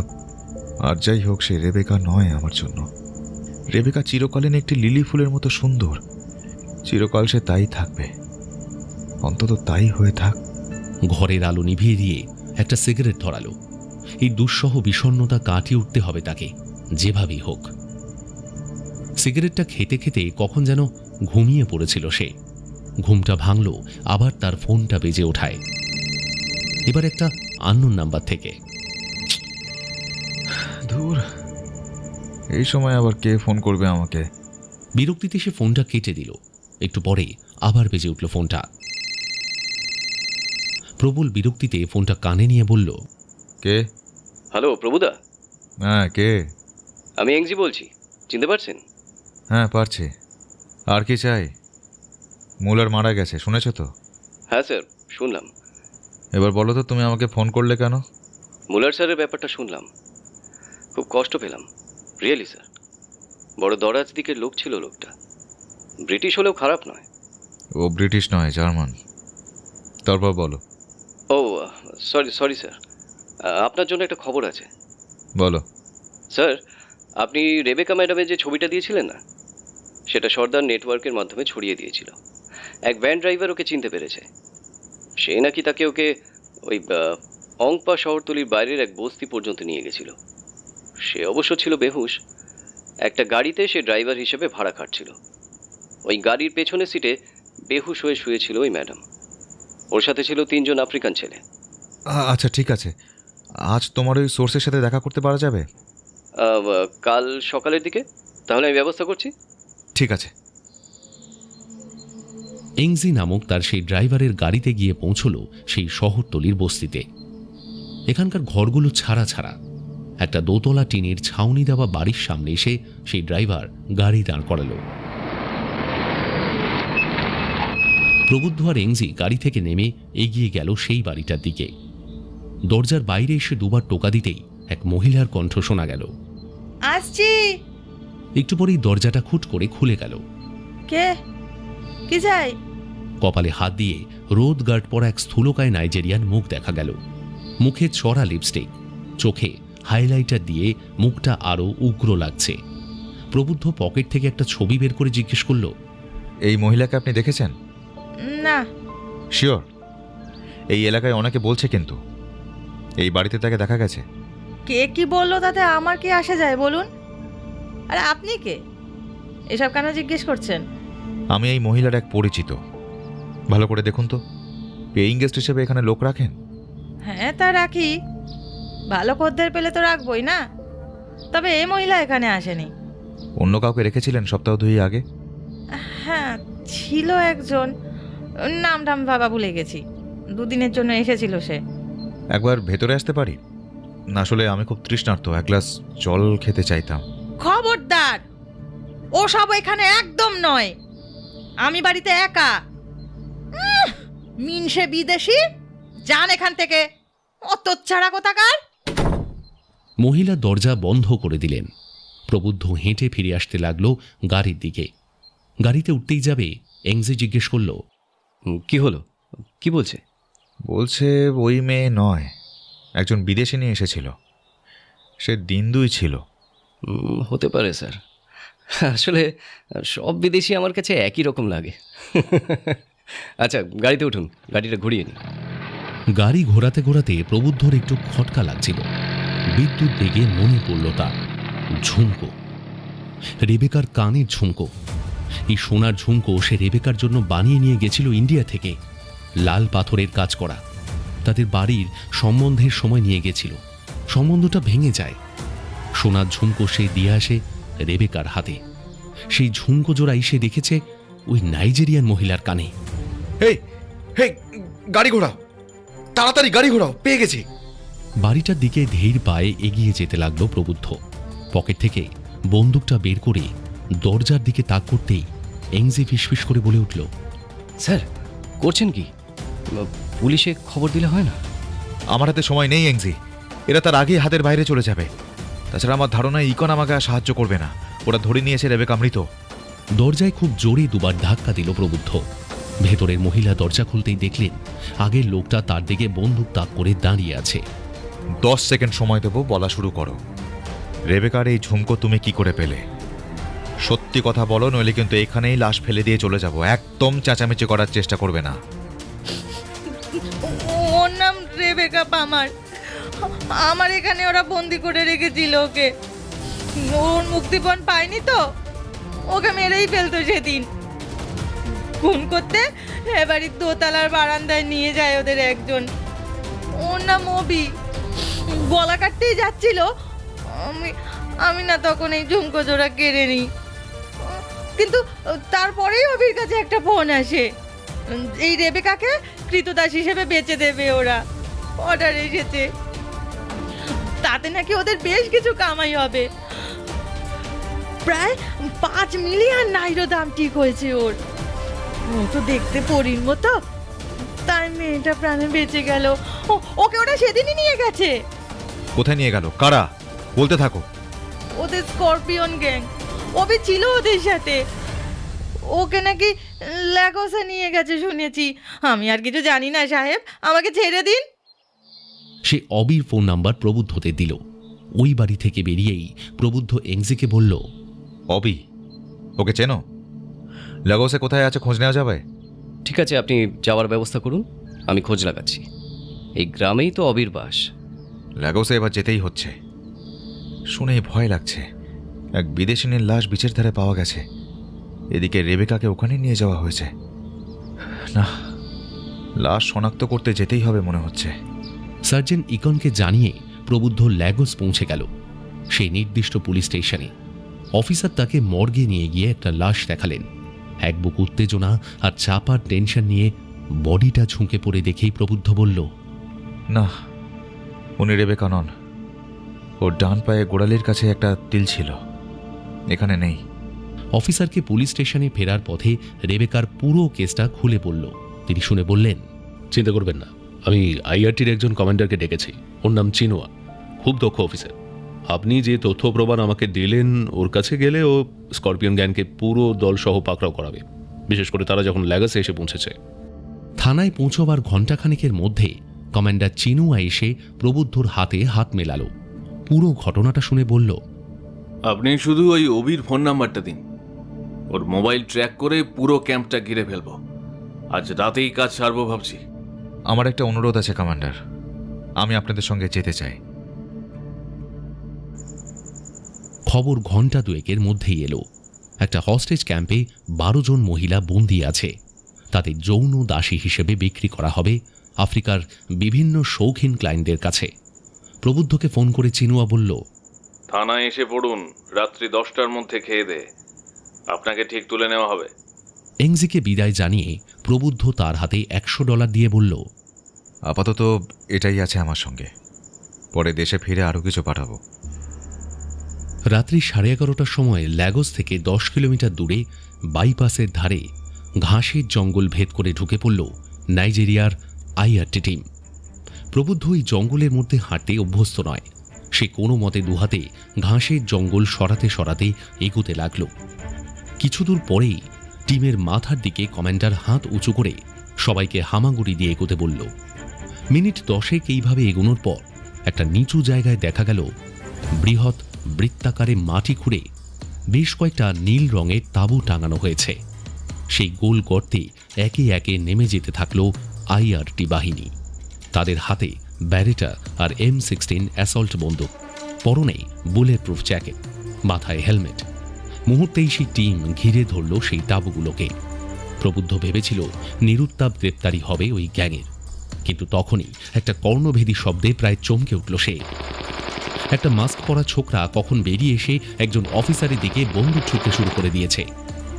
আর যাই হোক, সে রেবেকা নয় আমার জন্য। রেবেকা চিরকালীন একটি লিলি ফুলের মতো সুন্দর, চিরকাল সে তাই থাকবে, অন্তত তাই হয়ে থাক। ঘরের আলো নিভিয়ে দিয়ে একটা সিগারেট ধরালো। এই দুঃসহ বিষণ্ণতা কাটিয়ে উঠতে হবে তাকে, যেভাবেই হোক। সিগারেটটা খেতে খেতে কখন যেন ঘুমিয়ে পড়েছিল সে। ঘুমটা ভাঙল আবার তার ফোনটা বেজে ওঠায়। এবার একটা আননোন নাম্বার থেকে। ধুর, এই সময় আবার কে ফোন করবে আমাকে? বিরক্তিতে সে ফোনটা কেটে দিল। একটু পরে আবার বেজে উঠল ফোনটা। প্রবল বিরক্তিতে ফোনটা কানে নিয়ে বলল, কে? হ্যালো প্রভুদা। হ্যাঁ, কে? আমি এংজি বলছি, চিনতে পারছেন? হ্যাঁ, পারছি। আর কি চাই? মুলার মারা গেছে, শুনেছ তো? হ্যাঁ স্যার, শুনলাম। এবার বলো তো, তুমি আমাকে ফোন করলে কেন? মুলার স্যারের ব্যাপারটা শুনলাম, খুব কষ্ট পেলাম, রিয়েলি স্যার। বড় দরাজ দিকের লোক ছিল লোকটা। ব্রিটিশ হলেও খারাপ নয়। ও ব্রিটিশ নয়, জার্মান। তারপর বলো। ও সরি স্যার, আপনার জন্য একটা খবর আছে। বলো। স্যার, আপনি রেবেকা ম্যাডামের যে ছবিটা দিয়েছিলেন না, সেটা সর্দার নেটওয়ার্কের মাধ্যমে ছড়িয়ে দিয়েছিল। এক ভ্যান ড্রাইভার ওকে চিনতে পেরেছে। সে নাকি তাকে ওকে ওই অংপা শহরতলির বাইরের এক বস্তি পর্যন্ত নিয়ে গেছিল। সে অবশ্য ছিল বেহুশ। একটা গাড়িতে সে ড্রাইভার হিসেবে ভাড়া খাটছিল। ওই গাড়ির পেছনের সিটে বেহুশ হয়ে শুয়েছিল ওই ম্যাডাম। ওর সাথে ছিল 3 জন আফ্রিকান ছেলে। আচ্ছা, ঠিক আছে। আজ তোমার ওই সোর্সের সাথে দেখা করতে পারা যাবে? কাল সকালের দিকে? তাহলে আমি ব্যবস্থা করছি। ঠিক আছে। এংজি নামক তার সেই ড্রাইভারের গাড়িতে গিয়ে পৌঁছল সেই শহরতলির বস্তিতে। এখানকার ঘরগুলো ছাড়া ছাড়া। একটা দোতলা টিনের ছাউনি দেওয়া বাড়ির সামনে এসে সেই ড্রাইভার গাড়ি দাঁড় করালো। প্রবুদ্ধ আর এংজি গাড়ি থেকে নেমে এগিয়ে গেল সেই বাড়িটার দিকে। দরজার বাইরে এসে দুবার টোকা দিতেই এক মহিলার কণ্ঠ শোনা গেল, আসছি। একটু পরেই দরজাটা খুট করে খুলে গেল। কে? কি চাই? কপালে হাত দিয়ে রোদ গার্ড পরা এক স্থূলকায় নাইজেরিয়ান মুখ দেখা গেল। মুখে চড়া লিপস্টিক, চোখে হাইলাইটার দিয়ে মুখটা আরো উগ্র লাগছে। প্রবুদ্ধ পকেট থেকে একটা ছবি বের করে জিজ্ঞেস করল, এই মহিলাকে আপনি দেখেছেন? না। শিওর? এই এলাকায় অনেকে বলছে কিন্তু এই বাড়িতে তাকে দেখা গেছে। কে কি বললো তাতে আমার কি আসে যায় বলুন? আরে আপনি কে? এসব কেন জিজ্ঞেস করছেন? আমি এই মহিলার এক পরিচিত। ভালো করে দেখুন তো, পেইং গেস্ট হিসেবে এখানে লোক রাখেন? হ্যাঁ, তা রাখি। ভালো খদ্দের পেলে তো রাখবই না। তবে এই মহিলা এখানে আসেনি। অন্য কাউকে রেখেছিলেন সপ্তাহ 2 আগে? হ্যাঁ, ছিল একজন, নামটা আমি বাবা ভুলে গেছি। 2 দিনের জন্য এসেছিল সে। একবার ভেতরে আসতে পারি? আসলে আমি খুব তৃষ্ণার্ত, এক গ্লাস জল খেতে চাইতাম। খবরদার, ও সব এখানে একদম নয়। আমি বাড়িতে একা। মিনসে বিদেশি, যান এখান থেকে, অত ছাড়া কোথাকার। মহিলা দরজা বন্ধ করে দিলেন। প্রবুদ্ধ হেঁটে ফিরে আসতে লাগলো গাড়ির দিকে। গাড়িতে উঠতেই যাবে, এংজি জিজ্ঞেস করল, কি হলো? কি বলছে? বলছে ওই মেয়ে নয়, একজন বিদেশি নিয়ে এসেছিল। সে দিন 2 ছিল। হতে পারে স্যার। আসলে সব বিদেশি আমার কাছে একই রকম লাগে। আচ্ছা, গাড়িতে উঠুন, গাড়িটা ঘুরিয়ে নিন। গাড়ি ঘোরাতে ঘোরাতে প্রবুদ্ধর একটু খটকা লাগছিল। বিদ্যুৎ বেগে মনে পড়ল তার ঝুমকো, রেবেকার কানের ঝুমকো। এই সোনার ঝুমকো সে রেবেকার জন্য বানিয়ে নিয়ে গেছিল ইন্ডিয়া থেকে। লাল পাথরের কাজ করা। তাদের বাড়ির সম্বন্ধের সময় নিয়ে গেছিল। সম্বন্ধটা ভেঙে যায়। সোনার ঝুমকো সে দিয়ে আসে রেবেকার হাতে। সেই ঝুমকো জোড়াই সে দেখেছে ওই নাইজেরিয়ান মহিলার কানে। হেই হেই, গাড়ি ঘোড়াও, তাড়াতাড়ি গাড়ি ঘোড়াও, পেয়ে গেছি। বাড়িটার দিকে ধীর পায়ে এগিয়ে যেতে লাগলো প্রবুদ্ধ। পকেট থেকে বন্দুকটা বের করে দরজার দিকে তাক করতেই এংজি ফিসফিস করে বলে উঠল, স্যার করছেন কি? পুলিশে খবর দিলে হয় না? আমার হাতে সময় নেই এংজি, এরা তার আগেই হাতের বাইরে চলে যাবে। তাছাড়া আমার ধারণা ইকন আমাকে আর সাহায্য করবে না, ওরা ধরে নিয়েছে রেবেকা মৃত। দরজায় খুব জোরে দুবার ধাক্কা দিল প্রবুদ্ধ। ভেতরের মহিলা দরজা খুলতেই দেখলেন আগের লোকটা তার দিকে বন্দুক তাক করে দাঁড়িয়ে আছে। 10 সেকেন্ড সময় দেবো, বলা শুরু করো। রেবেকার এই ঝুমকো তুমি কি করে পেলে? সত্যি কথা বলো, নইলে কিন্তু এখানেই লাশ ফেলে দিয়ে চলে যাব। একদম চেঁচামেচি করার চেষ্টা করবে না। ওর নাম রেবেকা পামার। আমার এখানে ওরা বন্দি করে রেখেছিল ওকে। ওর মুক্তিপণ পায়নি তো ওকে মেরেই ফেলতো সেদিন। খুন করতে এবারই দোতলার বারান্দায় নিয়ে যায় ওদের একজন। ওর নাম অবি। গলা কাটতেই যাচ্ছিল, আমি না তখন এই ঝুমকো জোড়া কেড়ে নিই। কিন্তু তারপরেই অবির কাছে একটা ফোন আসে, এই রেবেকাকে কৃতদাস হিসেবে বেচে দেবে ওরা। অর্ডার এসেছে, তাতে নাকি ওদের বেশ কিছু কামাই হবে। প্রায় 5 মিলিয়ন নাইরো দাম ঠিক হয়েছে ওর। ও তো দেখতে পরীর মতো, তাই মেয়েটা প্রাণে বেঁচে গেল। ওকে ওরা সেদিনই নিয়ে গেছে। কোথায় নিয়ে গেল? কারা? বলতে থাকো। ওদের স্করপিয়ন গ্যাং। ওবি ছিল ওদের সাথে। ওকে নাকি ল্যাগোসে নিয়ে গেছে শুনেছি। আমি আর কিছু জানি না সাহেব, আমাকে ছেড়ে দিন। সে অবির ফোন নাম্বার প্রবুদ্ধতে দিল। ওই বাড়ি থেকে বেরিয়েই প্রবুদ্ধ এংজিকে বলল, অবি, ওকে চেনো? লাগোসে কোথায় আছে খোঁজ নেওয়া যাবে? ঠিক আছে, আপনি যাওয়ার ব্যবস্থা করুন, আমি খোঁজ লাগাচ্ছি। এই গ্রামেই তো অবির বাস। লাগোসে এবার যেতেই হচ্ছে। শুনেই ভয় লাগছে। এক বিদেশিনীর লাশ বিচের ধারে পাওয়া গেছে, এদিকে রেবেকাকে ওখানে নিয়ে যাওয়া হয়েছে। না, লাশ শনাক্ত করতে যেতেই হবে মনে হচ্ছে। সার্জেন্ট ইকনকে জানিয়ে প্রবুদ্ধ ল্যাগোস পৌঁছে গেল। সেই নির্দিষ্ট পুলিশ স্টেশনে অফিসার তাকে মর্গে নিয়ে গিয়ে একটা লাশ দেখালেন। এক বুক উত্তেজনা আর চাপার টেনশন নিয়ে বডিটা ঝুঁকে পড়ে দেখেই প্রবুদ্ধ বলল, না, উনি রেবেকা নন। ওর ডান পায়ে গোড়ালির কাছে একটা তিল ছিল, এখানে নেই। অফিসারকে পুলিশ স্টেশনে ফেরার পথে রেবেকার পুরো কেসটা খুলে বলল। তিনি শুনে বললেন, চিন্তা করবেন না, আমি আইআরটির একজন কমান্ডারকে ডেকেছি। ওর নাম চিনোয়া, খুব দক্ষ অফিসার। আপনি যে তথ্য প্রমাণ আমাকে দিলেন, ওর কাছে গেলে ও স্করপিয়ন গ্যাংকে পুরো দল সহ পাকড়াও করাবে, বিশেষ করে তারা যখন ল্যাগাসে এসে পৌঁছেছে। থানায় পৌঁছবার ঘণ্টাখানেকের মধ্যে কমান্ডার চিনুয়া এসে প্রবুদ্ধর হাতে হাত মেলালো। পুরো ঘটনাটা শুনে বলল, আপনি শুধু ওই অবির ফোন নাম্বারটা দিন, ওর মোবাইল ট্র্যাক করে পুরো ক্যাম্পটা ঘিরে ফেলবো। আজ রাতেই কাজ সারবো ভাবছি। আমার একটা অনুরোধ আছে কমান্ডার, আমি আপনাদের সঙ্গে যেতে চাই। খবর ঘণ্টা দুয়েকের মধ্যেই এলো। একটা হস্টেজ ক্যাম্পে 12 জন মহিলা বন্দী আছে। তাদের যৌন দাসী হিসেবে বিক্রি করা হবে আফ্রিকার বিভিন্ন শৌখিন ক্লায়েন্টদের কাছে। প্রবুদ্ধকে ফোন করে চিনুয়া বলল, থানায় এসে পড়ুন, রাত্রি 10টার মধ্যে খেয়ে দে, আপনাকে ঠিক তুলে নেওয়া হবে। এংজিকে বিদায় জানিয়ে প্রবুদ্ধ তার হাতে $100 দিয়ে বলল, আপাতত এটাই আছে আমার সঙ্গে, পরে দেশে ফিরে আরও কিছু পাঠাবো। রাত্রি 11:30টার সময় ল্যাগোস থেকে 10 কিলোমিটার দূরে বাইপাসের ধারে ঘাসের জঙ্গল ভেদ করে ঢুকে পড়ল নাইজেরিয়ার আইআরটি টিম। প্রবুদ্ধ এই জঙ্গলের মধ্যে হাঁটতে অভ্যস্ত নয়। সে কোনো মতে দুহাতে ঘাসের জঙ্গল সরাতে সরাতে এগোতে লাগল। কিছু দূর পরেই টিমের মাথার দিকে কমান্ডার হাত উঁচু করে সবাইকে হামাগুড়ি দিয়ে এগোতে বলল। মিনিট 10 এইভাবে এগোনোর পর একটা নিচু জায়গায় দেখা গেল বৃহৎ বৃত্তাকারে মাটি খুঁড়ে বেশ কয়েকটা নীল রঙের তাঁবু টাঙানো হয়েছে। সেই গোল গর্তে একে একে নেমে যেতে থাকল আইআরটি বাহিনী। তাদের হাতে ব্যারেটা আর M16 অ্যাসল্ট বন্দুক, পরনে বুলেট প্রুফ জ্যাকেট, মাথায় হেলমেট। মুহূর্তেই সেই টিম ঘিরে ধরল সেই তাঁবুগুলোকে। প্রবুদ্ধ ভেবেছিল নিরুত্তাপ গ্রেপ্তারি হবে ওই গ্যাংয়ের, কিন্তু তখনই একটা কর্ণভেদী শব্দে প্রায় চমকে উঠল সে। একটা মাস্ক পরা ছোকরা কখন বেরিয়ে এসে একজন অফিসারের দিকে বন্দুক ছুটতে শুরু করে দিয়েছে।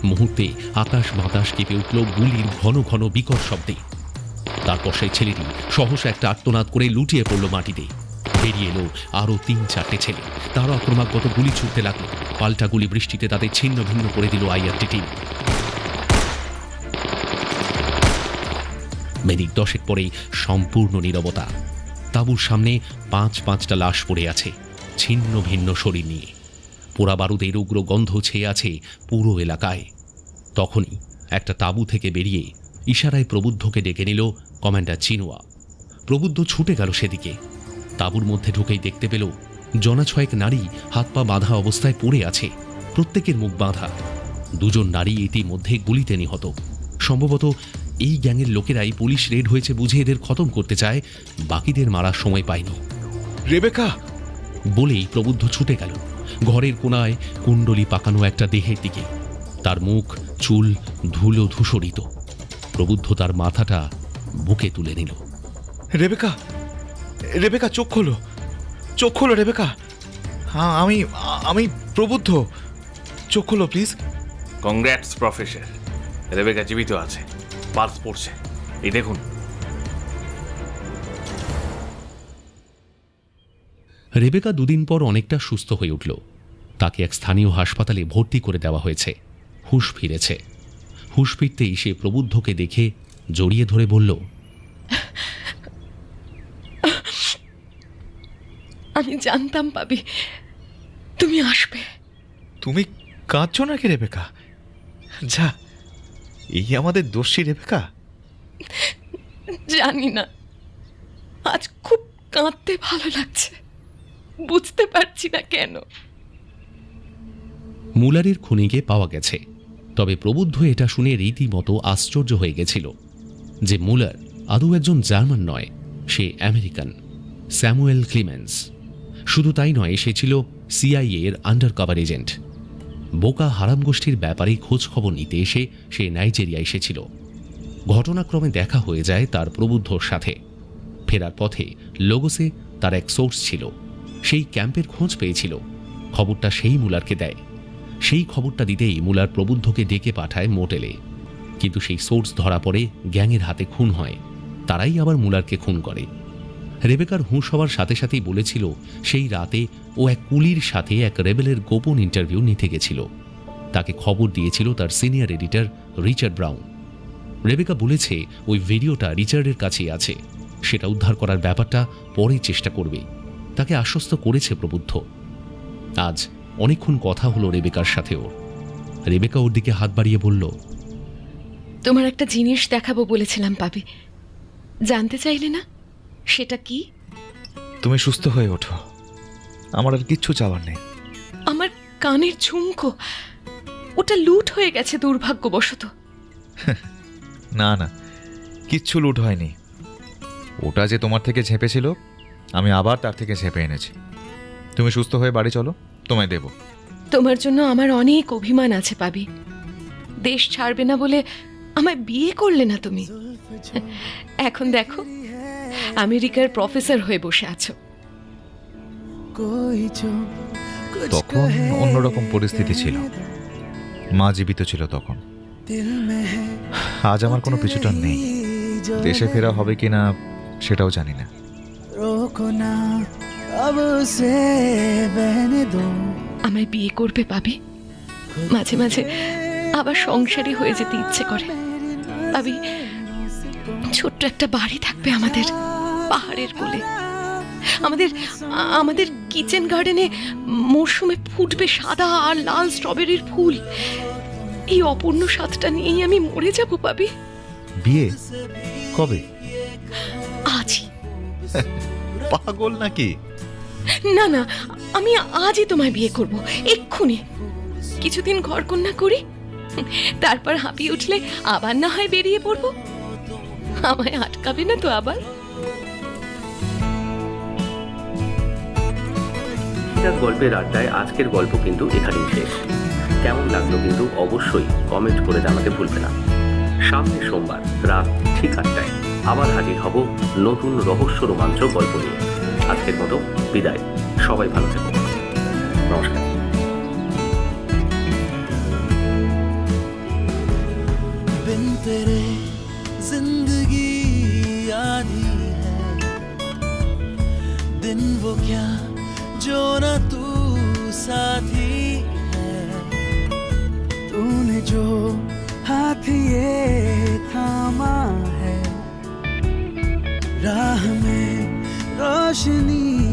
মুহূর্তে আকাশ বাতাস কেঁপে উঠল গুলির ঘন ঘন বিকট শব্দে। তারপর সেই ছেলেটি সহসা একটা আর্তনাদ করে লুটিয়ে পড়ল মাটিতে। বেরিয়ে এলো আরও 3-4টে ছেলে। তারা ক্রমাগত গুলি ছুটতে লাগলো। পাল্টা গুলি বৃষ্টিতে তাদের ছিন্ন ভিন্ন করে দিল আইআরটি টিম। মিনিট 10 পরেই সম্পূর্ণ নীরবতা। তাঁবুর সামনে 5-5টা লাশ পড়ে আছে, ছিন্ন ভিন্ন শরীর নিয়ে। পোড়া বারুদের উগ্র গন্ধ ছেয়ে আছে পুরো এলাকায়। তখনই একটা তাঁবু থেকে বেরিয়ে ইশারায় প্রবুদ্ধকে ডেকে নিল কমান্ডার চিনুয়া। প্রবুদ্ধ ছুটে গেল সেদিকে। তাঁবুর মধ্যে ঢুকেই দেখতে পেল জনা ছয়েক নারী হাত পা বাঁধা অবস্থায় পড়ে আছে, প্রত্যেকের মুখ বাঁধা। 2জন নারী ইতিমধ্যে গুলিতে নিহত। সম্ভবত এই গ্যাংয়ের লোকেরাই পুলিশ রেড হয়েছে বুঝে এদের খতম করতে চায়, বাকিদের মারার সময় পায়নি। রেবেকা বলেই প্রবুদ্ধ ছুটে গেল ঘরের কোনায় কুণ্ডলি পাকানো একটা দেহের দিকে। তার মুখ চুল ধুলো ধূসরিত। প্রবুদ্ধ তার মাথাটা বুকে তুলে নিল। রেবেকা, রেবেকা চোখ খোলো, চোখ খোলো রেবেকা। আমি আমি প্রবুদ্ধ, চোখ খোলো প্লিজ। কংগ্রাটস প্রফেসর, রেবেকা জীবিত আছে, পালস পড়ছে, এই দেখুন। রেবেকা 2 দিন পর অনেকটা সুস্থ হয়ে উঠল। তাকে এক স্থানীয় হাসপাতালে ভর্তি করে দেওয়া হয়েছে। হুঁশ ফিরেছে। হুঁশ ফিরতেই সে প্রবুদ্ধকে দেখে জড়িয়ে ধরে বলল, আমি জানতাম পাবি, তুমি আসবে। তুমি কাঁদছো নাকি রেবেকা? যা, এই আমাদের দোষী রেবেকা? জানি না, আজ খুব কাঁদতে ভালো লাগছে, বুঝতে পারছি না কেন। মুলারের খুনিকে পাওয়া গেছে, তবে প্রবুদ্ধ এটা শুনে রীতিমতো আশ্চর্য হয়ে গেছিল যে মুলার আদৌ একজন জার্মান নয়, সে আমেরিকান, স্যামুয়েল ক্লিমেন্স। শুধু তাই নয়, সে ছিল সিআইএ এর আন্ডারকভার এজেন্ট। বোকা হারাম গোষ্ঠীর ব্যাপারে খোঁজ খবর নিতে এসে সে নাইজেরিয়া এসেছিল। ঘটনাক্রমে দেখা হয়ে যায় তার প্রবুদ্ধর সাথে। ফেরার পথে লগোসে তার এক সোর্স ছিল, সেই ক্যাম্পের খোঁজ পেয়েছিল। খবরটা সেই মুলারকে দেয়। সেই খবরটা দিতেই মুলার প্রবুদ্ধকে ডেকে পাঠায় মোটেলে। কিন্তু সেই সোর্স ধরা পড়ে গ্যাংয়ের হাতে খুন হয়। তারাই আবার মুলারকে খুন করে। রেবেকার হুঁশ হওয়ার সাথে সাথেই বলেছিল সেই রাতে ও এক কুলির সাথে এক রেবেলের গোপন ইন্টারভিউ নিতে গেছিল। তাকে খবর দিয়েছিল তার senior editor Richard Brown. Rebecca বলেছে ওই ভিডিওটা রিচার্ডের কাছেই আছে, সেটা উদ্ধার করার ব্যাপারটা পরে চেষ্টা করবে। তাকে আশ্বস্ত করেছে প্রবুদ্ধ। আজ অনেকক্ষণ কথা হলো রেবেকার সাথেও। রেবেকা ওর দিকে হাত বাড়িয়ে বলল, তোমার একটা জিনিস দেখাবো বলেছিলাম পাবি, জানতে চাইলে না? সেটা কি? তুমি সুস্থ হয়ে ওঠো, আমার আর কিচ্ছু চাওয়ার নেই। আমার কানের ঝুমকো, ওটা লুট হয়ে গেছে দুর্ভাগ্যবশত। না না, কিচ্ছু লুট হয়নি। ওটা যে তোমার থেকে ঝেপেছিল, আমি আবার তার থেকে ঝেপে এনেছি। তুমি সুস্থ হয়ে বাড়ি চলো, তোমায় দেব। তোমার জন্য আমার অনেক অভিমান আছে পাবি। দেশ ছাড়বে না বলে আমায় বিয়ে করলে না তুমি। এখন দেখো, আমেরিকার প্রফেসর হয়ে বসে আছো। তখন অন্যরকম পরিস্থিতি ছিল, মা জীবিত ছিল তখন। আজ আমার কোনো পিছুটান নেই। দেশে ফেরা হবে কিনা সেটাও জানি না। আমায় বিয়ে করবে পাবি? মাঝে মাঝে আবার সংসারী হয়ে যেতে ইচ্ছে করে পাবি। ছোট্ট একটা বাড়ি থাকবে আমাদের পাহাড়ের কোলে। আমাদের কিচেন গার্ডেনে মরশুমে ফুটবে সাদা আর লাল স্ট্রবেরির ফুল। এই অপূর্ণ স্বাদটা নিয়েই আমি মরে যাব পাবি। বিয়ে কবে? আজই। পাগল নাকি? না না, আমি আজই তোমায় বিয়ে করব, এক্ষুনি। কিছুদিন ঘরকন্যা করি, তারপর হাঁপিয়ে উঠলে আবার না হয় বেরিয়ে পড়ব। আমায় আটকাবে না তো আবার? গল্পের আড্ডায় আজকের গল্প কিন্তু এখানেই শেষ। কেমন লাগলো কিন্তু অবশ্যই কমেন্ট করে জানাতে ভুলবে না। সামনে সোমবার রাত ঠিক 8টায় আবার হাজির হব নতুন রহস্য রোমাঞ্চ গল্প নিয়ে। আজকের মতো বিদায়, সবাই ভালো থেকো, নমস্কার। बिन तेरे जिंदगी आधी है, दिन वो क्या जो ना तू साथी है, तूने जो हाथ ये थामा है, राह में रोशनी